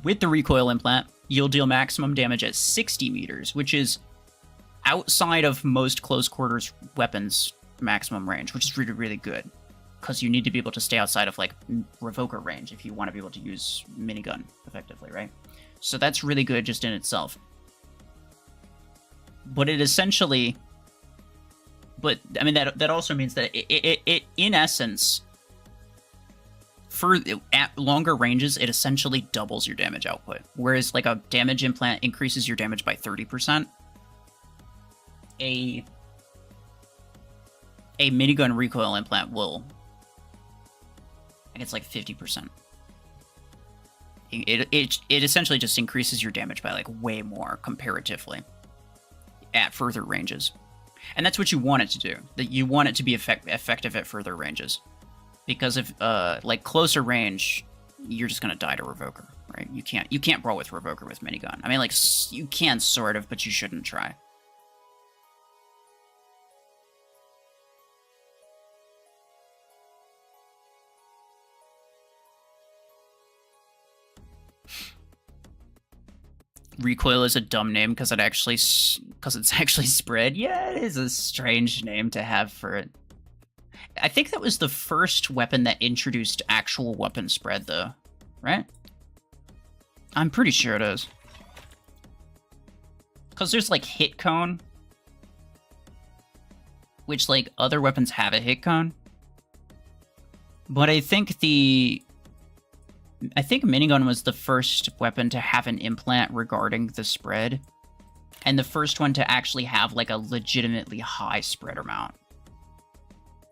With the recoil implant, you'll deal maximum damage at 60 meters, which is outside of most close quarters weapons maximum range, which is really, really good, because you need to be able to stay outside of like revoker range if you want to be able to use minigun effectively, right? So that's really good just in itself. But it essentially... But, I mean, that also means that it in essence, at longer ranges, it essentially doubles your damage output. Whereas, like, a damage implant increases your damage by 30%, a minigun recoil implant will... And it's like 50%. It essentially just increases your damage by, like, way more, comparatively, at further ranges. And that's what you want it to do. That you want it to be effective at further ranges. Because if, like, closer range, you're just gonna die to Revoker, right? You can't brawl with Revoker with minigun. I mean, like, you can sort of, but you shouldn't try. Recoil is a dumb name because it's actually spread. Yeah, it is a strange name to have for it. I think that was the first weapon that introduced actual weapon spread, though, right? I'm pretty sure it is. Because there's, like, hit cone, which, like, other weapons have a hit cone. But I think minigun was the first weapon to have an implant regarding the spread, and the first one to actually have, like, a legitimately high spread amount.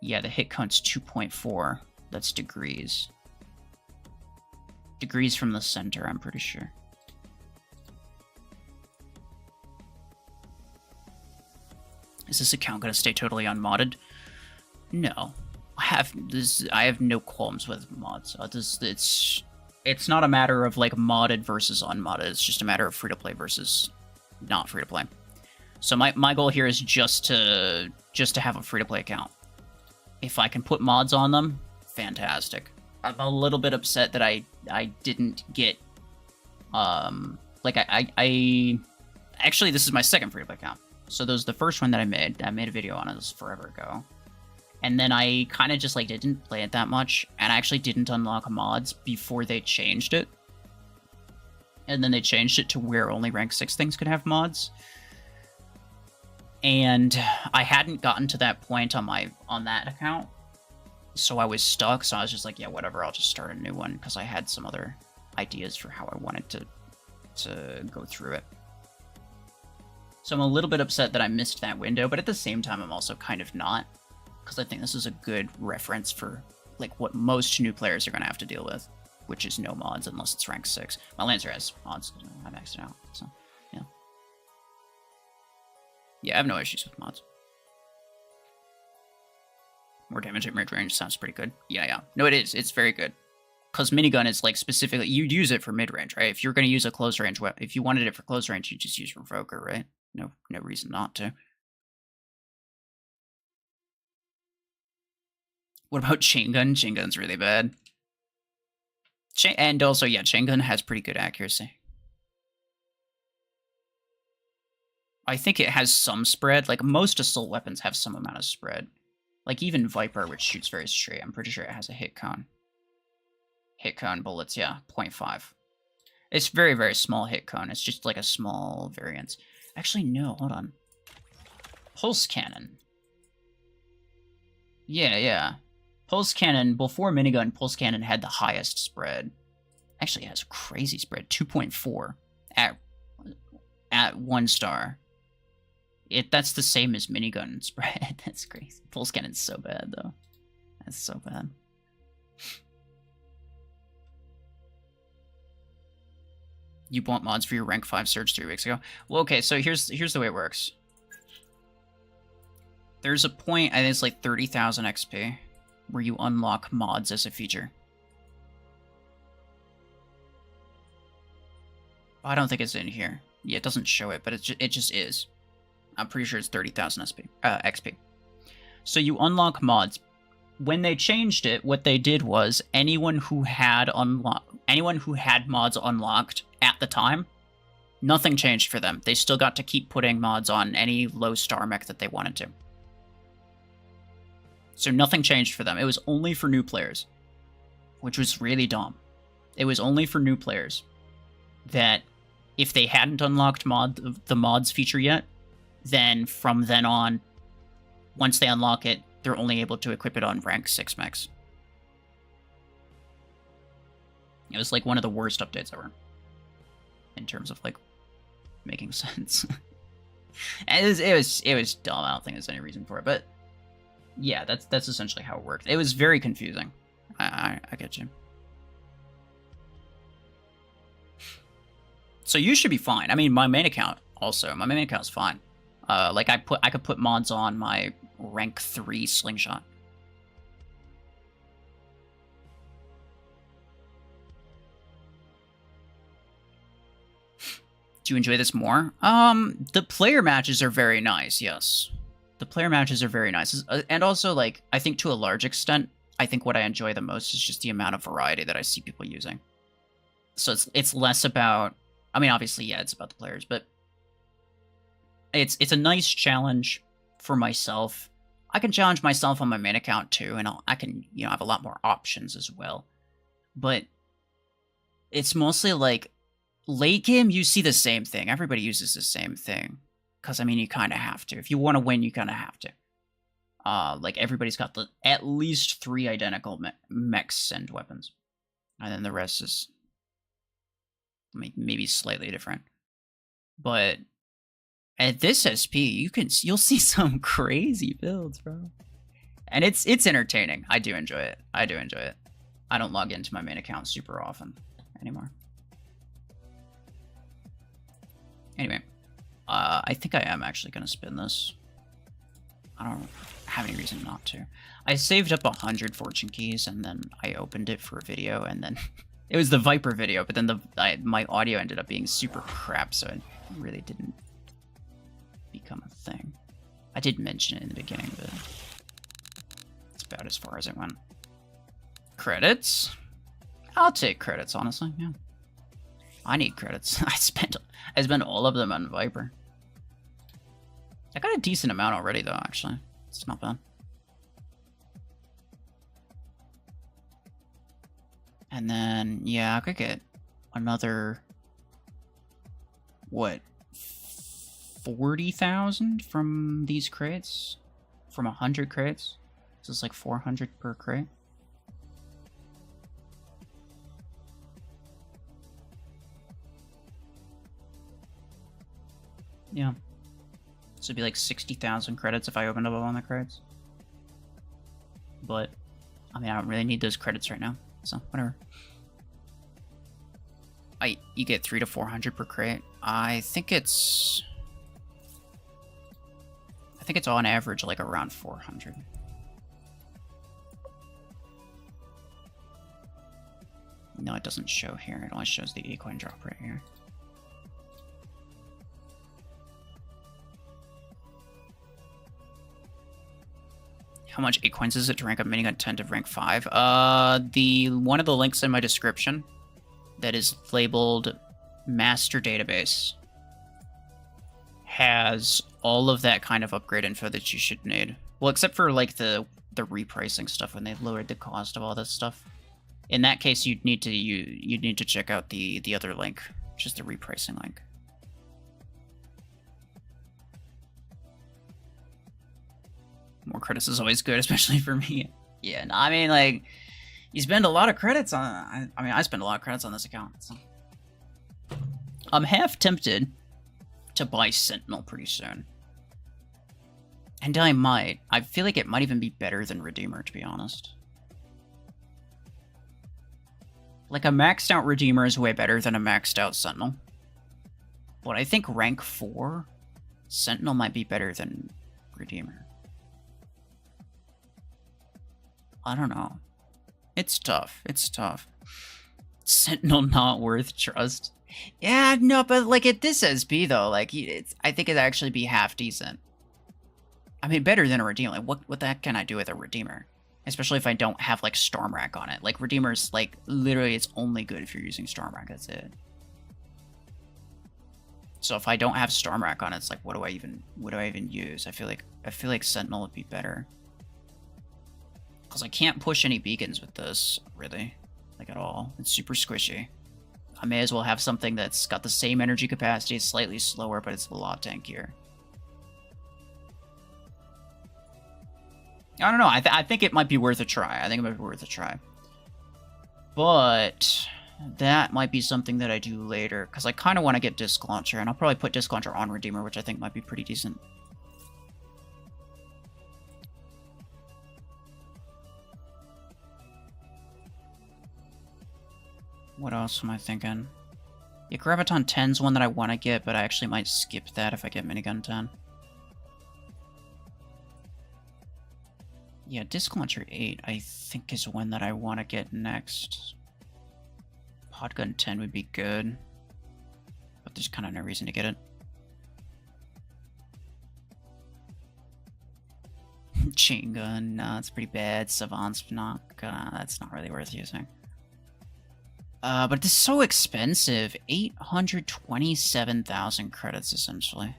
Yeah, the hit cone's 2.4. That's degrees. Degrees from the center, I'm pretty sure. Is this account gonna stay totally unmodded? No. I have no qualms with mods. It's not a matter of, like, modded versus unmodded. It's just a matter of free-to-play versus not free-to-play. So my goal here is just to have a free-to-play account. If I can put mods on them, fantastic. I'm a little bit upset that I didn't get, like, actually, this is my second free-to-play account. So the first one that I made a video on it was forever ago. And then I kind of just, like, didn't play it that much, and I actually didn't unlock mods before they changed it. And then they changed it to where only rank 6 things could have mods. And I hadn't gotten to that point on that account, so I was stuck. So I was just like, yeah, whatever. I'll just start a new one because I had some other ideas for how I wanted to go through it. So I'm a little bit upset that I missed that window, but at the same time, I'm also kind of not, because I think this is a good reference for like what most new players are going to have to deal with, which is no mods unless it's rank 6. My Lancer has mods. I maxed it out, so yeah. Yeah, I have no issues with mods. More damage at mid-range sounds pretty good. Yeah. No, it is. It's very good. Because minigun is like specifically, you'd use it for mid-range, right? If you're going to use a close range weapon, if you wanted it for close range, you just use Revoker, right? No reason not to. What about chain gun? Chain gun's really bad. And also, yeah, chain gun has pretty good accuracy. I think it has some spread. Like, most assault weapons have some amount of spread. Like, even Viper, which shoots very straight, I'm pretty sure it has a hit cone. Hit cone bullets, yeah, 0.5. It's very, very small hit cone. It's just like a small variance. Actually, no, hold on. Pulse cannon. Yeah. Pulse cannon, before minigun, pulse cannon had the highest spread. Actually, it has a crazy spread, 2.4 at 1 star. That's the same as minigun spread. That's crazy. Pulse cannon's so bad, though. That's so bad. You bought mods for your rank 5 surge 3 weeks ago. Well, okay, so here's the way it works. There's a point, I think it's like 30,000 XP, where you unlock mods as a feature. I don't think it's in here. Yeah, it doesn't show it, but it just is. I'm pretty sure it's 30,000 XP. So you unlock mods. When they changed it, what they did was anyone who had mods unlocked at the time, nothing changed for them. They still got to keep putting mods on any low star mech that they wanted to. So nothing changed for them. It was only for new players, which was really dumb. It was only for new players that if they hadn't unlocked the mods feature yet, then from then on, once they unlock it, they're only able to equip it on rank 6 mechs. It was like one of the worst updates ever. In terms of like making sense. it was dumb. I don't think there's any reason for it, but yeah, that's essentially how it worked. It was very confusing. I get you. So you should be fine. I mean, my main account is fine. Like I could put mods on my rank 3 slingshot. Do you enjoy this more? The player matches are very nice, yes. The player matches are very nice. And also, like, I think to a large extent, I think what I enjoy the most is just the amount of variety that I see people using. So it's less about, I mean, obviously, yeah, it's about the players, but it's a nice challenge for myself. I can challenge myself on my main account too, and I can, you know, have a lot more options as well. But it's mostly like, late game, you see the same thing. Everybody uses the same thing. Because, I mean, you kind of have to. If you want to win, you kind of have to. Like, everybody's got at least 3 identical mechs and weapons. And then the rest is maybe slightly different. But at this SP, you'll see some crazy builds, bro. And it's entertaining. I do enjoy it. I don't log into my main account super often anymore. Anyway, I think I am actually going to spin this. I don't have any reason not to. I saved up 100 fortune keys, and then I opened it for a video, and then it was the Viper video, but then my audio ended up being super crap, so it really didn't become a thing. I did mention it in the beginning, but it's about as far as it went. Credits? I'll take credits, honestly, yeah. I need credits. I spent all of them on Viper. I got a decent amount already, though, actually. It's not bad. And then, yeah, I could get another, what, 40,000 from these crates. From 100 crates. So it's like 400 per crate. Yeah. So it'd be like 60,000 credits if I opened up all the crates. But, I mean, I don't really need those credits right now. So, whatever. You get 300 to 400 per crate. I think it's on average like around 400. No, it doesn't show here. It only shows the ecoin drop right here. How much ecoins is it to rank up Minigun 10 to rank 5? One of the links in my description that is labeled Master Database has all of that kind of upgrade info that you should need. Well, except for like the repricing stuff when they've lowered the cost of all this stuff. In that case, you'd need to check out the other link, which is the repricing link. More credits is always good, especially for me. Yeah, no, I mean, like, you spend a lot of credits on... I mean, I spend a lot of credits on this account, so... I'm half tempted to buy Sentinel pretty soon. And I might. I feel like it might even be better than Redeemer, to be honest. Like, a maxed out Redeemer is way better than a maxed out Sentinel. But I think rank 4, Sentinel might be better than Redeemer. I don't know. It's tough. It's tough. Sentinel not worth trust. Yeah, no, but like at this SB though, like I think it'd actually be half decent. I mean, better than a Redeemer. Like, what the heck can I do with a Redeemer? Especially if I don't have like Stormrack on it. Like Redeemer's like literally it's only good if you're using Stormrack. That's it. So if I don't have Stormrack on it, it's like what do I even use? I feel like Sentinel would be better. Because I can't push any beacons with this, really. Like, at all. It's super squishy. I may as well have something that's got the same energy capacity, it's slightly slower, but it's a lot tankier. I don't know, I think it might be worth a try. I think it might be worth a try. But that might be something that I do later, because I kind of want to get Disc Launcher, and I'll probably put Disc Launcher on Redeemer, which I think might be pretty decent. What else am I thinking? Yeah, Graviton 10's one that I want to get, but I actually might skip that if I get Minigun 10. Yeah, Disc Launcher 8, I think is one that I want to get next. Podgun 10 would be good, but there's kind of no reason to get it. Chain Gun, no, it's pretty bad. Savant's not, that's not really worth using. But this is so expensive. 827,000 credits, essentially.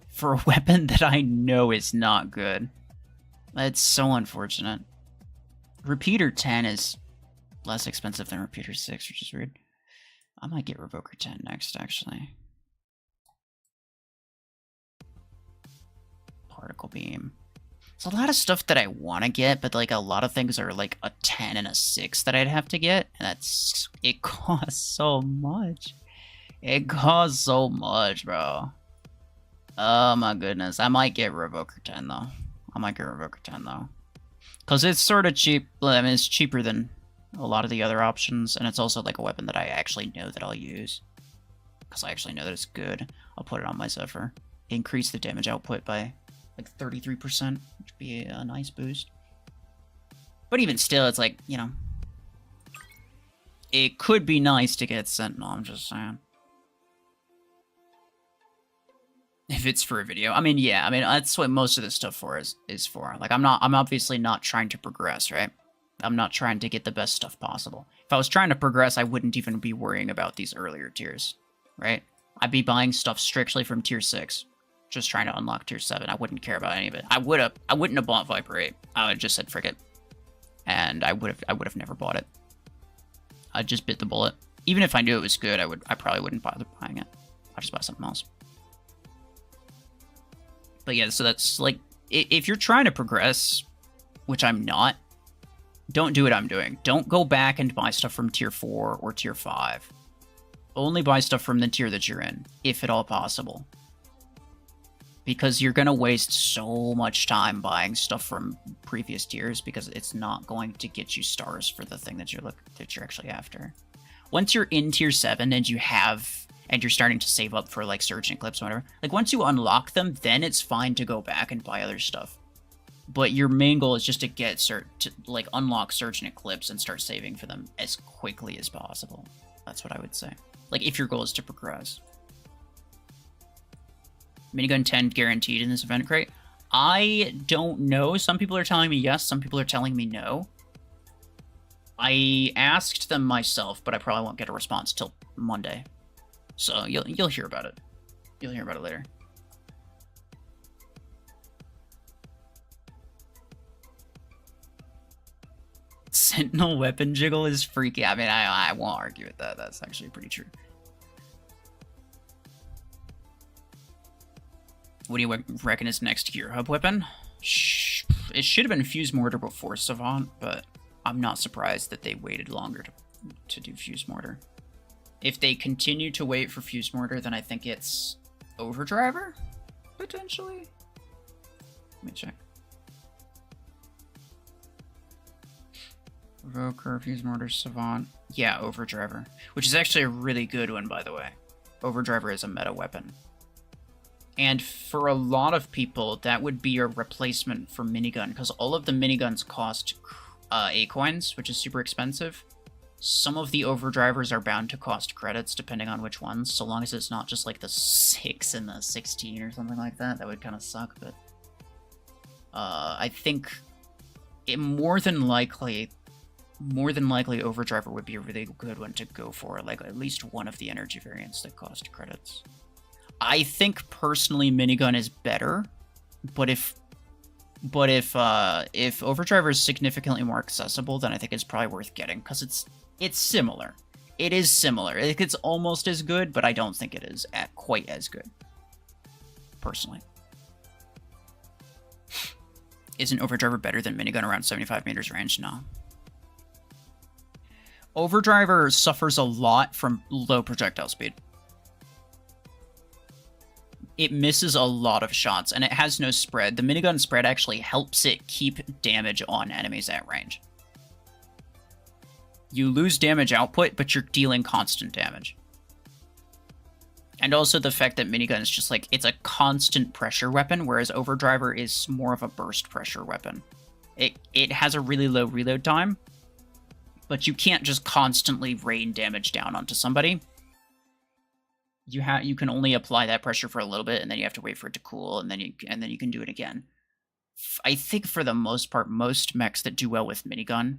For a weapon that I know is not good. That's so unfortunate. Repeater 10 is less expensive than Repeater 6, which is weird. I might get Revoker 10 next, actually. Particle Beam. There's a lot of stuff that I want to get, but like a lot of things are like a 10 and a 6 that I'd have to get, and it costs so much. It costs so much, bro. Oh my goodness. I might get Revoker 10 though. Because it's sort of cheap. I mean, it's cheaper than a lot of the other options, and it's also like a weapon that I actually know that I'll use. Because I actually know that it's good. I'll put it on my Zephyr. Increase the damage output by like 33%, which would be a nice boost. But even still, it's like, you know, it could be nice to get Sentinel, I'm just saying. If it's for a video. I mean, yeah, I mean, that's what most of this stuff for is for. Like, I'm obviously not trying to progress, right? I'm not trying to get the best stuff possible. If I was trying to progress, I wouldn't even be worrying about these earlier tiers, right? I'd be buying stuff strictly from tier 6. Just trying to unlock tier 7. I wouldn't care about any of it. I wouldn't have bought Viper 8. I would have just said frick it. And I would have never bought it. I'd just bit the bullet. Even if I knew it was good, I probably wouldn't bother buying it. I'd just buy something else. But yeah, so that's like, if you're trying to progress, which I'm not, don't do what I'm doing. Don't go back and buy stuff from tier 4 or tier 5. Only buy stuff from the tier that you're in, if at all possible. Because you're going to waste so much time buying stuff from previous tiers because it's not going to get you stars for the thing that you're actually after. Once you're in tier 7 and you're starting to save up for like Surge and Eclipse or whatever, like once you unlock them, then it's fine to go back and buy other stuff. But your main goal is just to unlock Surge and Eclipse and start saving for them as quickly as possible. That's what I would say. Like, if your goal is to progress. Minigun 10 guaranteed in this event crate? I don't know. Some people are telling me yes, some people are telling me no. I asked them myself, but I probably won't get a response till Monday. So you'll hear about it. You'll hear about it later. Sentinel weapon jiggle is freaky. I mean, I won't argue with that. That's actually pretty true. What do you reckon is next Gear Hub weapon? It should have been Fuse Mortar before Savant, but I'm not surprised that they waited longer to do Fuse Mortar. If they continue to wait for Fuse Mortar, then I think it's Overdriver, potentially? Let me check. Provoker, Fuse Mortar, Savant. Yeah, Overdriver. Which is actually a really good one, by the way. Overdriver is a meta weapon. And for a lot of people, that would be a replacement for Minigun, because all of the Miniguns cost A-coins, which is super expensive. Some of the Overdrivers are bound to cost credits, depending on which ones, so long as it's not just like the 6 and the 16 or something like that. That would kind of suck, but... I think more than likely Overdriver would be a really good one to go for, like at least one of the energy variants that cost credits. I think personally Minigun is better, but if Overdriver is significantly more accessible, then I think it's probably worth getting, because it's similar. It is similar. It's almost as good, but I don't think it is quite as good, personally. Isn't Overdriver better than Minigun around 75 meters range? No. Overdriver suffers a lot from low projectile speed. It misses a lot of shots, and it has no spread. The Minigun spread actually helps it keep damage on enemies at range. You lose damage output, but you're dealing constant damage. And also the fact that Minigun is just like, it's a constant pressure weapon, whereas Overdriver is more of a burst pressure weapon. It has a really low reload time, but you can't just constantly rain damage down onto somebody. You can only apply that pressure for a little bit, and then you have to wait for it to cool, and then you can do it again. I think for the most part, most mechs that do well with Minigun,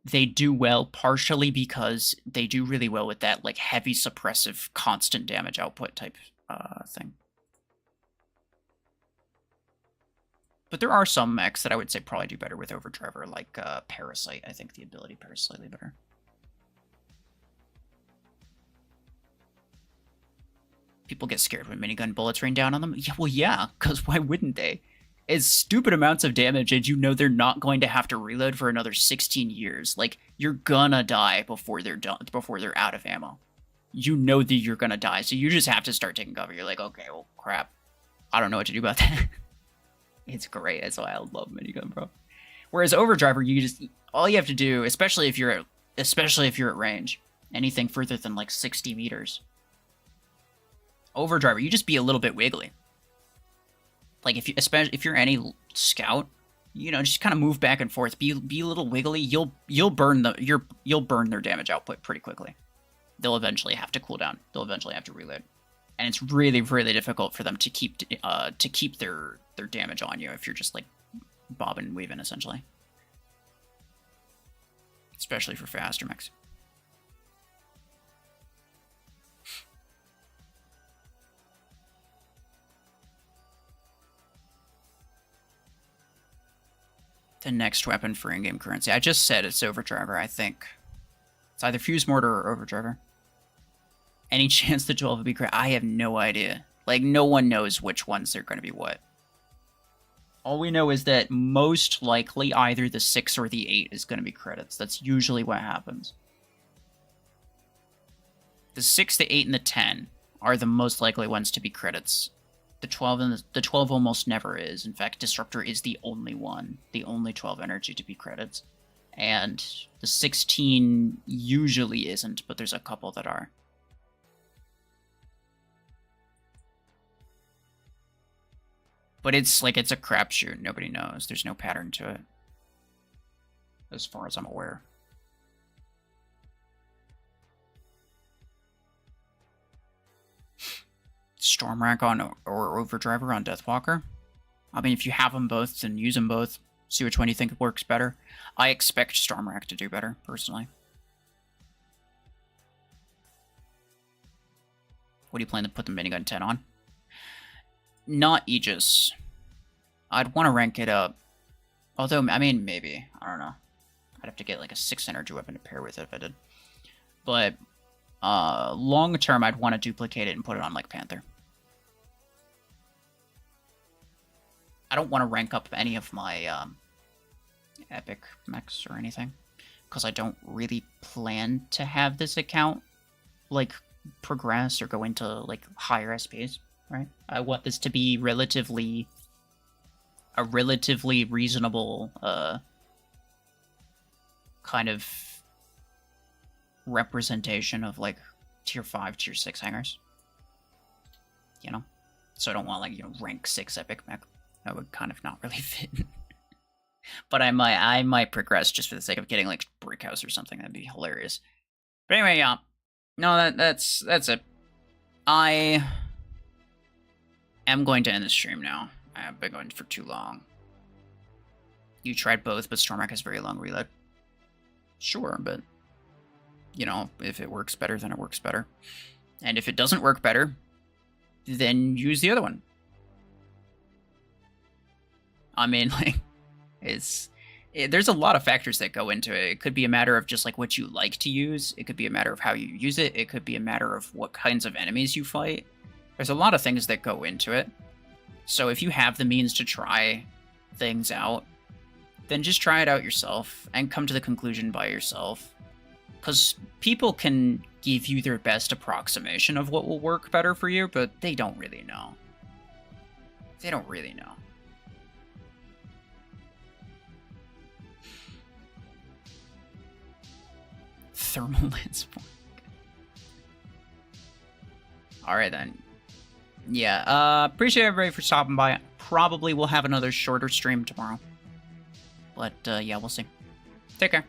they do well partially because they do really well with that like heavy suppressive constant damage output type thing. But there are some mechs that I would say probably do better with Overdriver, like Parasite. I think the ability pair is slightly better. People get scared when minigun bullets rain down on them. Yeah, well, yeah, because why wouldn't they? It's stupid amounts of damage, and you know they're not going to have to reload for another 16 years. Like, you're gonna die before they're done, before they're out of ammo. You know that you're gonna die, so you just have to start taking cover. You're like, okay, well, crap. I don't know what to do about that. It's great. That's why I love minigun, bro. Whereas Overdriver, all you have to do, especially if you're at range, anything further than like 60 meters. Overdriver, you just be a little bit wiggly. Like if you're any scout, you know, just kind of move back and forth, be a little wiggly. You'll burn their damage output pretty quickly. They'll eventually have to cool down. They'll eventually have to reload, and it's really, really difficult for them to keep their damage on you if you're just like bobbing and weaving essentially, especially for faster mechs. The next weapon for in-game currency. I just said it's Overdriver, I think. It's either Fuse Mortar or Overdriver. Any chance the 12 would be great? I have no idea. Like, no one knows which ones they're going to be what. All we know is that most likely either the 6 or the 8 is going to be credits. That's usually what happens. The 6, the 8, and the 10 are the most likely ones to be credits. The 12 and the 12 almost never is. In fact, Disruptor is the only one, the only 12 energy to be credits. And the 16 usually isn't, but there's a couple that are. But it's like, it's a crapshoot. Nobody knows. There's no pattern to it. As far as I'm aware. Stormrack on or Overdriver on Deathwalker. I mean, if you have them both, then use them both. See which one you think works better. I expect Stormrack to do better, personally. What do you plan to put the Minigun 10 on? Not Aegis. I'd want to rank it up. Although, I mean, maybe. I don't know. I'd have to get like a 6 energy weapon to pair with it if I did. But long term, I'd want to duplicate it and put it on like Panther. I don't want to rank up any of my epic mechs or anything, because I don't really plan to have this account like progress or go into like higher SPs, right? I want this to be a relatively reasonable kind of representation of like tier 5, tier 6 hangers. You know? So I don't want like, you know, rank 6 epic mech. That would kind of not really fit. But I might progress just for the sake of getting like Brick House or something. That'd be hilarious. But anyway, yeah. No, that's it. I am going to end the stream now. I've been going for too long. You tried both, but Stormrack has very long reload. Sure, but you know, if it works better, then it works better. And if it doesn't work better, then use the other one. I mean, like, there's a lot of factors that go into it. It could be a matter of just like what you like to use. It could be a matter of how you use it. It could be a matter of what kinds of enemies you fight. There's a lot of things that go into it. So if you have the means to try things out, then just try it out yourself and come to the conclusion by yourself. Because people can give you their best approximation of what will work better for you, but they don't really know. They don't really know. Thermal lens. Alright then. Yeah, appreciate everybody for stopping by. Probably we'll have another shorter stream tomorrow. But, yeah, we'll see. Take care.